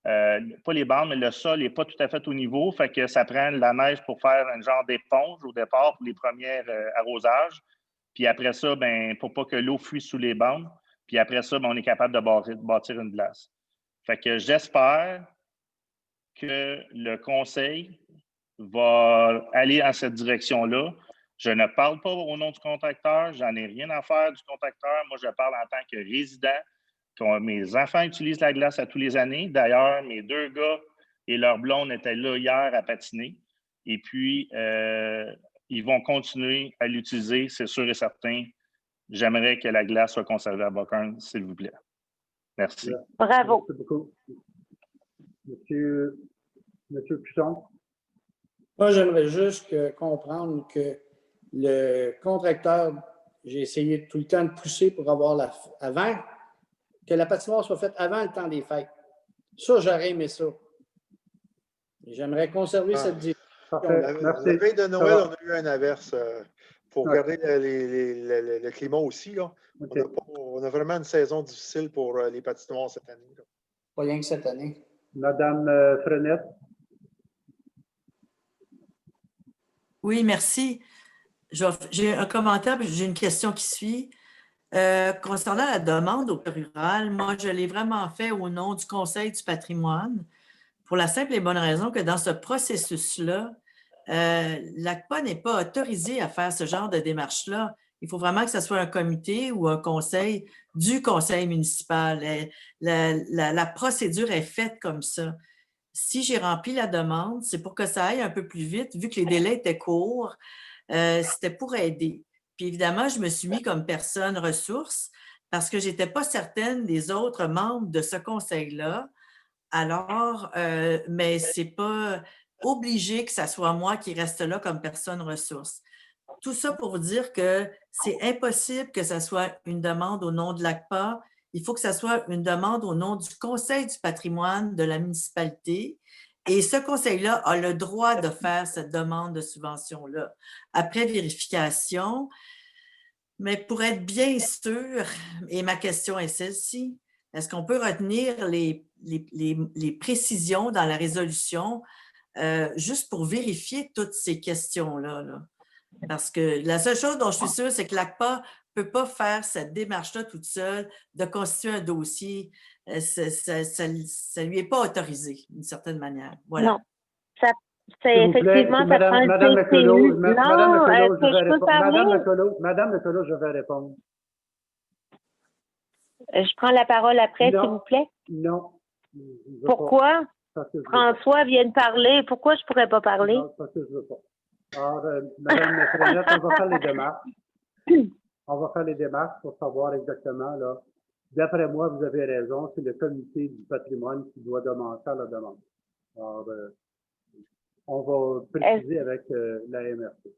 pas les bandes, mais le sol n'est pas tout à fait au niveau. Fait que ça prend de la neige pour faire un genre d'éponge au départ pour les premiers arrosages. Puis après ça, pour pas que l'eau fuit sous les bandes. Puis après ça, on est capable de bâtir une glace. Fait que j'espère que le conseil va aller en cette direction-là. Je ne parle pas au nom du contracteur, j'en ai rien à faire du contracteur. Moi, je parle en tant que résident. Mes enfants utilisent la glace à tous les années. D'ailleurs, mes 2 gars et leur blonde étaient là hier à patiner. Et puis, ils vont continuer à l'utiliser, c'est sûr et certain. J'aimerais que la glace soit conservée à Aboukern, s'il vous plaît. Merci. Bravo. Merci beaucoup. Monsieur Cusson. Moi, j'aimerais juste comprendre que le contracteur, j'ai essayé tout le temps de pousser pour avoir que la patinoire soit faite avant le temps des fêtes. Ça, j'aurais aimé ça. J'aimerais conserver cette direction. La veille de Noël, on a eu une averse. Pour regarder le climat aussi. Là. Okay. On a vraiment une saison difficile pour les patinoires cette année. Là. Pas rien que cette année. Madame Frenette. Oui, merci. J'ai un commentaire, j'ai une question qui suit. Concernant la demande au rural, moi, je l'ai vraiment fait au nom du Conseil du patrimoine pour la simple et bonne raison que dans ce processus-là, l'ACPA n'est pas autorisé à faire ce genre de démarche-là. Il faut vraiment que ce soit un comité ou un conseil du conseil municipal. La procédure est faite comme ça. Si j'ai rempli la demande, c'est pour que ça aille un peu plus vite, vu que les délais étaient courts. C'était pour aider. Puis évidemment, je me suis mis comme personne ressource parce que je n'étais pas certaine des autres membres de ce conseil-là. Alors, mais ce n'est pas obligé que ce soit moi qui reste là comme personne ressource. Tout ça pour vous dire que c'est impossible que ce soit une demande au nom de l'ACPA. Il faut que ce soit une demande au nom du Conseil du patrimoine de la municipalité. Et ce conseil-là a le droit de faire cette demande de subvention-là après vérification. Mais pour être bien sûr, et ma question est celle-ci, est-ce qu'on peut retenir les précisions dans la résolution juste pour vérifier toutes ces questions-là? Là? Parce que la seule chose dont je suis sûre, c'est que l'ACPA ne peut pas faire cette démarche-là toute seule, de constituer un dossier. Ça ne lui est pas autorisé, d'une certaine manière. Voilà. Non, c'est effectivement, ça prend Madame le Lecolo, CCU. Madame Lecolo, je vais répondre. Je prends la parole après, s'il vous plaît. Non. Pourquoi? François vient de parler. Pourquoi je ne pourrais pas parler? Non, parce que je ne veux pas. Alors, Madame Frenette, on va faire les démarches. On va faire les démarches pour savoir exactement, là. D'après moi, vous avez raison, c'est le comité du patrimoine qui doit faire la demande. Alors, on va préciser avec la MRC.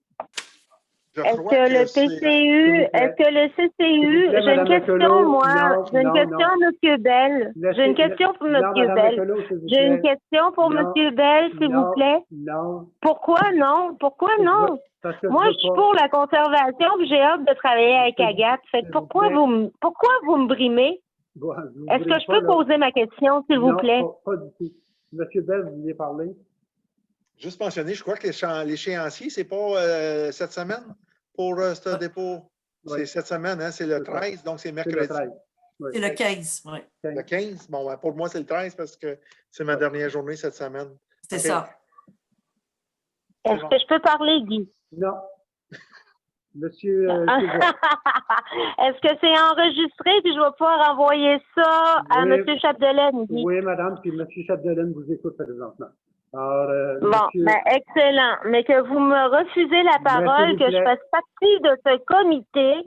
Est-ce que le PCU, est-ce que le CCU, j'ai une question, moi, j'ai une question à M. Bell. J'ai une question pour M. Bell. J'ai une question pour M. Bell, s'il vous plaît. Non. Pourquoi non? Pourquoi non? Moi, je suis pour la conservation, puis j'ai hâte de travailler avec Agathe. Fait que pourquoi vous me brimez? Est-ce que je peux poser ma question, s'il vous plaît? Pas du tout. M. Bell, vous vouliez parler? Juste mentionner, je crois que l'échéancier, c'est pas cette semaine pour ce dépôt. Oui. C'est cette semaine, hein? C'est le 13, donc c'est mercredi. C'est le 13. Oui. C'est le 15, oui. Le 15? Bon, ben, pour moi, c'est le 13 parce que c'est ma dernière journée cette semaine. C'est ça. Est-ce que je peux parler, Guy? Non. Monsieur Est-ce que c'est enregistré puis je vais pouvoir envoyer ça à M. Chapdelaine, Guy? Oui, madame, puis M. Chapdelaine vous écoute présentement. Alors, bon, monsieur... ben, excellent. Mais que vous me refusez la parole, que je fasse partie de ce comité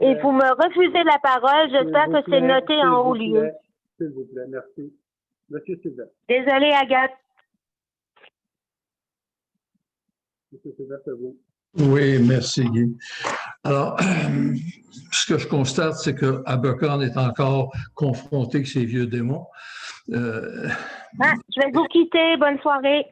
et vous me refusez la parole, j'espère que c'est noté en haut lieu. S'il vous plaît, merci. Monsieur Sylvain. Désolée, Agathe. Monsieur Sylvain, c'est vous. Oui, merci Guy. Alors, ce que je constate, c'est que Abercorn est encore confronté avec ses vieux démons. Je vais vous quitter. Bonne soirée.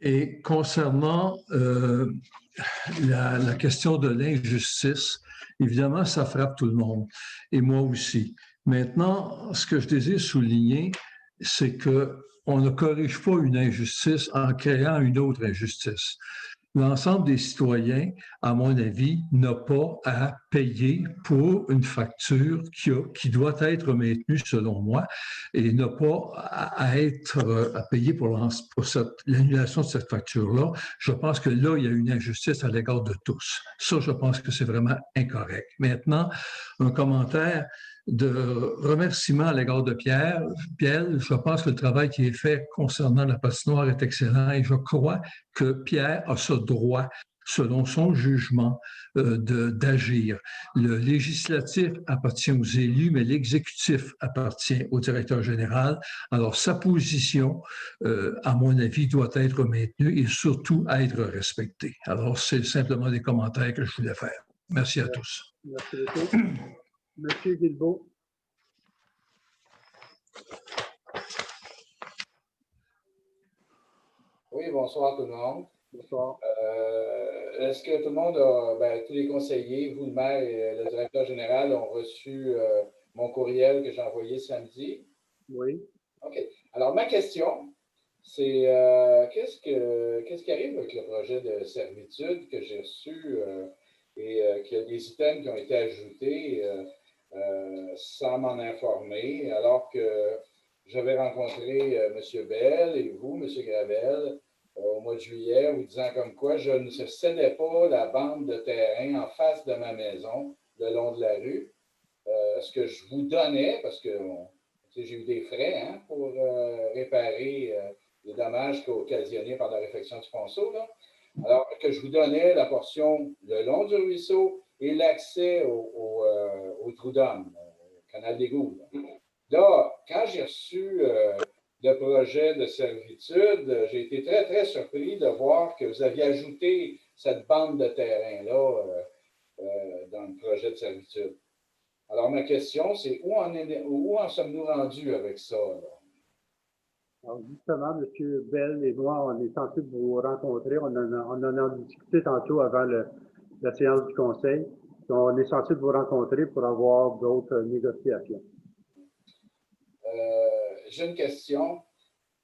Et concernant la question de l'injustice, évidemment, ça frappe tout le monde, et moi aussi. Maintenant, ce que je désire souligner, c'est qu'on ne corrige pas une injustice en créant une autre injustice. L'ensemble des citoyens, à mon avis, n'a pas à payer pour une facture qui doit être maintenue, selon moi, et n'a pas à payer pour l'annulation de cette facture-là. Je pense que là, il y a une injustice à l'égard de tous. Ça, je pense que c'est vraiment incorrect. Maintenant, un commentaire de remerciement à l'égard de Pierre. Pierre, je pense que le travail qui est fait concernant la patinoire est excellent et je crois que Pierre a ce droit, selon son jugement, d'agir. Le législatif appartient aux élus, mais l'exécutif appartient au directeur général. Alors, sa position, à mon avis, doit être maintenue et surtout être respectée. Alors, c'est simplement des commentaires que je voulais faire. Merci à tous. Merci beaucoup. Monsieur Guilbeault. Oui, bonsoir tout le monde. Bonsoir. Est-ce que tout le monde a, tous les conseillers, vous, le maire et le directeur général ont reçu mon courriel que j'ai envoyé samedi? Oui. OK. Alors, ma question, c'est qu'est-ce qui arrive avec le projet de servitude que j'ai reçu et qu'il y a des items qui ont été ajoutés sans m'en informer, alors que j'avais rencontré M. Bell et vous, M. Gravel, au mois de juillet, vous disant comme quoi je ne cédais pas la bande de terrain en face de ma maison, le long de la rue. Ce que je vous donnais, parce que j'ai eu des frais pour réparer les dommages occasionnés par la réfection du ponceau, là. Alors que je vous donnais la portion le long du ruisseau et l'accès au trou d'homme, au canal d'égout. Là, quand j'ai reçu le projet de servitude, j'ai été très, très surpris de voir que vous aviez ajouté cette bande de terrain-là dans le projet de servitude. Alors, ma question, c'est où en sommes-nous rendus avec ça? Là? Alors, justement, M. Bell et moi, on est censés vous rencontrer. On en a discuté tantôt avant la séance du conseil. On est censé vous rencontrer pour avoir d'autres négociations. J'ai une question.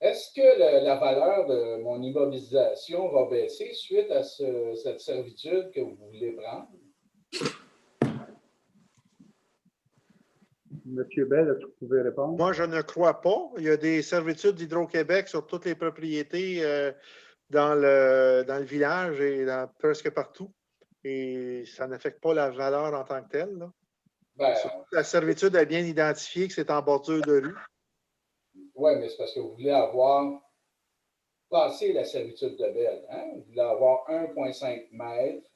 Est-ce que la valeur de mon immobilisation va baisser suite à cette servitude que vous voulez prendre? Monsieur Bell, est-ce que vous pouvez répondre? Moi, je ne crois pas. Il y a des servitudes d'Hydro-Québec sur toutes les propriétés dans le village et presque partout. Et ça n'affecte pas la valeur en tant que telle. La servitude est bien identifiée que c'est en bordure de rue. Oui, mais c'est parce que vous voulez avoir passer la servitude de Belle. Hein? Vous voulez avoir 1,5 mètres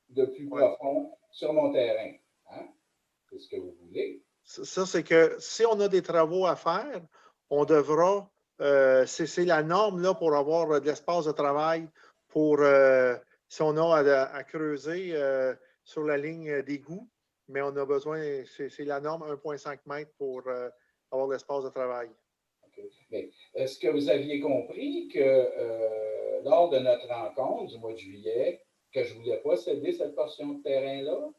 de plus profond sur mon terrain. Hein? C'est ce que vous voulez. Ça, c'est que si on a des travaux à faire, on devra, c'est la norme là, pour avoir de l'espace de travail, pour si on a à creuser sur la ligne d'égout, mais on a besoin, c'est la norme 1,5 mètres pour avoir de l'espace de travail. Okay. Mais est-ce que vous aviez compris que lors de notre rencontre du mois de juillet, que je ne voulais pas céder cette portion de terrain-là?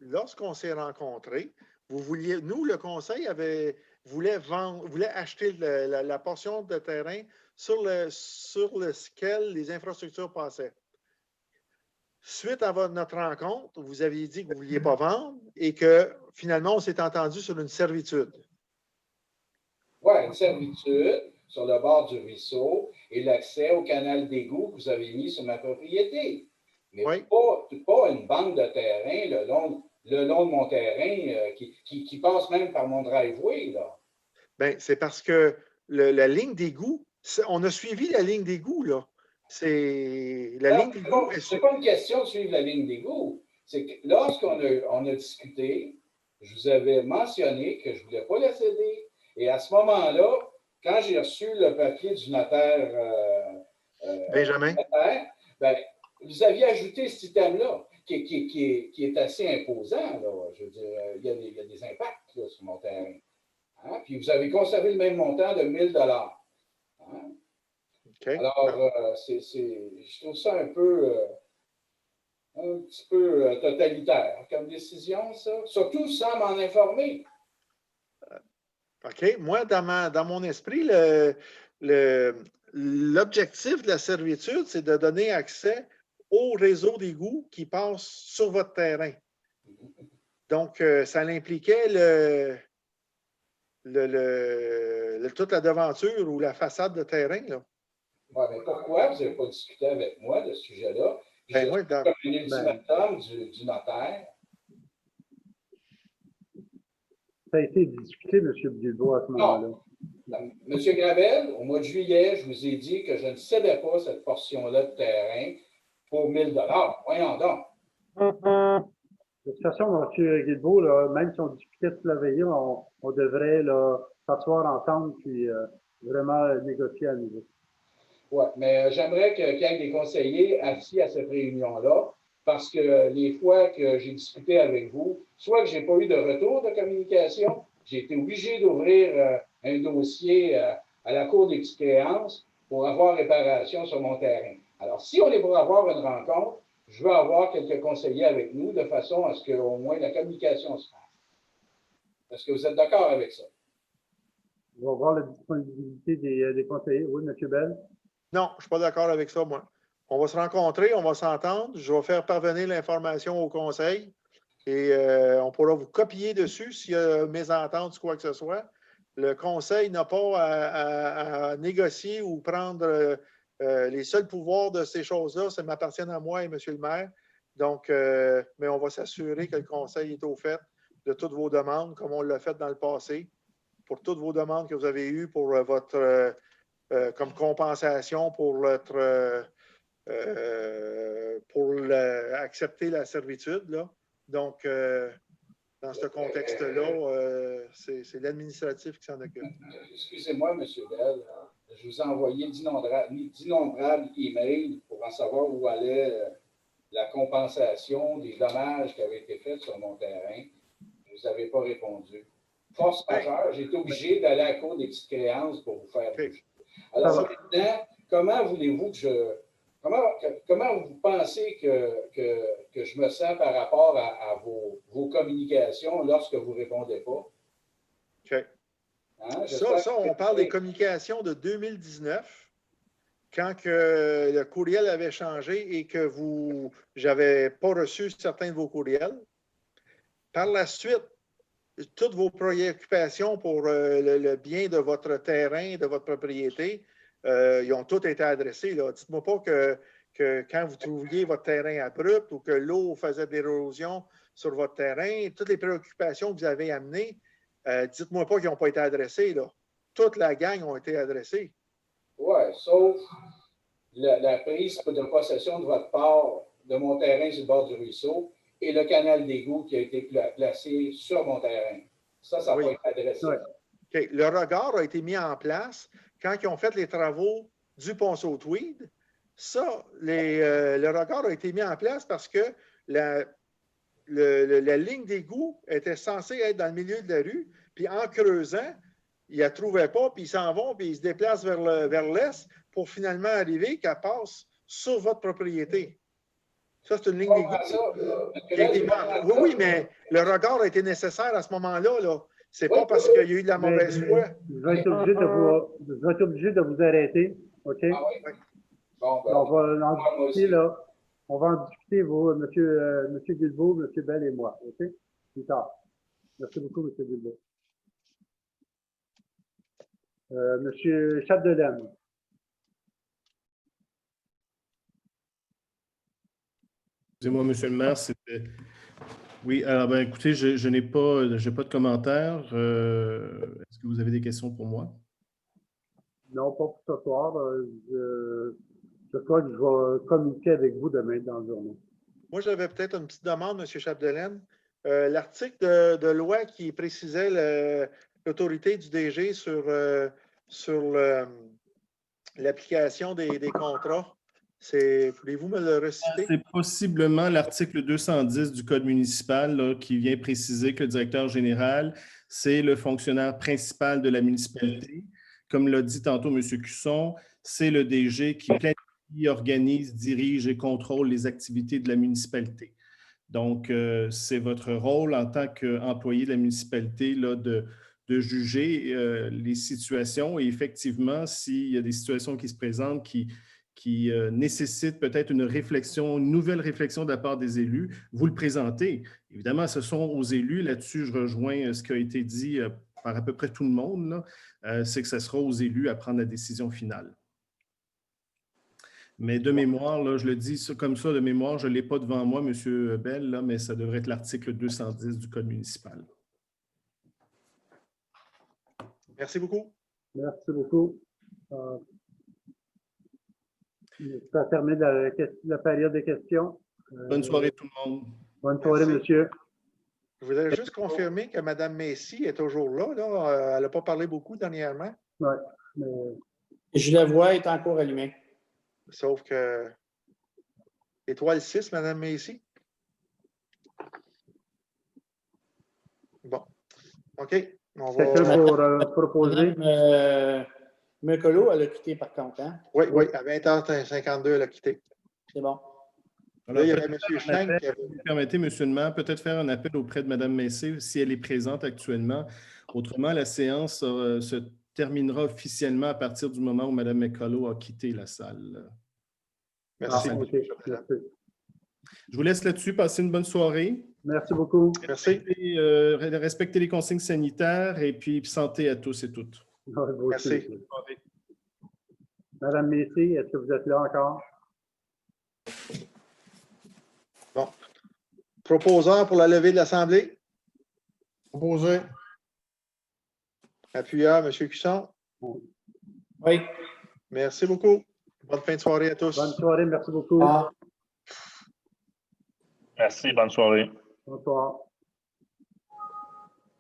Lorsqu'on s'est rencontrés, vous vouliez, nous, le conseil voulait acheter la portion de terrain sur lequel les infrastructures passaient. Suite à notre rencontre, vous aviez dit que vous ne vouliez pas vendre et que finalement, on s'est entendu sur une servitude. Oui, une servitude sur le bord du ruisseau et l'accès au canal d'égout que vous avez mis sur ma propriété. Mais pas une bande de terrain le long de mon terrain qui passe même par mon driveway. Bien, c'est parce que la ligne d'égout, on a suivi la ligne d'égout, là. C'est la ligne d'égout. C'est pas une question de suivre la ligne d'égout. C'est que lorsqu'on a discuté, je vous avais mentionné que je ne voulais pas la céder. Et à ce moment-là, quand j'ai reçu le papier du notaire Benjamin, ben, vous aviez ajouté cet item-là, qui est assez imposant. Là. Je veux dire, il y a des impacts là, sur mon terrain. Hein? Puis vous avez conservé le même montant de 1 000 $. Hein? Okay. Alors, je trouve ça un petit peu totalitaire comme décision, ça. Surtout sans m'en informer. OK. Moi, dans mon esprit, l'objectif de la servitude, c'est de donner accès au réseau d'égouts qui passe sur votre terrain. Donc, ça impliquait toute la devanture ou la façade de terrain. Oui, mais pourquoi vous n'avez pas discuté avec moi de ce sujet-là? J'ai un ultimatum du notaire. Ça a été discuté, M. Dubois, à ce moment-là. M. Gravel, au mois de juillet, je vous ai dit que je ne cédais pas cette portion-là de terrain pour 1 000 $. Voyons donc. De toute façon, M. Guilbeault, là, même si on discutait toute la veillée, on devrait s'asseoir ensemble puis vraiment négocier à nouveau. Oui, mais j'aimerais qu'il y ait des conseillers assis à cette réunion-là, parce que les fois que j'ai discuté avec vous, soit que je n'ai pas eu de retour de communication, j'ai été obligé d'ouvrir un dossier à la Cour des petites créances pour avoir réparation sur mon terrain. Alors, si on est pour avoir une rencontre, je veux avoir quelques conseillers avec nous de façon à ce qu'au moins la communication se fasse. Est-ce que vous êtes d'accord avec ça? On va voir la disponibilité des conseillers. Oui, M. Bell? Non, je ne suis pas d'accord avec ça, moi. On va se rencontrer, on va s'entendre. Je vais faire parvenir l'information au conseil et on pourra vous copier dessus s'il y a mésentente ou quoi que ce soit. Le conseil n'a pas à négocier ou prendre les seuls pouvoirs de ces choses-là. Ça m'appartient à moi et M. le maire. Donc, mais on va s'assurer que le conseil est au fait de toutes vos demandes, comme on l'a fait dans le passé, pour toutes vos demandes que vous avez eues pour votre comme compensation pour accepter la servitude. Là. Donc, dans ce contexte-là, c'est l'administratif qui s'en occupe. Excusez-moi, M. Bell. Je vous ai envoyé d'innombrables emails pour en savoir où allait la compensation des dommages qui avaient été faits sur mon terrain. Vous n'avez pas répondu. Force majeure, j'ai été obligé d'aller à la Cour des petites créances pour vous faire bouger. Alors maintenant, comment voulez-vous que comment vous pensez que je me sens par rapport à vos communications lorsque vous ne répondez pas? OK. Hein? Ça, on parle des communications de 2019, quand que le courriel avait changé et que je n'avais pas reçu certains de vos courriels. Par la suite, toutes vos préoccupations pour le bien de votre terrain, de votre propriété, ils ont toutes été adressées. Dites-moi pas que quand vous trouviez votre terrain abrupt ou que l'eau faisait de l'érosion sur votre terrain, toutes les préoccupations que vous avez amenées, dites-moi pas qu'ils n'ont pas été adressées. Là. Toute la gang ont été adressées. Oui, sauf la prise de possession de votre part de mon terrain sur le bord du ruisseau et le canal d'égout qui a été placé sur mon terrain. Ça va être adressé. OK. Le regard a été mis en place quand ils ont fait les travaux du Ponceau-Tweed. Ça, le regard a été mis en place parce que la ligne d'égout était censée être dans le milieu de la rue, puis en creusant, ils ne la trouvaient pas, puis ils s'en vont, puis ils se déplacent vers l'est pour finalement arriver qu'elle passe sur votre propriété. Ça, c'est une ligne d'égout. Oui, mais le regard a été nécessaire à ce moment-là. Là. C'est pas parce qu'il y a eu de la mauvaise foi. Je vais être obligé de vous arrêter. OK? Bon, on va en discuter, là. On va en discuter, vous, M. Guilbeault, M. Bell et moi. OK? Plus tard. Merci beaucoup, M. Guilbeault. M. Chapdelaine. Excusez-moi, Monsieur le maire, c'était... Oui, alors, ben, écoutez, je n'ai pas de commentaires. Est-ce que vous avez des questions pour moi? Non, pas pour ce soir. Je crois que je vais communiquer avec vous demain dans la journée. Moi, j'avais peut-être une petite demande, M. Chapdelaine. L'article de loi qui précisait l'autorité du DG sur l'application des contrats, pouvez-vous me le reciter? C'est possiblement l'article 210 du Code municipal là, qui vient préciser que le directeur général, c'est le fonctionnaire principal de la municipalité. Comme l'a dit tantôt M. Cusson, c'est le DG qui planifie, organise, dirige et contrôle les activités de la municipalité. Donc, c'est votre rôle en tant qu'employé de la municipalité là, de juger les situations. Et effectivement, s'il y a des situations qui se présentent qui nécessitent peut-être une nouvelle réflexion de la part des élus, vous le présentez. Évidemment, ce sont aux élus. Là-dessus, je rejoins ce qui a été dit par à peu près tout le monde, c'est que ce sera aux élus à prendre la décision finale. Mais de mémoire, là, je le dis comme ça de mémoire, je ne l'ai pas devant moi, M. Bell, là, mais ça devrait être l'article 210 du Code municipal. Merci beaucoup. Merci beaucoup. Ça termine la période des questions. Bonne soirée tout le monde. Bonne soirée, monsieur. Je voudrais juste confirmer que Mme Messi est toujours là. Elle n'a pas parlé beaucoup dernièrement. Oui. Je la vois, elle est encore allumée. Sauf que étoile 6, Mme Messi. Bon. OK. On va... Quelqu'un pour proposer? Mekolo, elle a quitté par contre. Hein? Oui, à 20h52, elle a quitté. C'est bon. Là, il y avait M. Schenck. Si vous permettez, M. le maire, peut-être faire un appel auprès de Mme Messé si elle est présente actuellement. Autrement, la séance se terminera officiellement à partir du moment où Mme McCullough a quitté la salle. Merci. Je vous laisse là-dessus. Passez une bonne soirée. Merci beaucoup. Merci. Respectez les consignes sanitaires et puis santé à tous et toutes. Merci. Madame Messy, est-ce que vous êtes là encore? Bon. Proposeur pour la levée de l'Assemblée? Proposé. Appuyeur, M. Cusson? Oui. Merci beaucoup. Bonne fin de soirée à tous. Bonne soirée, merci beaucoup. Merci, bonne soirée. Bonsoir.